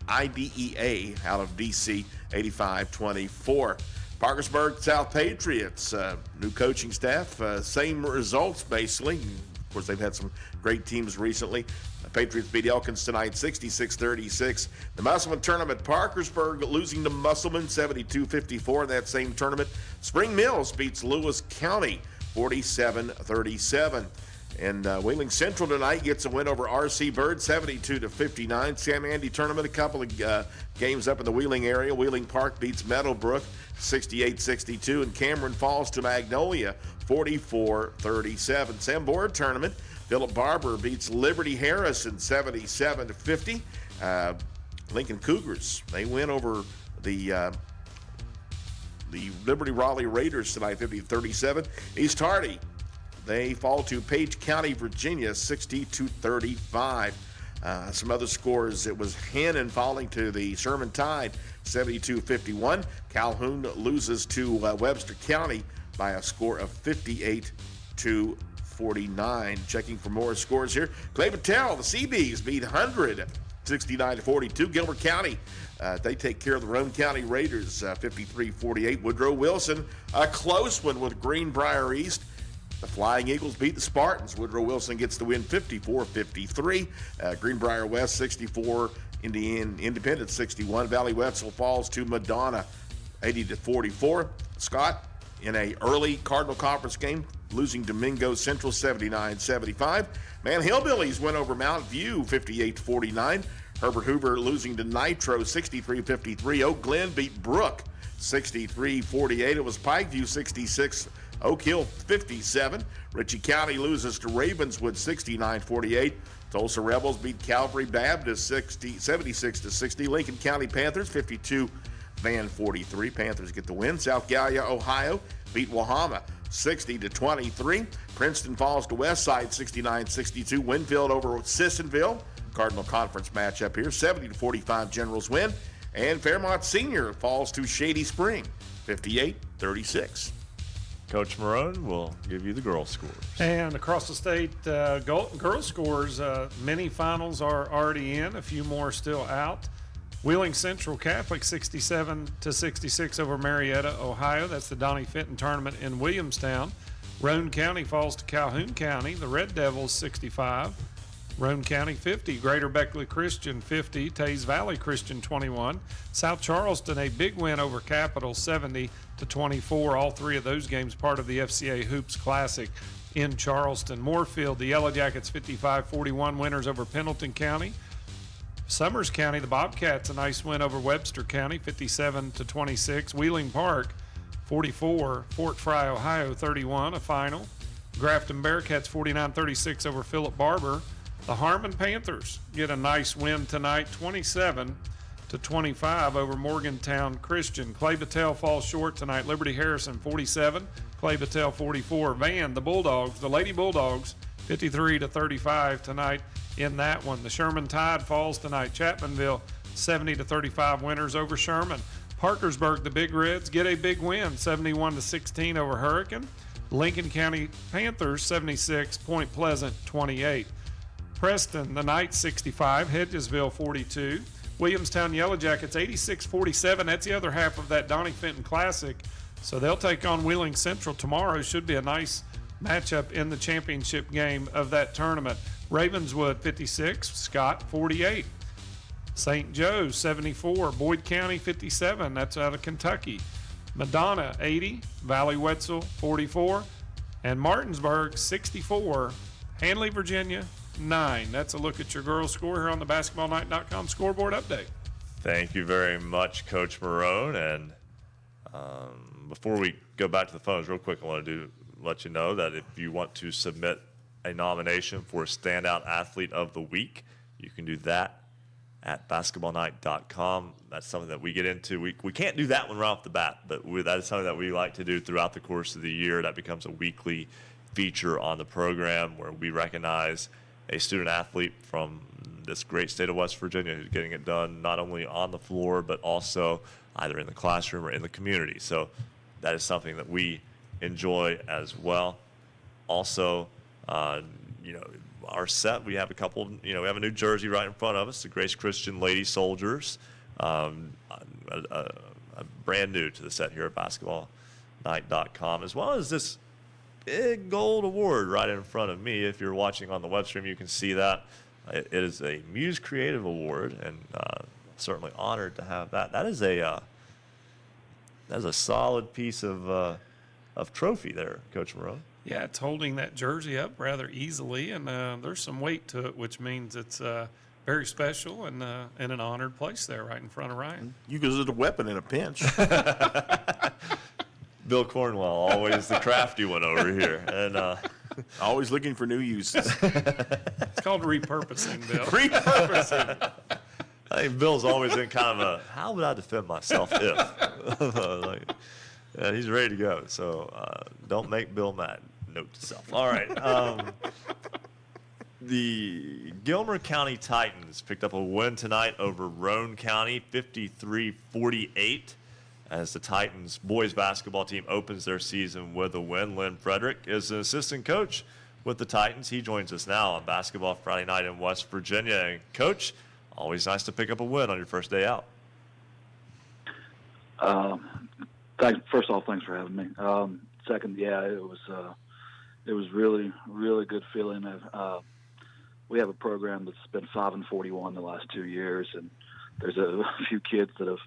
IDEA out of D.C. 85-24. Parkersburg South Patriots, new coaching staff, same results basically. Of course, they've had some great teams recently. The Patriots beat Elkins tonight 66-36. The Musselman tournament, Parkersburg losing to Musselman 72-54 in that same tournament. Spring Mills beats Lewis County 47-37. And Wheeling Central tonight gets a win over R.C. Bird, 72-59. Sam Andy tournament, a couple of games up in the Wheeling area. Wheeling Park beats Meadowbrook, 68-62. And Cameron falls to Magnolia, 44-37. Sam Board tournament, Philip Barber beats Liberty Harrison, 77-50. Lincoln Cougars, they win over the Liberty Raleigh Raiders tonight, 50-37. East Hardy, they fall to Page County, Virginia, 60-35. Some other scores, it was Hannon falling to the Sherman Tide, 72-51. Calhoun loses to Webster County by a score of 58-51. 52-49. Checking for more scores here. Clay Patel, the Seabees beat 100, 69-42. Gilbert County, they take care of the Roane County Raiders, 53-48. Woodrow Wilson, a close one with Greenbrier East. The Flying Eagles beat the Spartans. Woodrow Wilson gets the win 54-53. Greenbrier West 64, Independence 61. Valley Wetzel falls to Madonna 80-44. Scott in a early Cardinal Conference game, losing Domingo Central 79-75. Man Hillbillies went over Mount View 58-49. Herbert Hoover losing to Nitro 63-53. Oak Glen beat Brook 63-48. It was Pikeview 66. Oak Hill 57. Ritchie County loses to Ravenswood 69-48. Tulsa Rebels beat Calvary Baptist 76-60. Lincoln County Panthers 52-43. Panthers get the win. South Gallia, Ohio beat Wahama 60-23. Princeton falls to Westside 69-62. Winfield over Sissonville. Cardinal Conference matchup here. 70-45 Generals win. And Fairmont Senior falls to Shady Spring 58-36. Coach Morrone will give you the girls' scores. And across the state, girls' scores, many finals are already in, a few more still out. Wheeling Central Catholic 67-66 over Marietta, Ohio. That's the Donnie Fenton tournament in Williamstown. Roane County falls to Calhoun County. The Red Devils 65. Roane County 50, Greater Beckley Christian 50, Tays Valley Christian 21. South Charleston, a big win over Capital 70-24. All three of those games part of the FCA Hoops Classic in Charleston. Moorfield, the Yellow Jackets 55-41 winners over Pendleton County. Summers County, the Bobcats, a nice win over Webster County 57-26. Wheeling Park 44, Fort Fry, Ohio 31, a final. Grafton Bearcats 49-36 over Philip Barber. The Harmon Panthers get a nice win tonight, 27-25 over Morgantown Christian. Clay Battelle falls short tonight. Liberty Harrison 47, Clay Battelle 44. Van, the Bulldogs, the Lady Bulldogs, 53-35 tonight in that one. The Sherman Tide falls tonight. Chapmanville 70-35 winners over Sherman. Parkersburg, the Big Reds, get a big win, 71-16 over Hurricane. Lincoln County Panthers 76, Point Pleasant 28. Preston, the Knights 65, Hedgesville 42. Williamstown Yellow Jackets 86-47. That's the other half of that Donnie Fenton Classic. So they'll take on Wheeling Central tomorrow. Should be a nice matchup in the championship game of that tournament. Ravenswood 56, Scott 48. St. Joe's 74, Boyd County 57. That's out of Kentucky. Madonna 80, Valley Wetzel 44, and Martinsburg 64. Hanley, Virginia 9. That's a look at your girls' score here on the basketballnight.com scoreboard update. Thank you very much, Coach Morrone. And before we go back to the phones real quick, I want to let you know that if you want to submit a nomination for Standout Athlete of the Week, you can do that at basketballnight.com. That's something that we get into. We can't do that one right off the bat, but that is something that we like to do throughout the course of the year. That becomes a weekly feature on the program where we recognize a student athlete from this great state of West Virginia who's getting it done not only on the floor but also either in the classroom or in the community. So that is something that we enjoy as well. Also, our set, we have a couple, we have a new jersey right in front of us, the Grace Christian Lady Soldiers, brand new to the set here at basketballnight.com, as well as this big gold award right in front of me. If you're watching on the web stream, you can see that. It is a Muse Creative Award, and certainly honored to have that. That is a solid piece of trophy there, Coach Morrone. Yeah, it's holding that jersey up rather easily, and there's some weight to it, which means it's very special and an honored place there right in front of Ryan. You use it as a weapon in a pinch. Bill Cornwell, always the crafty one over here, and always looking for new uses. It's called repurposing, Bill. Repurposing. I think Bill's always in kind of a, how would I defend myself if? Yeah, he's ready to go. So don't make Bill mad. Note to self. All right. The Gilmer County Titans picked up a win tonight over Roane County, 53-48. as the Titans boys basketball team opens their season with a win. Lynn Frederick is an assistant coach with the Titans. He joins us now on Basketball Friday Night in West Virginia. And Coach, always nice to pick up a win on your first day out. First off, thanks for having me. Second, yeah, it was really, really good feeling. We have a program that's been 5-41 the last 2 years, and there's a few kids that have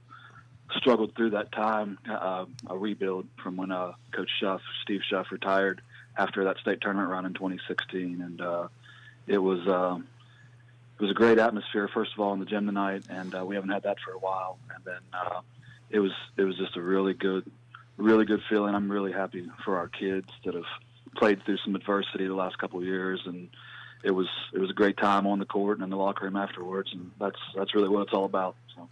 struggled through that time. A rebuild from when Coach Steve Schuff, retired after that state tournament run in 2016, and it was a great atmosphere. First of all, in the gym tonight, and we haven't had that for a while. And then it was just a really good feeling. I'm really happy for our kids that have played through some adversity the last couple of years, and it was a great time on the court and in the locker room afterwards, and that's really what it's all about. So.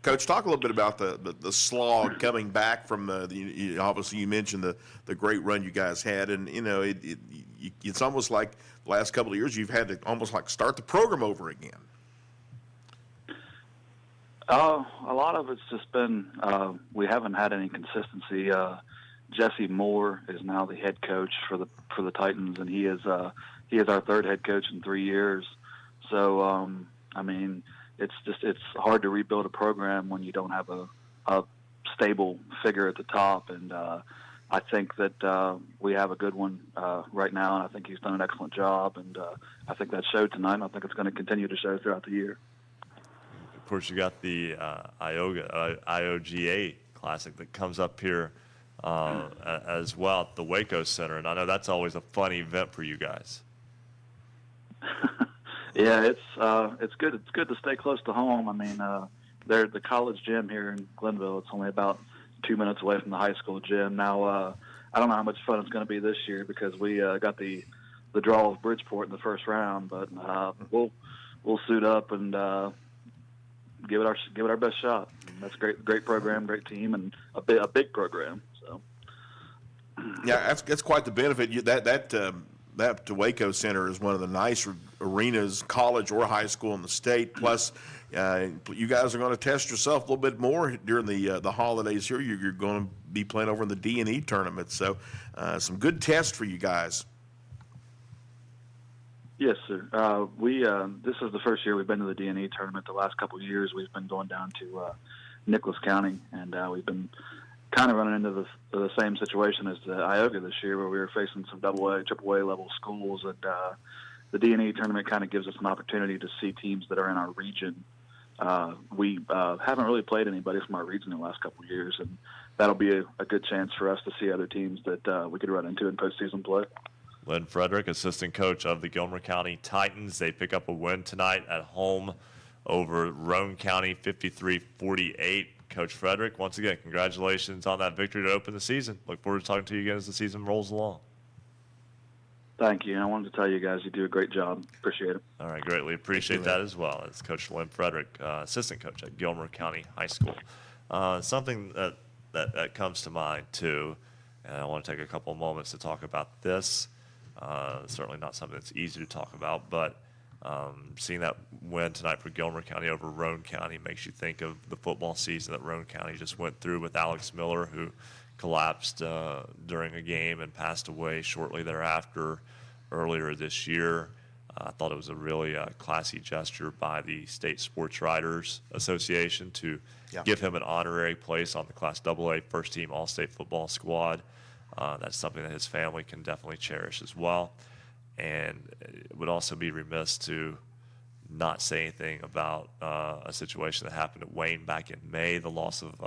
Coach, talk a little bit about the slog coming back from obviously you mentioned the great run you guys had, and it's almost like the last couple of years you've had to almost like start the program over again. A lot of it's just been we haven't had any consistency. Jesse Moore is now the head coach for the Titans, and he is our third head coach in 3 years. So it's hard to rebuild a program when you don't have a stable figure at the top, and I think that we have a good one right now, and I think he's done an excellent job, and I think that showed tonight, and I think it's going to continue to show throughout the year. Of course, you got the IOGA Classic that comes up here as well at the Waco Center, and I know that's always a fun event for you guys. Yeah, it's good. It's good to stay close to home. I mean, they're the college gym here in Glenville. It's only about 2 minutes away from the high school gym. Now, I don't know how much fun it's going to be this year because we got the draw of Bridgeport in the first round, but we'll suit up and give it our best shot. And that's a great program, great team, and a big program. So. Yeah, that's quite the benefit. That Waco Center is one of the nicer arenas, college or high school in the state. Plus, you guys are going to test yourself a little bit more during the holidays here. You're going to be playing over in the D&E tournament, so some good tests for you guys. Yes, sir. This is the first year we've been to the D&E tournament. The last couple of years we've been going down to Nicholas County, and we've been kind of running into the same situation as the IOGA this year, where we were facing some AA, AAA level schools, and the D&E tournament kind of gives us an opportunity to see teams that are in our region. We haven't really played anybody from our region in the last couple of years, and that'll be a good chance for us to see other teams that we could run into in postseason play. Lynn Frederick, assistant coach of the Gilmer County Titans. They pick up a win tonight at home over Roane County, 53-48. Coach Frederick, once again, congratulations on that victory to open the season. Look forward to talking to you again as the season rolls along. Thank you. And I wanted to tell you guys you do a great job. Appreciate it. All right, greatly appreciate that as well. It's Coach Lynn Frederick, assistant coach at Gilmer County High School. Something that comes to mind, too, and I want to take a couple of moments to talk about this. Certainly not something that's easy to talk about, but seeing that win tonight for Gilmer County over Roane County makes you think of the football season that Roane County just went through with Alex Miller, who collapsed during a game and passed away shortly thereafter earlier this year. I thought it was a really classy gesture by the State Sports Writers Association to give him an honorary place on the Class AA first team All-State football squad. That's something that his family can definitely cherish as well. And it would also be remiss to not say anything about a situation that happened at Wayne back in May, the loss of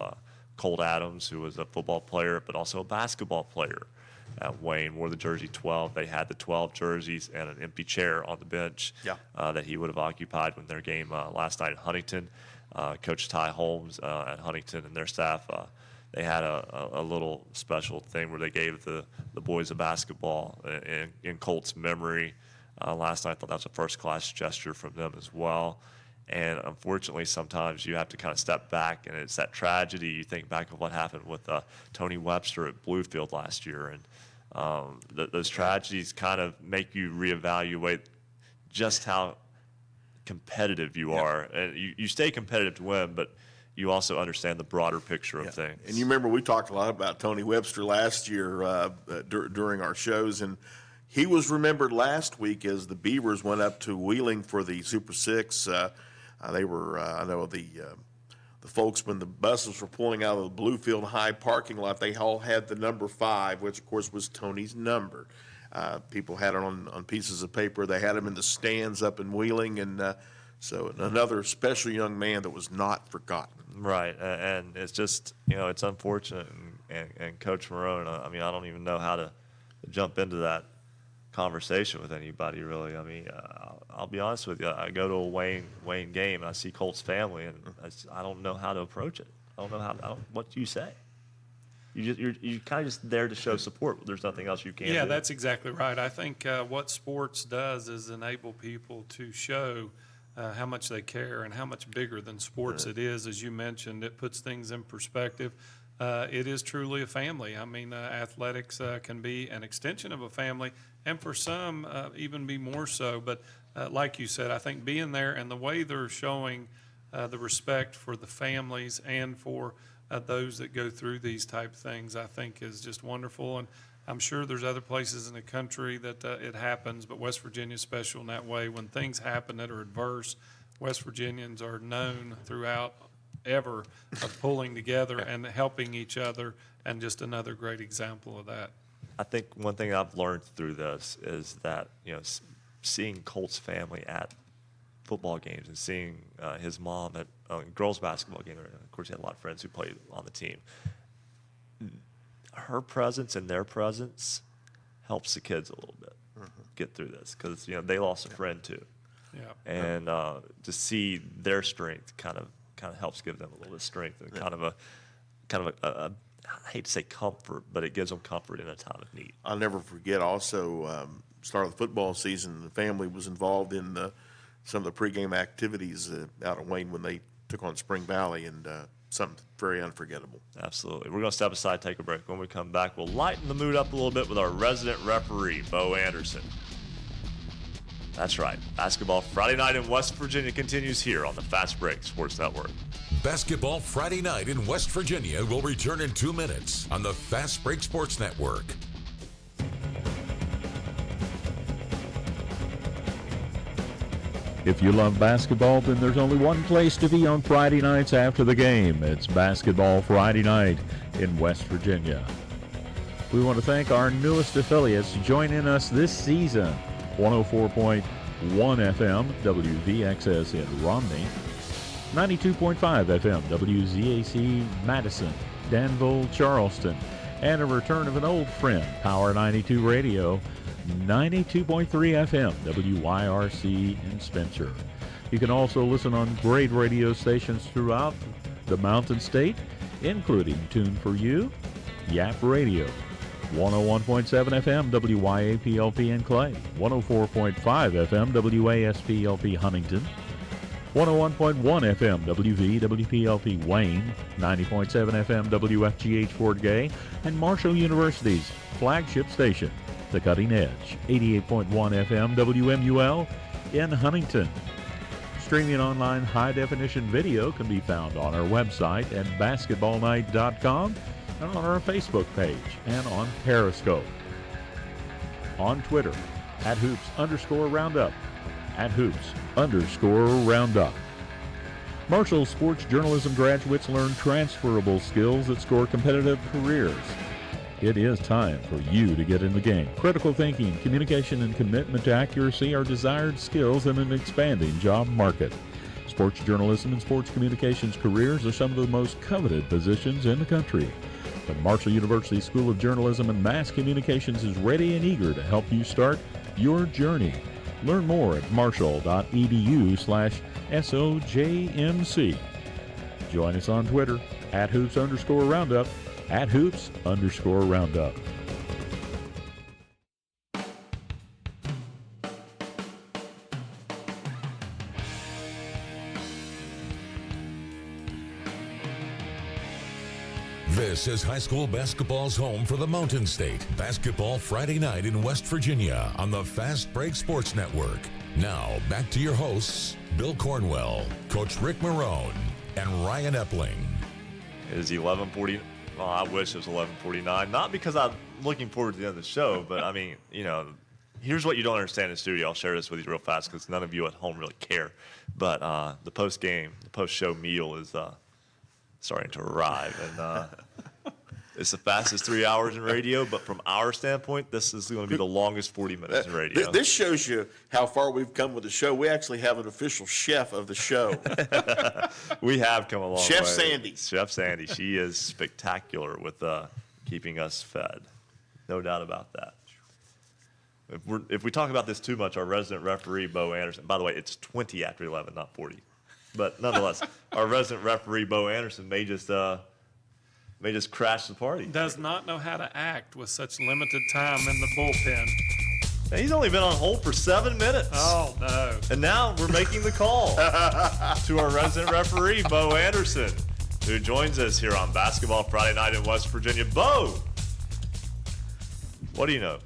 Colt Adams, who was a football player but also a basketball player at Wayne, wore the jersey 12. They had the 12 jerseys and an empty chair on the bench that he would have occupied when their game last night at Huntington. Coach Ty Holmes at Huntington and their staff, they had a little special thing where they gave the boys a basketball in Colt's memory last night. I thought that was a first-class gesture from them as well. And unfortunately, sometimes you have to kind of step back, and it's that tragedy. You think back of what happened with Tony Webster at Bluefield last year, and those tragedies kind of make you reevaluate just how competitive you are. And you stay competitive to win, but you also understand the broader picture of things. And you remember we talked a lot about Tony Webster last year during our shows, and he was remembered last week as the Beavers went up to Wheeling for the Super Six. They were, I know the folks, when the buses were pulling out of the Bluefield High parking lot, they all had the number 5, which of course was Tony's number. People had it on pieces of paper. They had him in the stands up in Wheeling, and so another special young man that was not forgotten. Right, and it's just, it's unfortunate, and Coach Morrone, I mean, I don't even know how to jump into that conversation with anybody, really. I mean, I'll be honest with you, I go to a Wayne game, and I see Colt's family, and I don't know how to approach it. What do you say? You're kind of just there to show support. There's nothing else you can do. Yeah, that's exactly right. I think what sports does is enable people to show how much they care and how much bigger than sports it is. As you mentioned, it puts things in perspective. It is truly a family. I mean, athletics can be an extension of a family, and for some, even be more so. But like you said, I think being there and the way they're showing the respect for the families and for those that go through these type things, I think is just wonderful. And I'm sure there's other places in the country that it happens, but West Virginia is special in that way. When things happen that are adverse, West Virginians are known throughout ever of pulling together and helping each other, and just another great example of that. I think one thing I've learned through this is that, seeing Colt's family at football games and seeing his mom at girls basketball game, of course he had a lot of friends who played on the team, her presence and their presence helps the kids a little bit get through this, because they lost a friend too. Yeah. And to see their strength kind of helps give them a little bit of strength and kind of a I hate to say comfort, but it gives them comfort in a time of need. I'll never forget also start of the football season, the family was involved in some of the pregame activities out of Wayne when they took on Spring Valley, and something very unforgettable. Absolutely. We're going to step aside, take a break. When we come back, we'll lighten the mood up a little bit with our resident referee, Bo Anderson. That's right. Basketball Friday night in West Virginia continues here on the Fast Break Sports Network. Basketball Friday night in West Virginia will return in 2 minutes on the Fast Break Sports Network. If you love basketball, then there's only one place to be on Friday nights after the game. It's Basketball Friday night in West Virginia. We want to thank our newest affiliates joining us this season. 104.1 FM, WVXS in Romney. 92.5 FM, WZAC Madison, Danville, Charleston. And a return of an old friend, Power 92 Radio. 92.3 FM, WYRC in Spencer. You can also listen on great radio stations throughout the Mountain State, including Tune for You, Yap Radio, 101.7 FM, WYAPLP in Clay, 104.5 FM, WASPLP Huntington, 101.1 FM, WVWPLP Wayne, 90.7 FM, WFGH Fort Gay, and Marshall University's flagship station, The Cutting Edge, 88.1 FM WMUL in Huntington. Streaming online high-definition video can be found on our website at basketballnight.com and on our Facebook page and on Periscope. On Twitter, at @hoops_roundup, @hoops_roundup. Marshall sports journalism graduates learn transferable skills that score competitive careers. It is time for you to get in the game. Critical thinking, communication, and commitment to accuracy are desired skills in an expanding job market. Sports journalism and sports communications careers are some of the most coveted positions in the country. The Marshall University School of Journalism and Mass Communications is ready and eager to help you start your journey. Learn more at marshall.edu/SOJMC. Join us on Twitter at @hoops_roundup. @hoops_roundup. This is high school basketball's home for the Mountain State. Basketball Friday night in West Virginia on the Fast Break Sports Network. Now, back to your hosts, Bill Cornwell, Coach Ric Morrone, and Ryan Epling. It is 11:40. Well, I wish it was 11:49. Not because I'm looking forward to the end of the show, but I mean, here's what you don't understand in the studio. I'll share this with you real fast because none of you at home really care. But the post-show meal is starting to arrive, and it's the fastest 3 hours in radio. But from our standpoint, this is going to be the longest 40 minutes in radio. This shows you how far we've come with the show. We actually have an official chef of the show. We have come a long Chef way. Sandy. Chef Sandy. She is spectacular with keeping us fed. No doubt about that. If we talk about this too much, our resident referee, Bo Anderson, by the way, it's 20 after 11, not 40. But nonetheless, our resident referee, Bo Anderson, may just crash the party. Does not know how to act with such limited time in the bullpen. And he's only been on hold for 7 minutes. Oh, no. And now we're making the call to our resident referee, Bo Anderson, who joins us here on Basketball Friday Night in West Virginia. Bo, what do you know?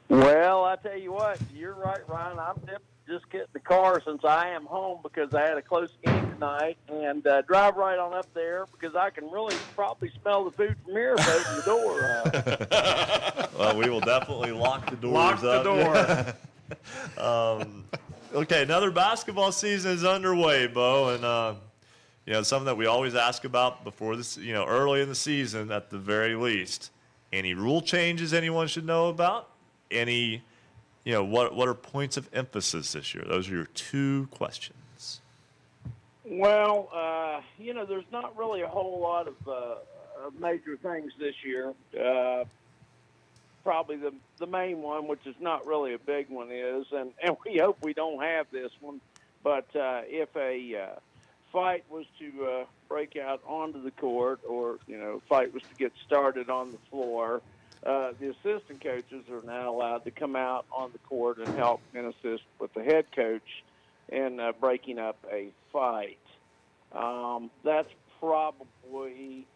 Well, I tell you what, you're right, Ryan. I'm just getting the car since I am home because I had a close game tonight, and drive right on up there because I can really probably smell the food from here if I open the door. Well, we will definitely lock the doors Lock the door. Okay, another basketball season is underway, Bo, and something that we always ask about before this, early in the season at the very least. Any rule changes anyone should know about? Any, what are points of emphasis this year? Those are your two questions. Well, there's not really a whole lot of major things this year. Probably the main one, which is not really a big one, is, and we hope we don't have this one, but if a fight was to break out onto the court or, fight was to get started on the floor, the assistant coaches are now allowed to come out on the court and help and assist with the head coach in breaking up a fight. That's probably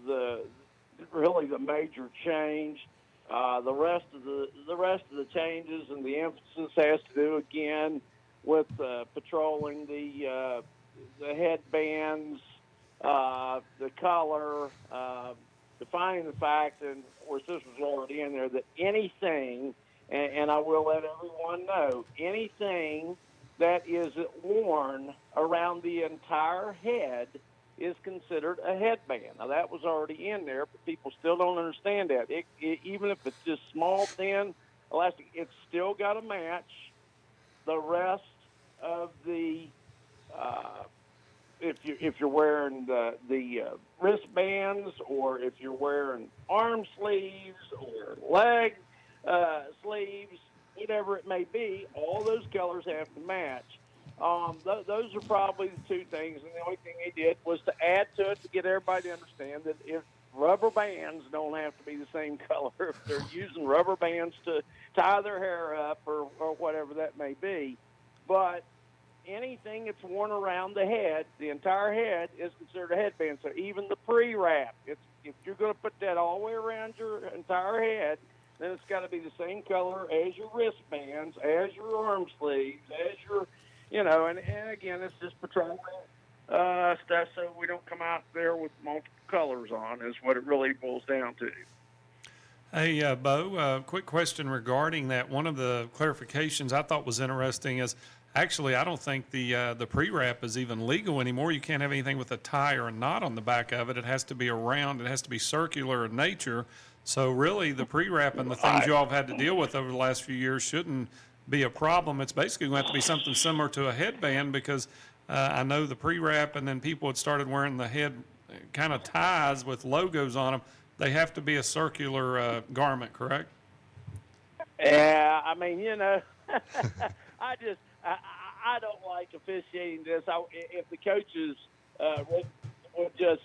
the major change. The rest of the changes and the emphasis has to do again with patrolling the headbands, the color, defining the fact, and of course this was already in there, that anything, and I will let everyone know, anything that is worn around the entire head is considered a headband. Now that was already in there, but people still don't understand that. Even if it's just small, thin elastic, it's still got to match the rest of the if you're wearing the wristbands, or if you're wearing arm sleeves or leg sleeves, whatever it may be, all those colors have to match. Those are probably the two things, and the only thing they did was to add to it to get everybody to understand that if rubber bands don't have to be the same color, if they're using rubber bands to tie their hair up or whatever that may be, but anything that's worn around the head, the entire head, is considered a headband. So even the pre-wrap, if you're going to put that all the way around your entire head, then it's got to be the same color as your wristbands, as your arm sleeves, as your, and again, it's just patrolling stuff so we don't come out there with multiple colors on, is what it really boils down to. Hey, Bo, quick question regarding that. One of the clarifications I thought was interesting is, actually, I don't think the pre-wrap is even legal anymore. You can't have anything with a tie or a knot on the back of it. It has to be round. It has to be circular in nature. So really, the pre-wrap and the things you all have had to deal with over the last few years shouldn't be a problem. It's basically going to have to be something similar to a headband, because I know the pre-wrap, and then people had started wearing the head kind of ties with logos on them. They have to be a circular garment, correct? Yeah, I mean, I don't like officiating this. If the coaches would just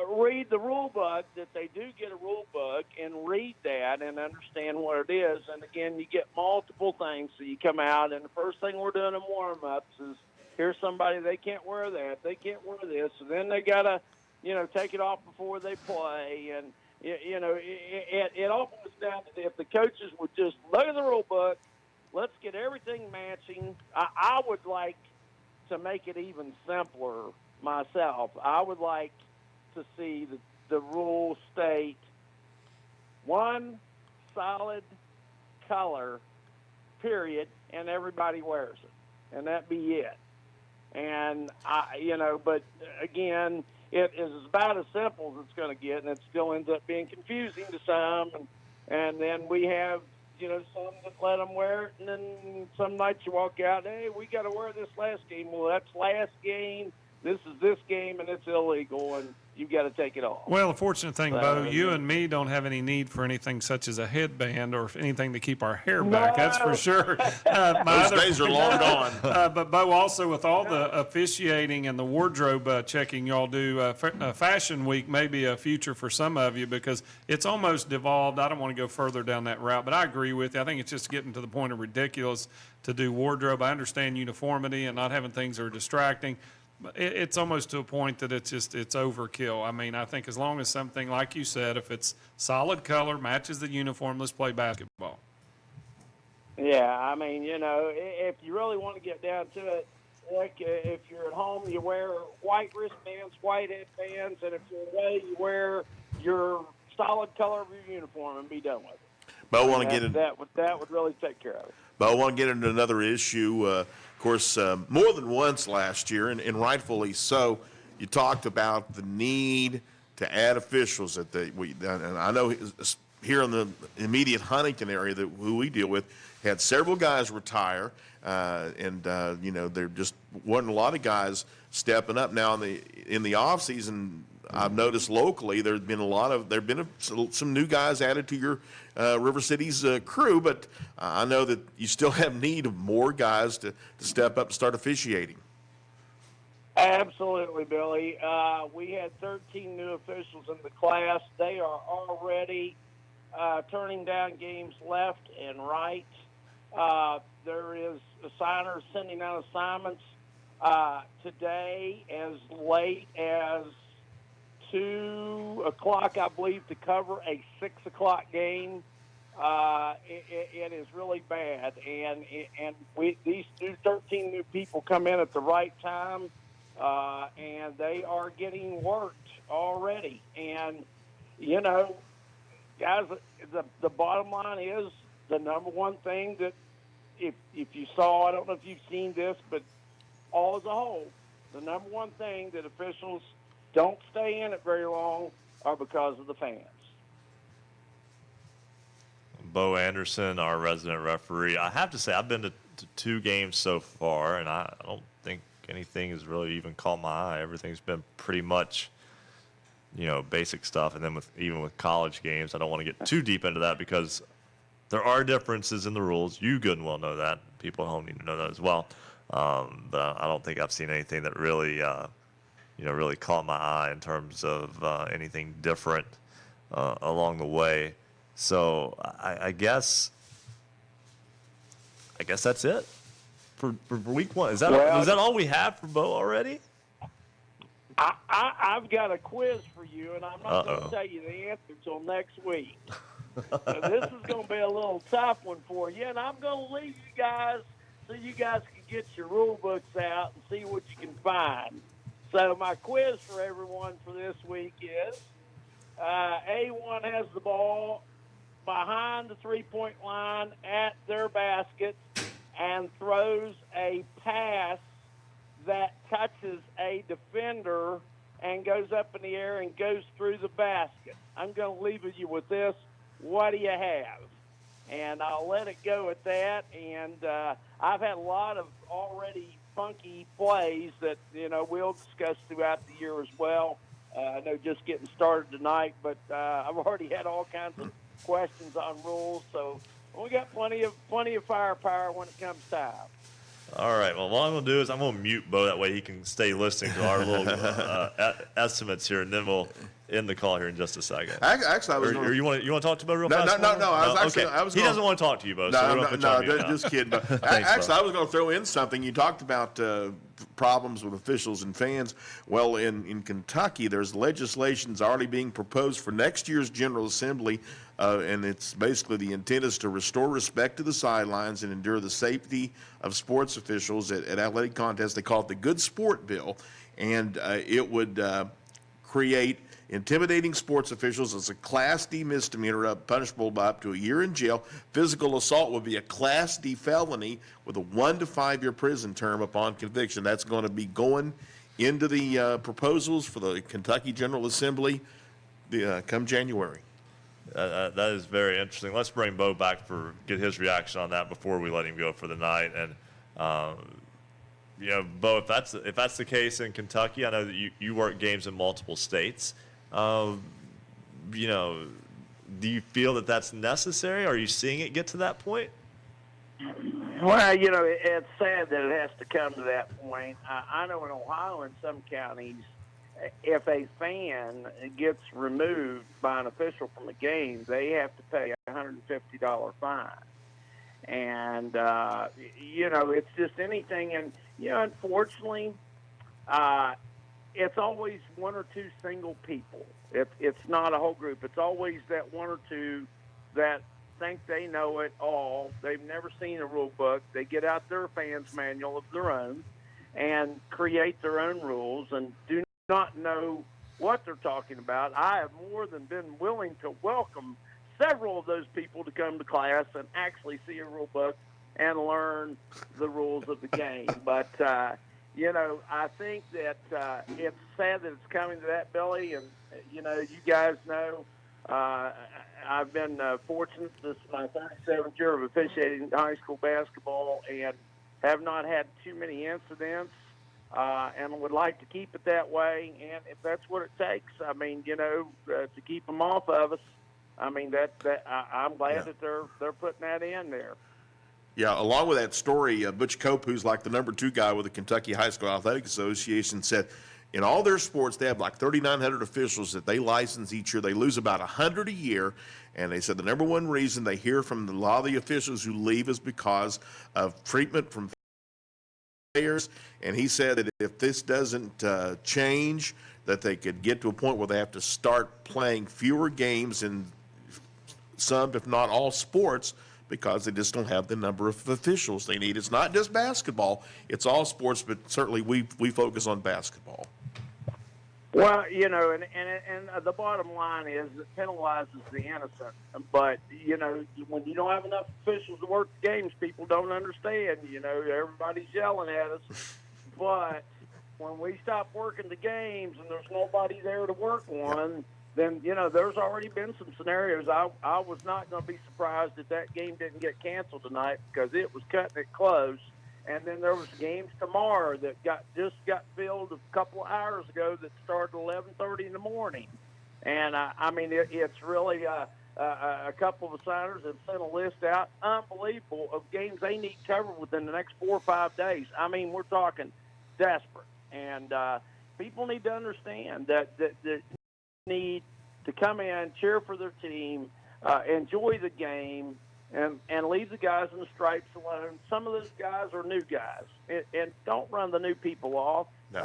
read the rule book, that they do get a rule book, and read that and understand what it is. And again, you get multiple things. So you come out, and the first thing we're doing in warm-ups is, here's somebody, they can't wear that, they can't wear this. So then they got to, take it off before they play. And, it all comes down to, if the coaches would just look at the rule book, let's get everything matching. I would like to make it even simpler myself, I would like to see the rule state one solid color, period, and everybody wears it, and that be it. And but again, it is about as simple as it's going to get, and it still ends up being confusing to some. And then we have, some that let them wear it, and then some nights you walk out, hey, we got to wear this last game. Well, that's last game. This is this game, and it's illegal, and you've got to take it off. Well, the fortunate thing, Bo, you and me don't have any need for anything such as a headband or anything to keep our hair back. That's for sure. Those days are long gone. But, Bo, also with all the officiating and the wardrobe checking y'all do, Fashion Week may be a future for some of you because it's almost devolved. I don't want to go further down that route, but I agree with you. I think it's just getting to the point of ridiculous to do wardrobe. I understand uniformity and not having things that are distracting. It's almost to a point that it's overkill. I mean, I think as long as something, like you said, if it's solid color, matches the uniform, let's play basketball. Yeah, I mean, if you really want to get down to it, like if you're at home, you wear white wristbands, white headbands, and if you're away, you wear your solid color of your uniform and be done with it. But I want to get in. That would really take care of it. But I want to get into another issue. Of course, more than once last year, and rightfully so, you talked about the need to add officials. And I know here in the immediate Huntington area who we deal with had several guys retire, and there just wasn't a lot of guys stepping up. Now in the off season, I've noticed locally there've been some new guys added to your River City's crew, but I know that you still have need of more guys to step up and start officiating. Absolutely, Billy. We had 13 new officials in the class. They are already turning down games left and right. There is assigners sending out assignments today as late as 2 o'clock, I believe, to cover a 6 o'clock game. It is really bad, and these 13 new people come in at the right time, and they are getting worked already. And guys, the bottom line is the number one thing that if you saw, I don't know if you've seen this, but all as a whole, the number one thing that officials don't stay in it very long are because of the fans. Bo Anderson, our resident referee. I have to say, I've been to 2 games so far, and I don't think anything has really even caught my eye. Everything's been pretty much, basic stuff. And then even with college games, I don't want to get too deep into that because there are differences in the rules. You good and well know that. People at home need to know that as well. But I don't think I've seen anything that really really caught my eye in terms of anything different along the way. So I guess that's it for week 1. Is that all we have for Bo already? I've got a quiz for you, and I'm not going to tell you the answer until next week. So this is going to be a little tough one for you, and I'm going to leave you guys so you guys can get your rule books out and see what you can find. So my quiz for everyone for this week is A1 has the ball behind the three-point line at their basket and throws a pass that touches a defender and goes up in the air and goes through the basket. I'm going to leave you with this. What do you have? And I'll let it go at that. And I've had a lot of already funky plays that, we'll discuss throughout the year as well. I know just getting started tonight, but I've already had all kinds of questions on rules. So we got plenty of firepower when it comes time. All right. Well, what I'm going to do is I'm going to mute Bo. That way he can stay listening to our little estimates here, and then we'll end the call here in just a second. Actually, I was. You want to talk to Bo real fast? No. He doesn't want to talk to you, Bo. No, just kidding. Actually, I was going to throw in something. You talked about problems with officials and fans. Well, in Kentucky, there's legislation's already being proposed for next year's General Assembly, and it's basically the intent is to restore respect to the sidelines and ensure the safety of sports officials at athletic contests. They call it the Good Sport Bill, and it would create intimidating sports officials as a Class D misdemeanor, punishable by up to a year in jail. Physical assault would be a Class D felony with a 1 to 5 year prison term upon conviction. That's going to be going into the proposals for the Kentucky General Assembly come January. That is very interesting. Let's bring Bo back get his reaction on that before we let him go for the night. And Bo, if that's the case in Kentucky, I know that you work games in multiple states. Do you feel that that's necessary? Are you seeing it get to that point? Well, it's sad that it has to come to that point. I know in Ohio, in some counties, if a fan gets removed by an official from a game, they have to pay a $150 fine. And, it's just anything. And, unfortunately, it's always one or two single people. It's not a whole group. It's always that one or two that think they know it all. They've never seen a rule book. They get out their fans manual of their own and create their own rules and do not know what they're talking about. I have more than been willing to welcome several of those people to come to class and actually see a rule book and learn the rules of the game. But, I think that it's sad that it's coming to that, Billy. And, you guys know I've been fortunate. This is my 37th year of officiating high school basketball and have not had too many incidents and would like to keep it that way. And if that's what it takes, to keep them off of us, I'm glad that they're putting that in there. Yeah, along with that story, Butch Cope, who's like the number 2 guy with the Kentucky High School Athletic Association, said in all their sports they have like 3,900 officials that they license each year. They lose about 100 a year, and they said the number one reason they hear from a lot of the officials who leave is because of treatment from players. And he said that if this doesn't change, that they could get to a point where they have to start playing fewer games in some, if not all, sports, because they just don't have the number of officials they need. It's not just basketball, it's all sports, but certainly we focus on basketball. Well, and the bottom line is it penalizes the innocent. But, when you don't have enough officials to work the games, people don't understand. Everybody's yelling at us. But when we stop working the games and there's nobody there to work one, then, there's already been some scenarios. I was not going to be surprised if that game didn't get canceled tonight because it was cutting it close. And then there was games tomorrow that just got filled a couple of hours ago that started at 11:30 in the morning. And, it's really a couple of signers have sent a list out, unbelievable, of games they need covered within the next 4 or 5 days. We're talking desperate. And people need to understand that need to come in, cheer for their team, enjoy the game, and leave the guys in the stripes alone. Some of those guys are new guys, and don't run the new people off. No.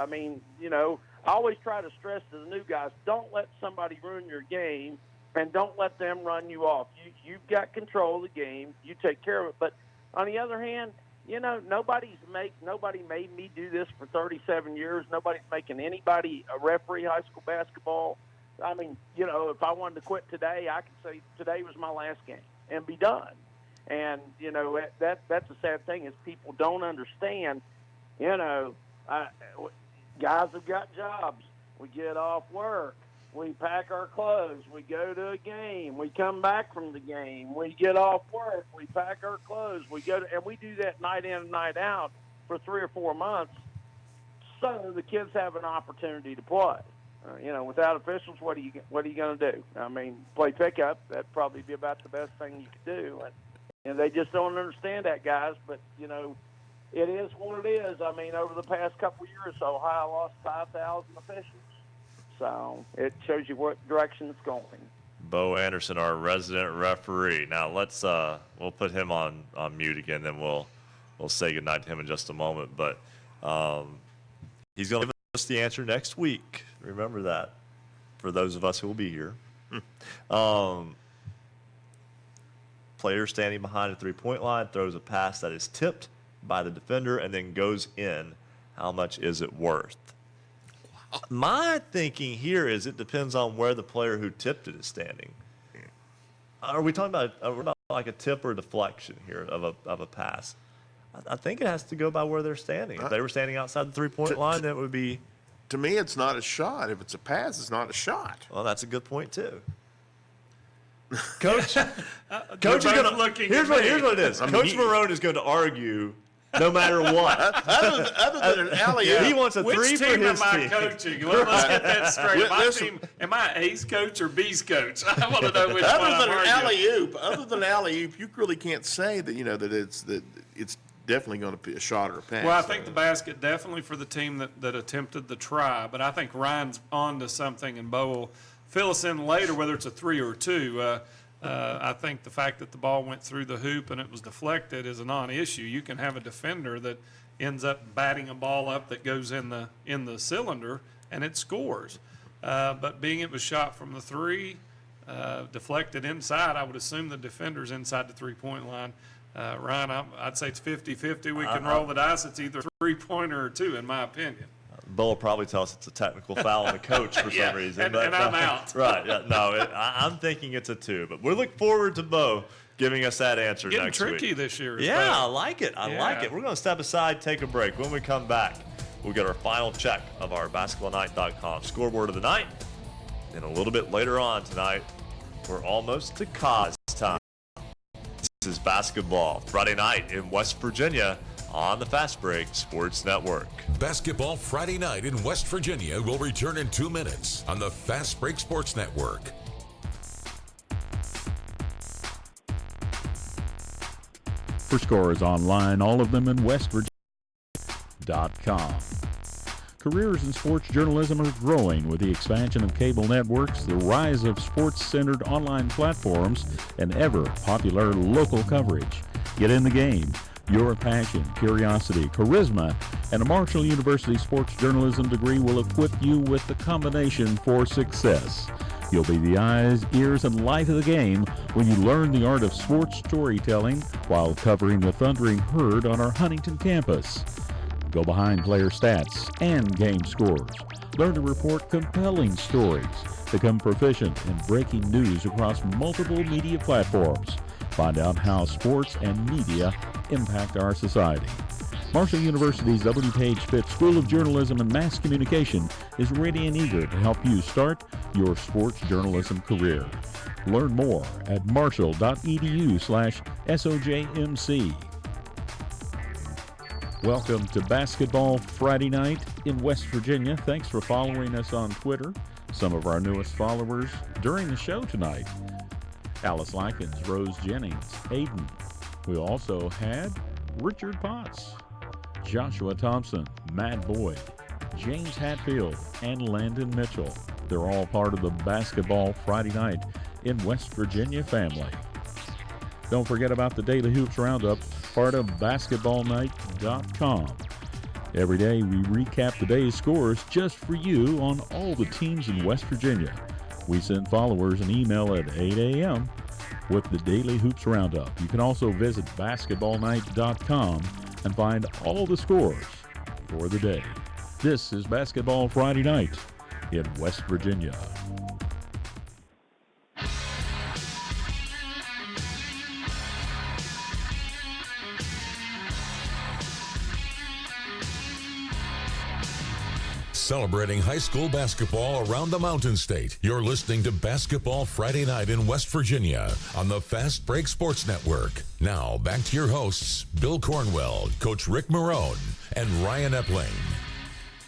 I always try to stress to the new guys, don't let somebody ruin your game, and don't let them run you off. You've got control of the game. You take care of it. But on the other hand, nobody made me do this for 37 years. Nobody's making anybody a referee high school basketball. If I wanted to quit today, I could say today was my last game and be done. And, that's the sad thing is people don't understand, guys have got jobs. We get off work. We pack our clothes. We go to a game. We come back from the game. We get off work. We pack our clothes. And we do that night in and night out for 3 or 4 months so the kids have an opportunity to play. Without officials, what are you going to do? Play pickup. That'd probably be about the best thing you could do. And they just don't understand that, guys. But, it is what it is. Over the past couple of years, Ohio lost 5,000 officials. So it shows you what direction it's going. Bo Anderson, our resident referee. Now let's we'll put him on mute again, then we'll say goodnight to him in just a moment. But He's going to give us the answer next week. Remember that for those of us who will be here. Player standing behind a three-point line throws a pass that is tipped by the defender and then goes in. How much is it worth? My thinking here is it depends on where the player who tipped it is standing. Are we talking about like a tip or deflection here of a pass? I think it has to go by where they're standing. If they were standing outside the three-point line, that would be. To me, it's not a shot. If it's a pass, it's not a shot. Well, that's a good point too. Coach, Coach is going to. Here's what it is. Coach Morrone is going to argue. No matter what. other than an alley-oop. He wants a three for his team. Which team am I coaching? Let's get that straight. Am I A's coach or B's coach? I want to know which one I'm arguing. Other than alley-oop, you really can't say that, that it's definitely going to be a shot or a pass. Well, I think the basket definitely for the team that attempted the try, but I think Ryan's on to something, and Bo will fill us in later whether it's a three or a two. I think the fact that the ball went through the hoop and it was deflected is a non-issue. You can have a defender that ends up batting a ball up that goes in the cylinder and it scores. But being it was shot from the three, deflected inside, I would assume the defender's inside the three-point line. Ryan, I'd say it's 50-50. We can roll the dice. It's either a three-pointer or two, in my opinion. Bill will probably tell us it's a technical foul on the coach for some reason. And I'm out. Right. Yeah, no, I'm thinking it's a two. But we look forward to Bo giving us that answer next week. Getting tricky this year. I like it. I like it. We're going to step aside, take a break. When we come back, we'll get our final check of our basketballnight.com scoreboard of the night. And a little bit later on tonight, we're almost to cause time. This is basketball Friday night in West Virginia on the Fast Break Sports Network. Basketball Friday night in West Virginia will return in 2 minutes on the Fast Break Sports Network. For scores online, all of them in westvirginia.com. Careers in sports journalism are growing with the expansion of cable networks, the rise of sports-centered online platforms, and ever-popular local coverage. Get in the game. Your passion, curiosity, charisma, and a Marshall University sports journalism degree will equip you with the combination for success. You'll be the eyes, ears, and light of the game when you learn the art of sports storytelling while covering the Thundering Herd on our Huntington campus. Go behind player stats and game scores. Learn to report compelling stories. Become proficient in breaking news across multiple media platforms. Find out how sports and media impact our society. Marshall University's W. Page Fitz School of Journalism and Mass Communication is ready and eager to help you start your sports journalism career. Learn more at marshall.edu/SOJMC. Welcome to Basketball Friday Night in West Virginia. Thanks for following us on Twitter. Some of our newest followers during the show tonight: Alice Likens, Rose Jennings, Hayden. We also had Richard Potts, Joshua Thompson, Matt Boyd, James Hatfield, and Landon Mitchell. They're all part of the Basketball Friday Night in West Virginia family. Don't forget about the Daily Hoops Roundup, part of basketballnight.com. Every day we recap the day's scores just for you on all the teams in West Virginia. We send followers an email at 8 a.m. with the Daily Hoops Roundup. You can also visit basketballnight.com and find all the scores for the day. This is Basketball Friday Night in West Virginia. Celebrating high school basketball around the Mountain State. You're listening to Basketball Friday Night in West Virginia on the Fast Break Sports Network. Now, back to your hosts, Bill Cornwell, Coach Ric Morrone, and Ryan Epling.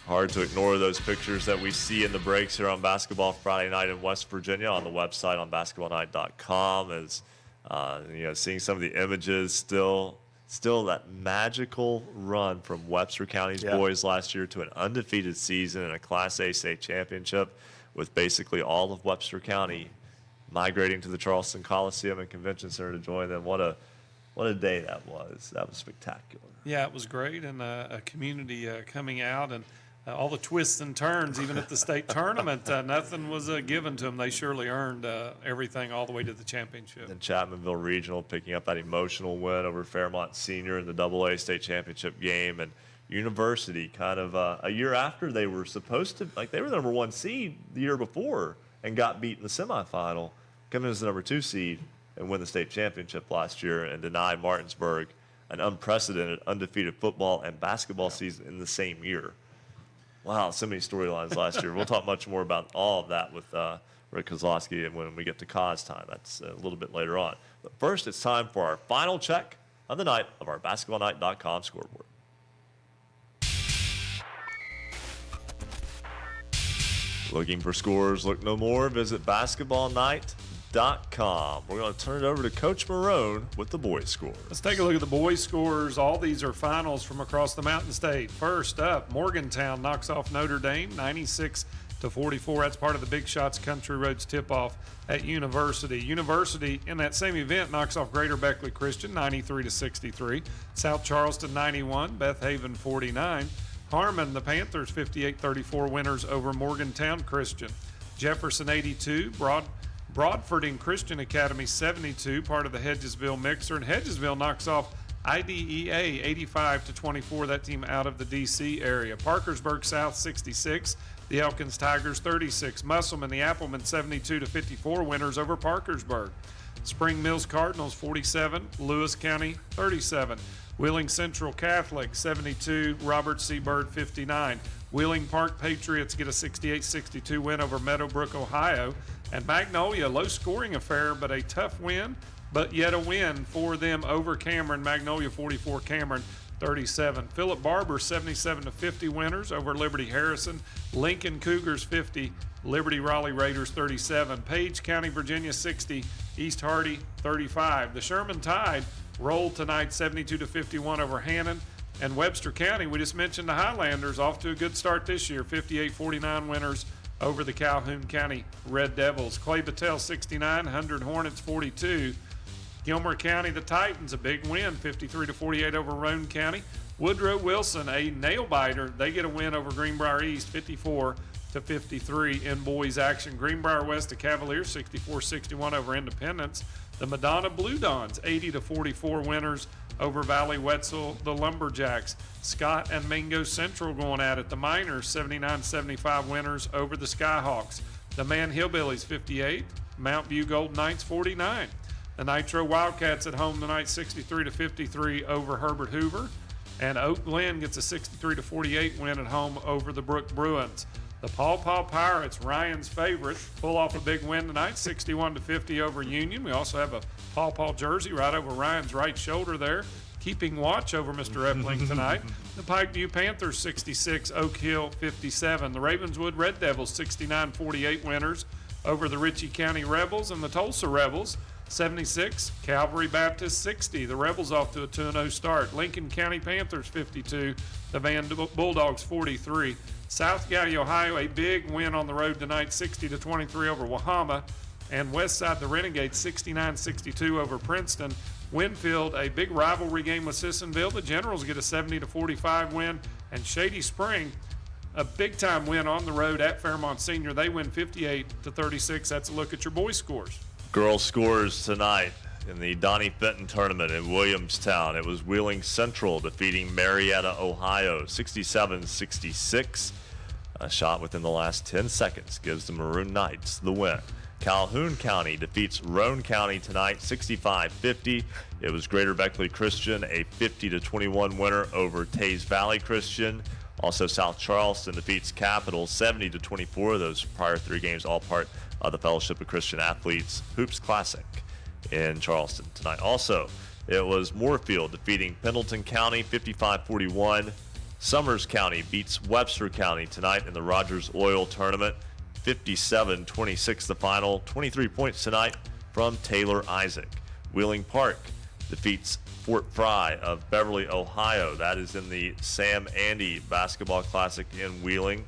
Hard to ignore those pictures that we see in the breaks here on Basketball Friday Night in West Virginia on the website on basketballnight.com. As seeing some of the images still that magical run from Webster County's boys last year to an undefeated season in a Class A state championship, with basically all of Webster County migrating to the Charleston Coliseum and Convention Center to join them. What What a day that was. That was spectacular. Yeah, it was great, and a community coming out, and all the twists and turns, even at the state tournament, nothing was given to them. They surely earned everything all the way to the championship. And Chapmanville Regional picking up that emotional win over Fairmont Senior in the AA state championship game, and University kind of a year after they were supposed to, like they were the number 1 seed the year before and got beat in the semifinal, come in as the number 2 seed and win the state championship last year and deny Martinsburg an unprecedented undefeated football and basketball season in the same year. Wow, so many storylines last year. We'll talk much more about all of that with Rick Kozlowski and when we get to cause time. That's a little bit later on. But first, it's time for our final check of the night of our basketballnight.com scoreboard. Looking for scores? Look no more. Visit basketballnight.com. We're going to turn it over to Coach Morrone with the boys' scores. Let's take a look at the boys' scores. All these are finals from across the Mountain State. First up, Morgantown knocks off Notre Dame 96-44. That's part of the Big Shots Country Roads tip-off at University. University, in that same event, knocks off Greater Beckley Christian 93-63. South Charleston 91, Beth Haven 49. Harmon, the Panthers, 58-34 winners over Morgantown Christian. Jefferson 82, Broadford Christian Academy 72, part of the Hedgesville Mixer. And Hedgesville knocks off IDEA 85-24, that team out of the D.C. area. Parkersburg South 66, the Elkins Tigers 36. Musselman, the Appleman 72-54 winners over Parkersburg. Spring Mills Cardinals 47, Lewis County 37. Wheeling Central Catholic 72, Robert C. Byrd 59. Wheeling Park Patriots get a 68-62 win over Meadowbrook, Ohio. And Magnolia, low scoring affair, but a tough win, but yet a win for them over Cameron. Magnolia 44, Cameron 37. Philip Barber 77-50 winners over Liberty Harrison. Lincoln Cougars 50, Liberty Raleigh Raiders 37. Page County, Virginia 60, East Hardy 35. The Sherman Tide rolled tonight 72-51 over Hannon. And Webster County, we just mentioned the Highlanders, off to a good start this year, 58-49 winners over the Calhoun County Red Devils. Clay Battelle 69, 100 Hornets 42. Gilmer County, the Titans, a big win, 53-48 over Roane County. Woodrow Wilson, a nail-biter, they get a win over Greenbrier East, 54-53 in boys action. Greenbrier West, the Cavaliers, 64-61 over Independence. The Madonna Blue Dons, 80-44 winners over Valley Wetzel, the Lumberjacks. Scott and Mingo Central going at it. The Miners, 79-75 winners over the Skyhawks. The Man Hillbillies, 58. Mount View Golden Knights, 49. The Nitro Wildcats at home tonight, 63-53 over Herbert Hoover. And Oak Glen gets a 63-48 win at home over the Brook Bruins. The Paw Paw Pirates, Ryan's favorite, pull off a big win tonight, 61-50 over Union. We also have a Paw Paw jersey right over Ryan's right shoulder there, keeping watch over Mr. Epling tonight. The Pikeview Panthers, 66, Oak Hill 57. The Ravenswood Red Devils, 69-48 winners over the Ritchie County Rebels. And the Tulsa Rebels, 76, Calvary Baptist 60. The Rebels off to a 2-0 start. Lincoln County Panthers 52, the Van Bulldogs 43. South Gatti, Ohio, a big win on the road tonight, 60-23 over Wahama. And Westside, the Renegades, 69-62 over Princeton. Winfield, a big rivalry game with Sissonville. The Generals get a 70-45 win. And Shady Spring, a big-time win on the road at Fairmont Senior. They win 58-36. That's a look at your boys' scores. Girls scores tonight in the Donnie Fenton tournament in Williamstown. It was Wheeling Central defeating Marietta, Ohio, 67-66. A shot within the last 10 seconds gives the Maroon Knights the win. Calhoun County defeats Roane County tonight, 65-50. It was Greater Beckley Christian, a 50-21 winner over Tays Valley Christian. Also, South Charleston defeats Capital, 70-24. Those prior three games all part of the Fellowship of Christian Athletes Hoops Classic in Charleston tonight. Also, it was Moorfield defeating Pendleton County, 55-41. Summers County beats Webster County tonight in the Rogers Oil Tournament, 57-26 the final. 23 points tonight from Taylor Isaac. Wheeling Park defeats Fort Fry of Beverly, Ohio. That is in the Sam Andy Basketball Classic in Wheeling.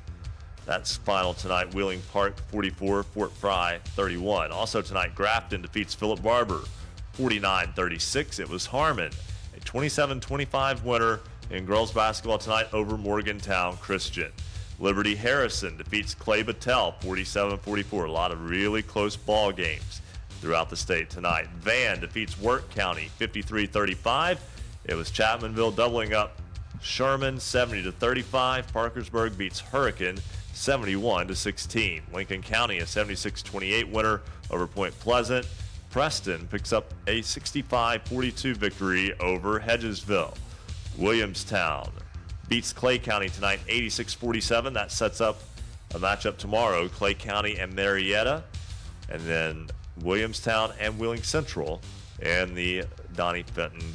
That's final tonight. Wheeling Park 44, Fort Fry 31. Also tonight, Grafton defeats Philip Barber 49-36. It was Harmon, a 27-25 winner in girls basketball tonight over Morgantown Christian. Liberty Harrison defeats Clay Battelle 47-44. A lot of really close ball games throughout the state tonight. Van defeats Work County 53-35. It was Chapmanville doubling up Sherman 70-35. Parkersburg beats Hurricane 71-16. Lincoln County a 76-28 winner over Point Pleasant. Preston picks up a 65-42 victory over Hedgesville. Williamstown beats Clay County tonight 86-47. That sets up a matchup tomorrow, Clay County and Marietta, and then Williamstown and Wheeling Central and the Donnie Fenton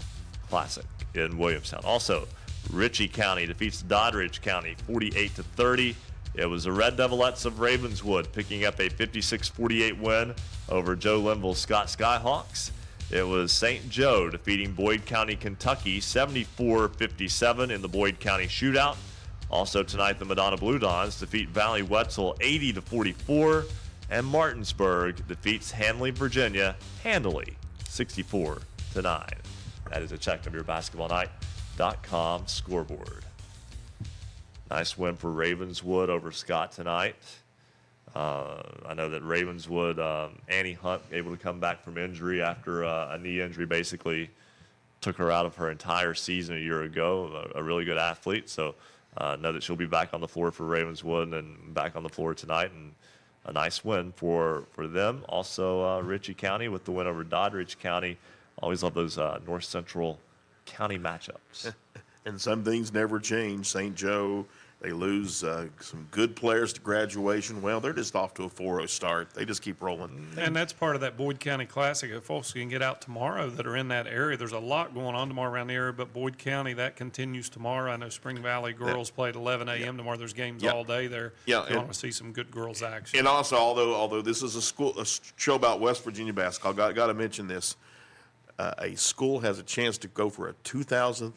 Classic in Williamstown. Also, Ritchie County defeats Doddridge County 48-30. It was the Red Devilettes of Ravenswood picking up a 56-48 win over Joe Linville's Scott Skyhawks. It was St. Joe defeating Boyd County, Kentucky 74-57 in the Boyd County shootout. Also tonight, the Madonna Blue Dons defeat Valley Wetzel 80-44, and Martinsburg defeats Hanley, Virginia handily 64-9. That is a check of your basketballnight.com scoreboard. Nice win for Ravenswood over Scott tonight. I know that Ravenswood, Annie Hunt, able to come back from injury after a knee injury, basically took her out of her entire season a year ago. A really good athlete, so know that she'll be back on the floor for Ravenswood and back on the floor tonight, and a nice win for them. Also, Ritchie County with the win over Doddridge County. Always love those North Central County matchups. And some things never change. St. Joe, they lose some good players to graduation. Well, they're just off to a 4-0 start. They just keep rolling. And that's part of that Boyd County Classic. If folks can get out tomorrow that are in that area, there's a lot going on tomorrow around the area, but Boyd County, that continues tomorrow. I know Spring Valley girls play at 11 a.m. tomorrow. There's games all day there. Yeah, You want to see some good girls action. And also, although this is a show about West Virginia basketball, got to mention this. A school has a chance to go for a 2,000th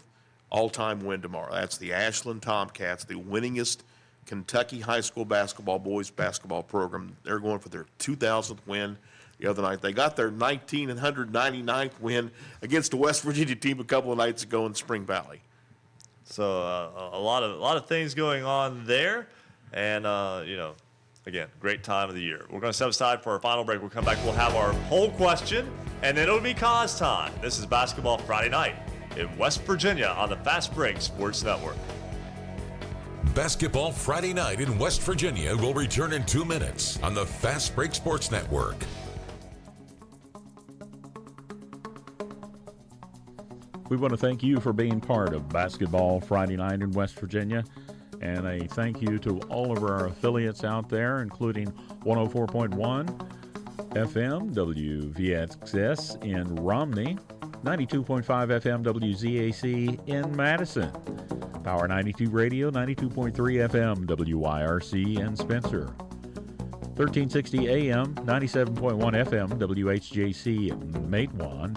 all-time win tomorrow. That's the Ashland Tomcats, the winningest Kentucky high school basketball, boys basketball program. They're going for their 2,000th win the other night. They got their 1999th win against a West Virginia team a couple of nights ago in Spring Valley. So a lot of things going on there, and again, great time of the year. We're going to step aside for our final break. We'll come back. We'll have our poll question, and then it'll be cause time. This is Basketball Friday Night in West Virginia on the Fast Break Sports Network. Basketball Friday Night in West Virginia will return in 2 minutes on the Fast Break Sports Network. We want to thank you for being part of Basketball Friday Night in West Virginia. And a thank you to all of our affiliates out there, including 104.1 FM WVXS in Romney, 92.5 FM WZAC in Madison, Power 92 Radio, 92.3 FM WYRC in Spencer, 1360 AM, 97.1 FM WHJC in Matewan,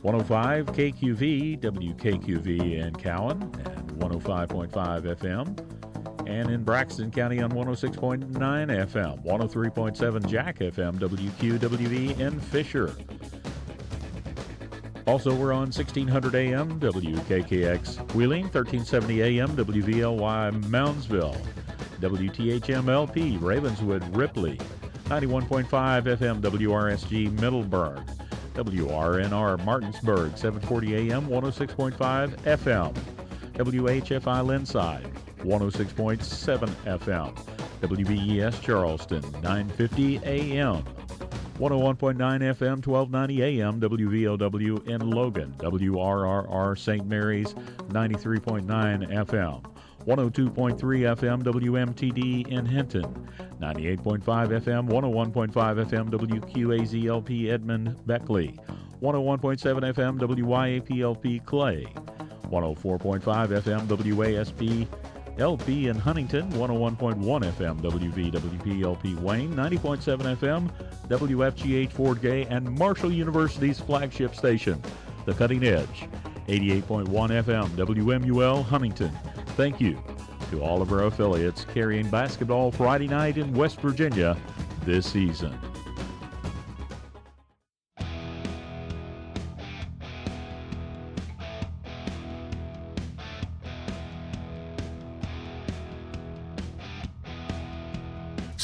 105 KQV WKQV in Cowan, and 105.5 FM, and in Braxton County on 106.9 FM, 103.7 Jack FM WQWV in Fisher. Also, we're on 1600 AM WKKX Wheeling, 1370 AM WVLY Moundsville, WTHMLP Ravenswood Ripley, 91.5 FM WRSG Middleburg, WRNR Martinsburg, 740 AM 106.5 FM, WHFI Linside, 106.7 FM, WBES Charleston, 950 AM, 101.9 FM, 1290 AM, WVOW in Logan, WRRR St. Mary's, 93.9 FM, 102.3 FM, WMTD in Hinton, 98.5 FM, 101.5 FM, WQAZLP Edmond Beckley, 101.7 FM, WYAPLP Clay, 104.5 FM, WASP LP in Huntington, 101.1 FM, WVWPLP Wayne, 90.7 FM, WFGH Fort Gay, and Marshall University's flagship station, The Cutting Edge, 88.1 FM, WMUL Huntington. Thank you to all of our affiliates carrying Basketball Friday Night in West Virginia this season.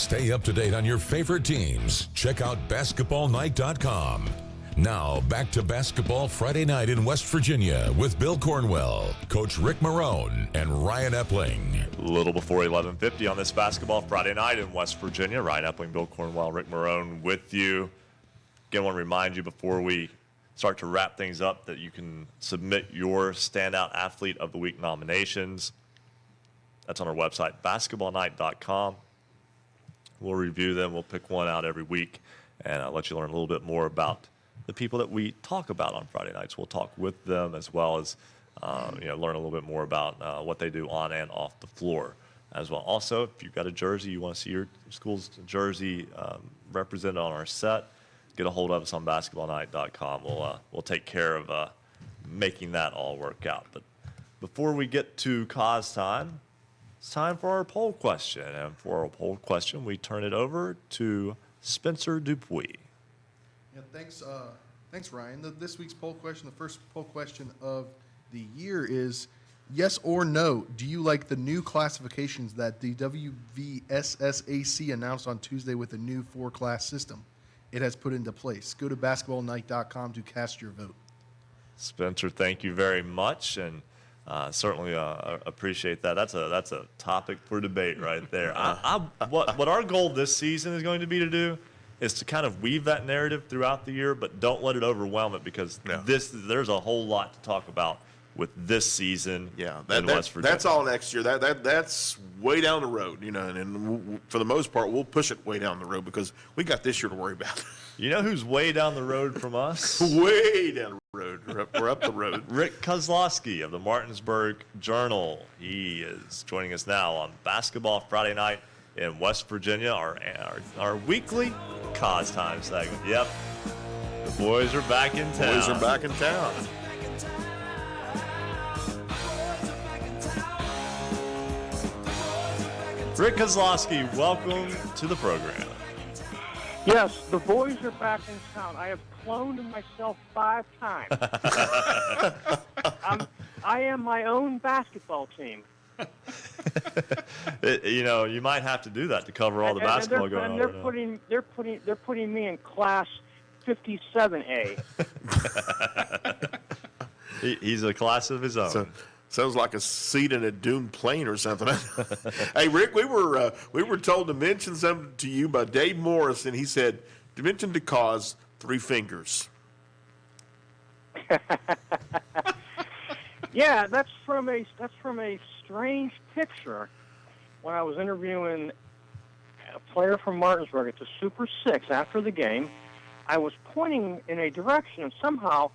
Stay up to date on your favorite teams. Check out basketballnight.com. Now, back to Basketball Friday Night in West Virginia with Bill Cornwell, Coach Ric Morrone, and Ryan Epling. A little before 11:50 on this Basketball Friday Night in West Virginia. Ryan Epling, Bill Cornwell, Ric Morrone with you. Again, I want to remind you before we start to wrap things up that you can submit your Standout Athlete of the Week nominations. That's on our website, basketballnight.com. We'll review them. We'll pick one out every week and I'll let you learn a little bit more about the people that we talk about on Friday nights. We'll talk with them as well as learn a little bit more about what they do on and off the floor as well. Also, if you've got a jersey, you want to see your school's jersey represented on our set, get a hold of us on basketballnight.com. We'll take care of making that all work out. But before we get to cause time, it's time for our poll question. And for our poll question, we turn it over to Spencer Dupuis. Yeah, thanks, Ryan. This week's poll question, the first poll question of the year is, yes or no, do you like the new classifications that the WVSSAC announced on Tuesday with a new 4-class system it has put into place? Go to basketballnight.com to cast your vote. Spencer, thank you very much, and certainly appreciate that. That's a topic for debate right there. What our goal this season is going to be to do is to kind of weave that narrative throughout the year, but don't let it overwhelm it because there's a whole lot to talk about with this season in West Virginia. That's all next year. That's way down the road, and for the most part, we'll push it way down the road because we got this year to worry about. You know who's way down the road from us? Way down the road. We're up the road. Rick Kozlowski of the Martinsburg Journal. He is joining us now on Basketball Friday Night in West Virginia, our weekly Cause Time segment. Yep, the boys are back in town. Boys are back in town. Rick Kozlowski, welcome to the program. Yes, the boys are back in town. I have cloned myself 5 times. I am my own basketball team. You might have to do that to cover all the basketball going on. They're putting me in class 57A. He's a class of his own. Sounds like a seat in a doomed plane or something. Hey, Rick, we were told to mention something to you by Dave Morris, and he said to mention to cause 3 fingers. Yeah, that's from a strange picture. When I was interviewing a player from Martinsburg at the Super 6 after the game, I was pointing in a direction, and somehow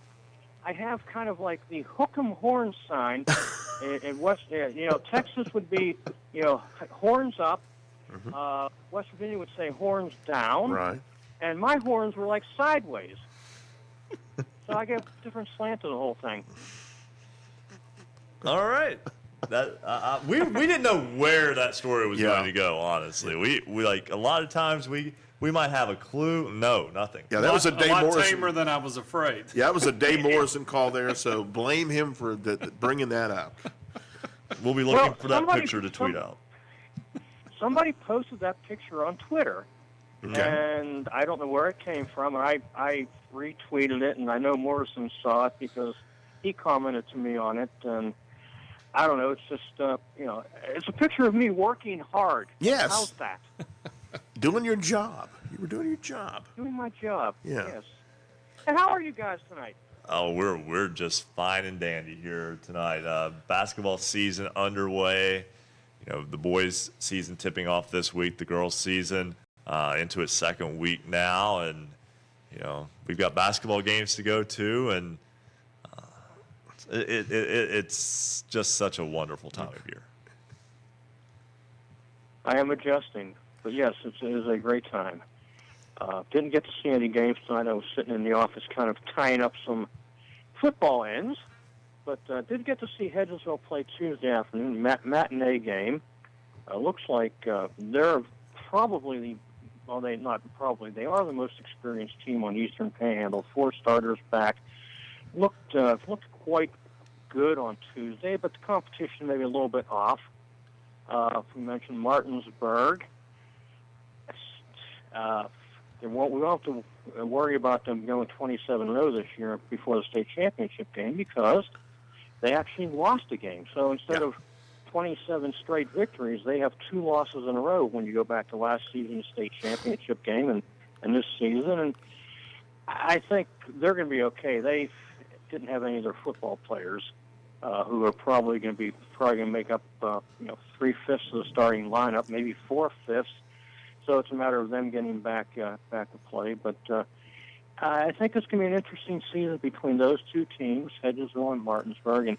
I have kind of like the hook 'em horn sign. In West, Texas would be, horns up. Mm-hmm. West Virginia would say horns down. Right. And my horns were like sideways. So I gave a different slant to the whole thing. All right. That we didn't know where that story was going to go. Honestly, we like a lot of times we might have a clue. No, nothing. Yeah, that was a Dave Morrison. A lot tamer than I was afraid. Yeah, that was a Dave Morrison call there. So blame him for bringing that up. We'll be looking for that picture to tweet out. Somebody posted that picture on Twitter, Okay. and I don't know where it came from. And I retweeted it, and I know Morrison saw it because he commented to me on it. And I don't know. It's just it's a picture of me working hard. Yes. How's that? Doing your job. You were doing your job. Doing my job. Yeah. Yes. And how are you guys tonight? Oh, we're just fine and dandy here tonight. Basketball season underway. The boys' season tipping off this week. The girls' season into its 2nd week now, and we've got basketball games to go to, and it's just such a wonderful time of year. I am adjusting, but yes, it is a great time. Didn't get to see any games tonight. I was sitting in the office kind of tying up some football ends, but did get to see Hedgesville play Tuesday afternoon, matinee game. Looks like they're probably they are the most experienced team on Eastern Panhandle. 4 starters back. Looked quite good on Tuesday, but the competition maybe a little bit off. We mentioned Martinsburg. we won't have to worry about them going 27-0 this year before the state championship game because they actually lost a game. So instead of 27 straight victories, they have 2 losses in a row when you go back to last season's state championship game and this season. And I think they're going to be okay. They didn't have any of their football players who are probably going to make up 3/5 of the starting lineup, maybe 4/5. So it's a matter of them getting back to play. But I think it's going to be an interesting season between those two teams, Hedgesville and Martinsburg. And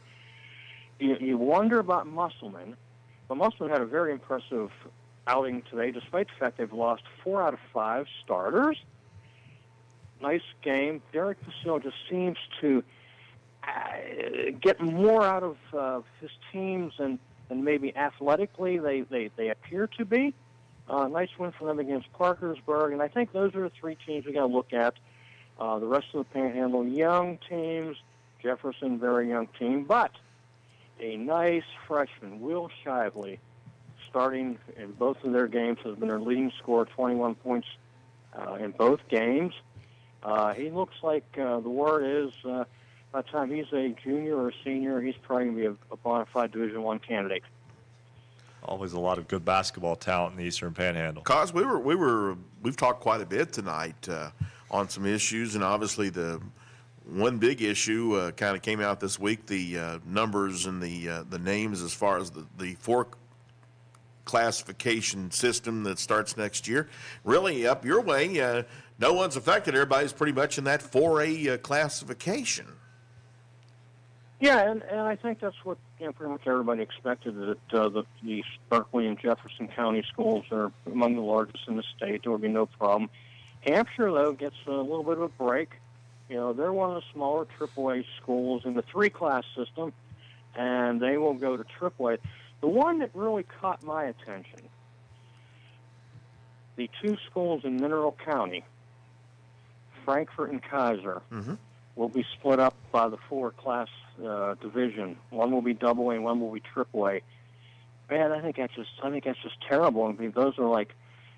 you wonder about Musselman. But Musselman had a very impressive outing today, despite the fact they've lost 4 out of 5 starters. Nice game. Derek Facile just seems to get more out of his teams and maybe athletically they appear to be. Nice win for them against Parkersburg, and I think those are the 3 teams we got to look at. The rest of the Panhandle, young teams. Jefferson, very young team, but a nice freshman, Will Shively, starting in both of their games, has been their leading scorer, 21 points in both games. He looks like the word is by the time he's a junior or a senior, he's probably going to be a bona fide Division I candidate. Always a lot of good basketball talent in the Eastern Panhandle. Cause we've talked quite a bit tonight on some issues, and obviously the one big issue kind of came out this week: the numbers and the names as far as the 4 classification system that starts next year. Really up your way. No one's affected. Everybody's pretty much in that 4A classification. Yeah, and I think that's what pretty much everybody expected, that the Berkeley and Jefferson County schools are among the largest in the state. There would be no problem. Hampshire, though, gets a little bit of a break. They're one of the smaller AAA schools in the 3-class system, and they will go to AAA. The one that really caught my attention, the 2 schools in Mineral County, Frankfort and Kaiser, will be split up by the 4-class division. One will be AA and one will be AAA. Man, I think that's just terrible. I mean, those are like,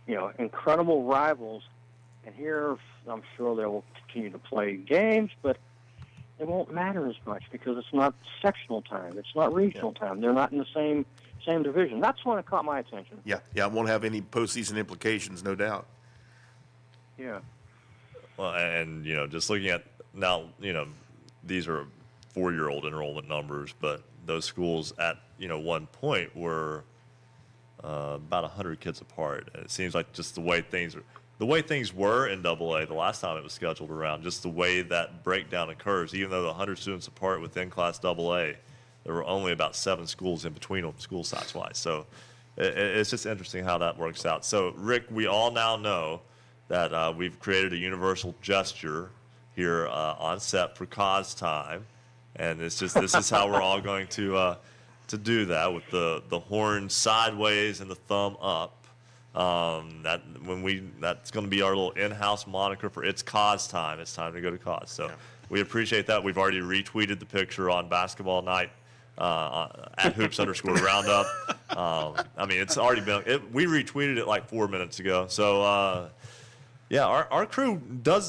incredible rivals. And here, I'm sure they will continue to play games, but it won't matter as much because it's not sectional time. It's not regional time. They're not in the same division. That's one that caught my attention. Yeah, it won't have any postseason implications, no doubt. Yeah. Well, and just looking at now, these are 4-year-old enrollment numbers, but those schools at one point were about 100 kids apart. And it seems like just the way things were in AA the last time it was scheduled around, just the way that breakdown occurs. Even though the 100 students apart within Class AA, there were only about 7 schools in between them, school size wise. So it's just interesting how that works out. So Rick, we all now know that we've created a universal gesture here on set for cause time, and this is how we're all going to do that with the horn sideways and the thumb up. That's going to be our little in-house moniker for it's cause time. It's time to go to cause. So we appreciate that. We've already retweeted the picture on Basketball Night at hoops_roundup. I mean, it's already been. We retweeted it like 4 minutes ago. So. Yeah, our crew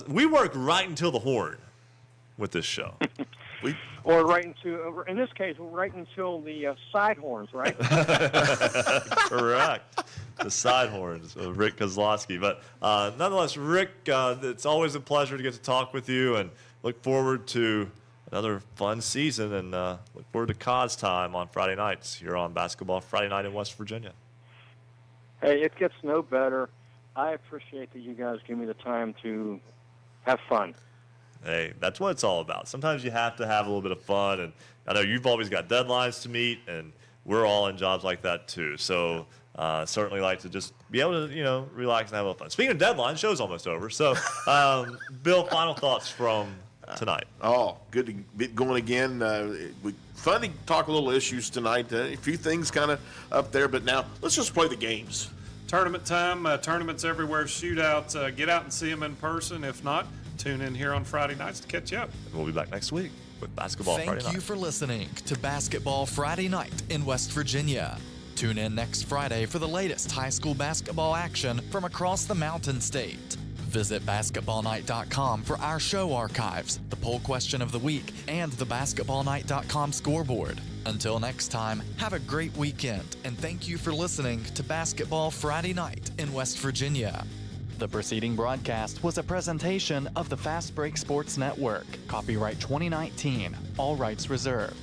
we work right until the horn with this show. Or right into, in this case, right until the side horns, right? Correct. The side horns of Rick Kozlowski. But nonetheless, Rick, it's always a pleasure to get to talk with you, and look forward to another fun season, and look forward to cause time on Friday nights here on Basketball Friday Night in West Virginia. Hey, it gets no better. I appreciate that you guys give me the time to have fun. Hey, that's what it's all about. Sometimes you have to have a little bit of fun, and I know you've always got deadlines to meet, and we're all in jobs like that too. So certainly like to just be able to, relax and have a little fun. Speaking of deadlines, show's almost over. So, Bill, final thoughts from tonight. Oh, good to get going again. Fun to talk a little issues tonight. A few things kind of up there, but now let's just play the games. Tournament time, tournaments everywhere, shootouts. Get out and see them in person. If not, tune in here on Friday nights to catch you up. And we'll be back next week with Basketball Friday Night. Thank you for listening to Basketball Friday Night in West Virginia. Tune in next Friday for the latest high school basketball action from across the Mountain State. Visit basketballnight.com for our show archives, the poll question of the week, and the basketballnight.com scoreboard. Until next time, have a great weekend, and thank you for listening to Basketball Friday Night in West Virginia. The preceding broadcast was a presentation of the Fast Break Sports Network. Copyright 2019. All rights reserved.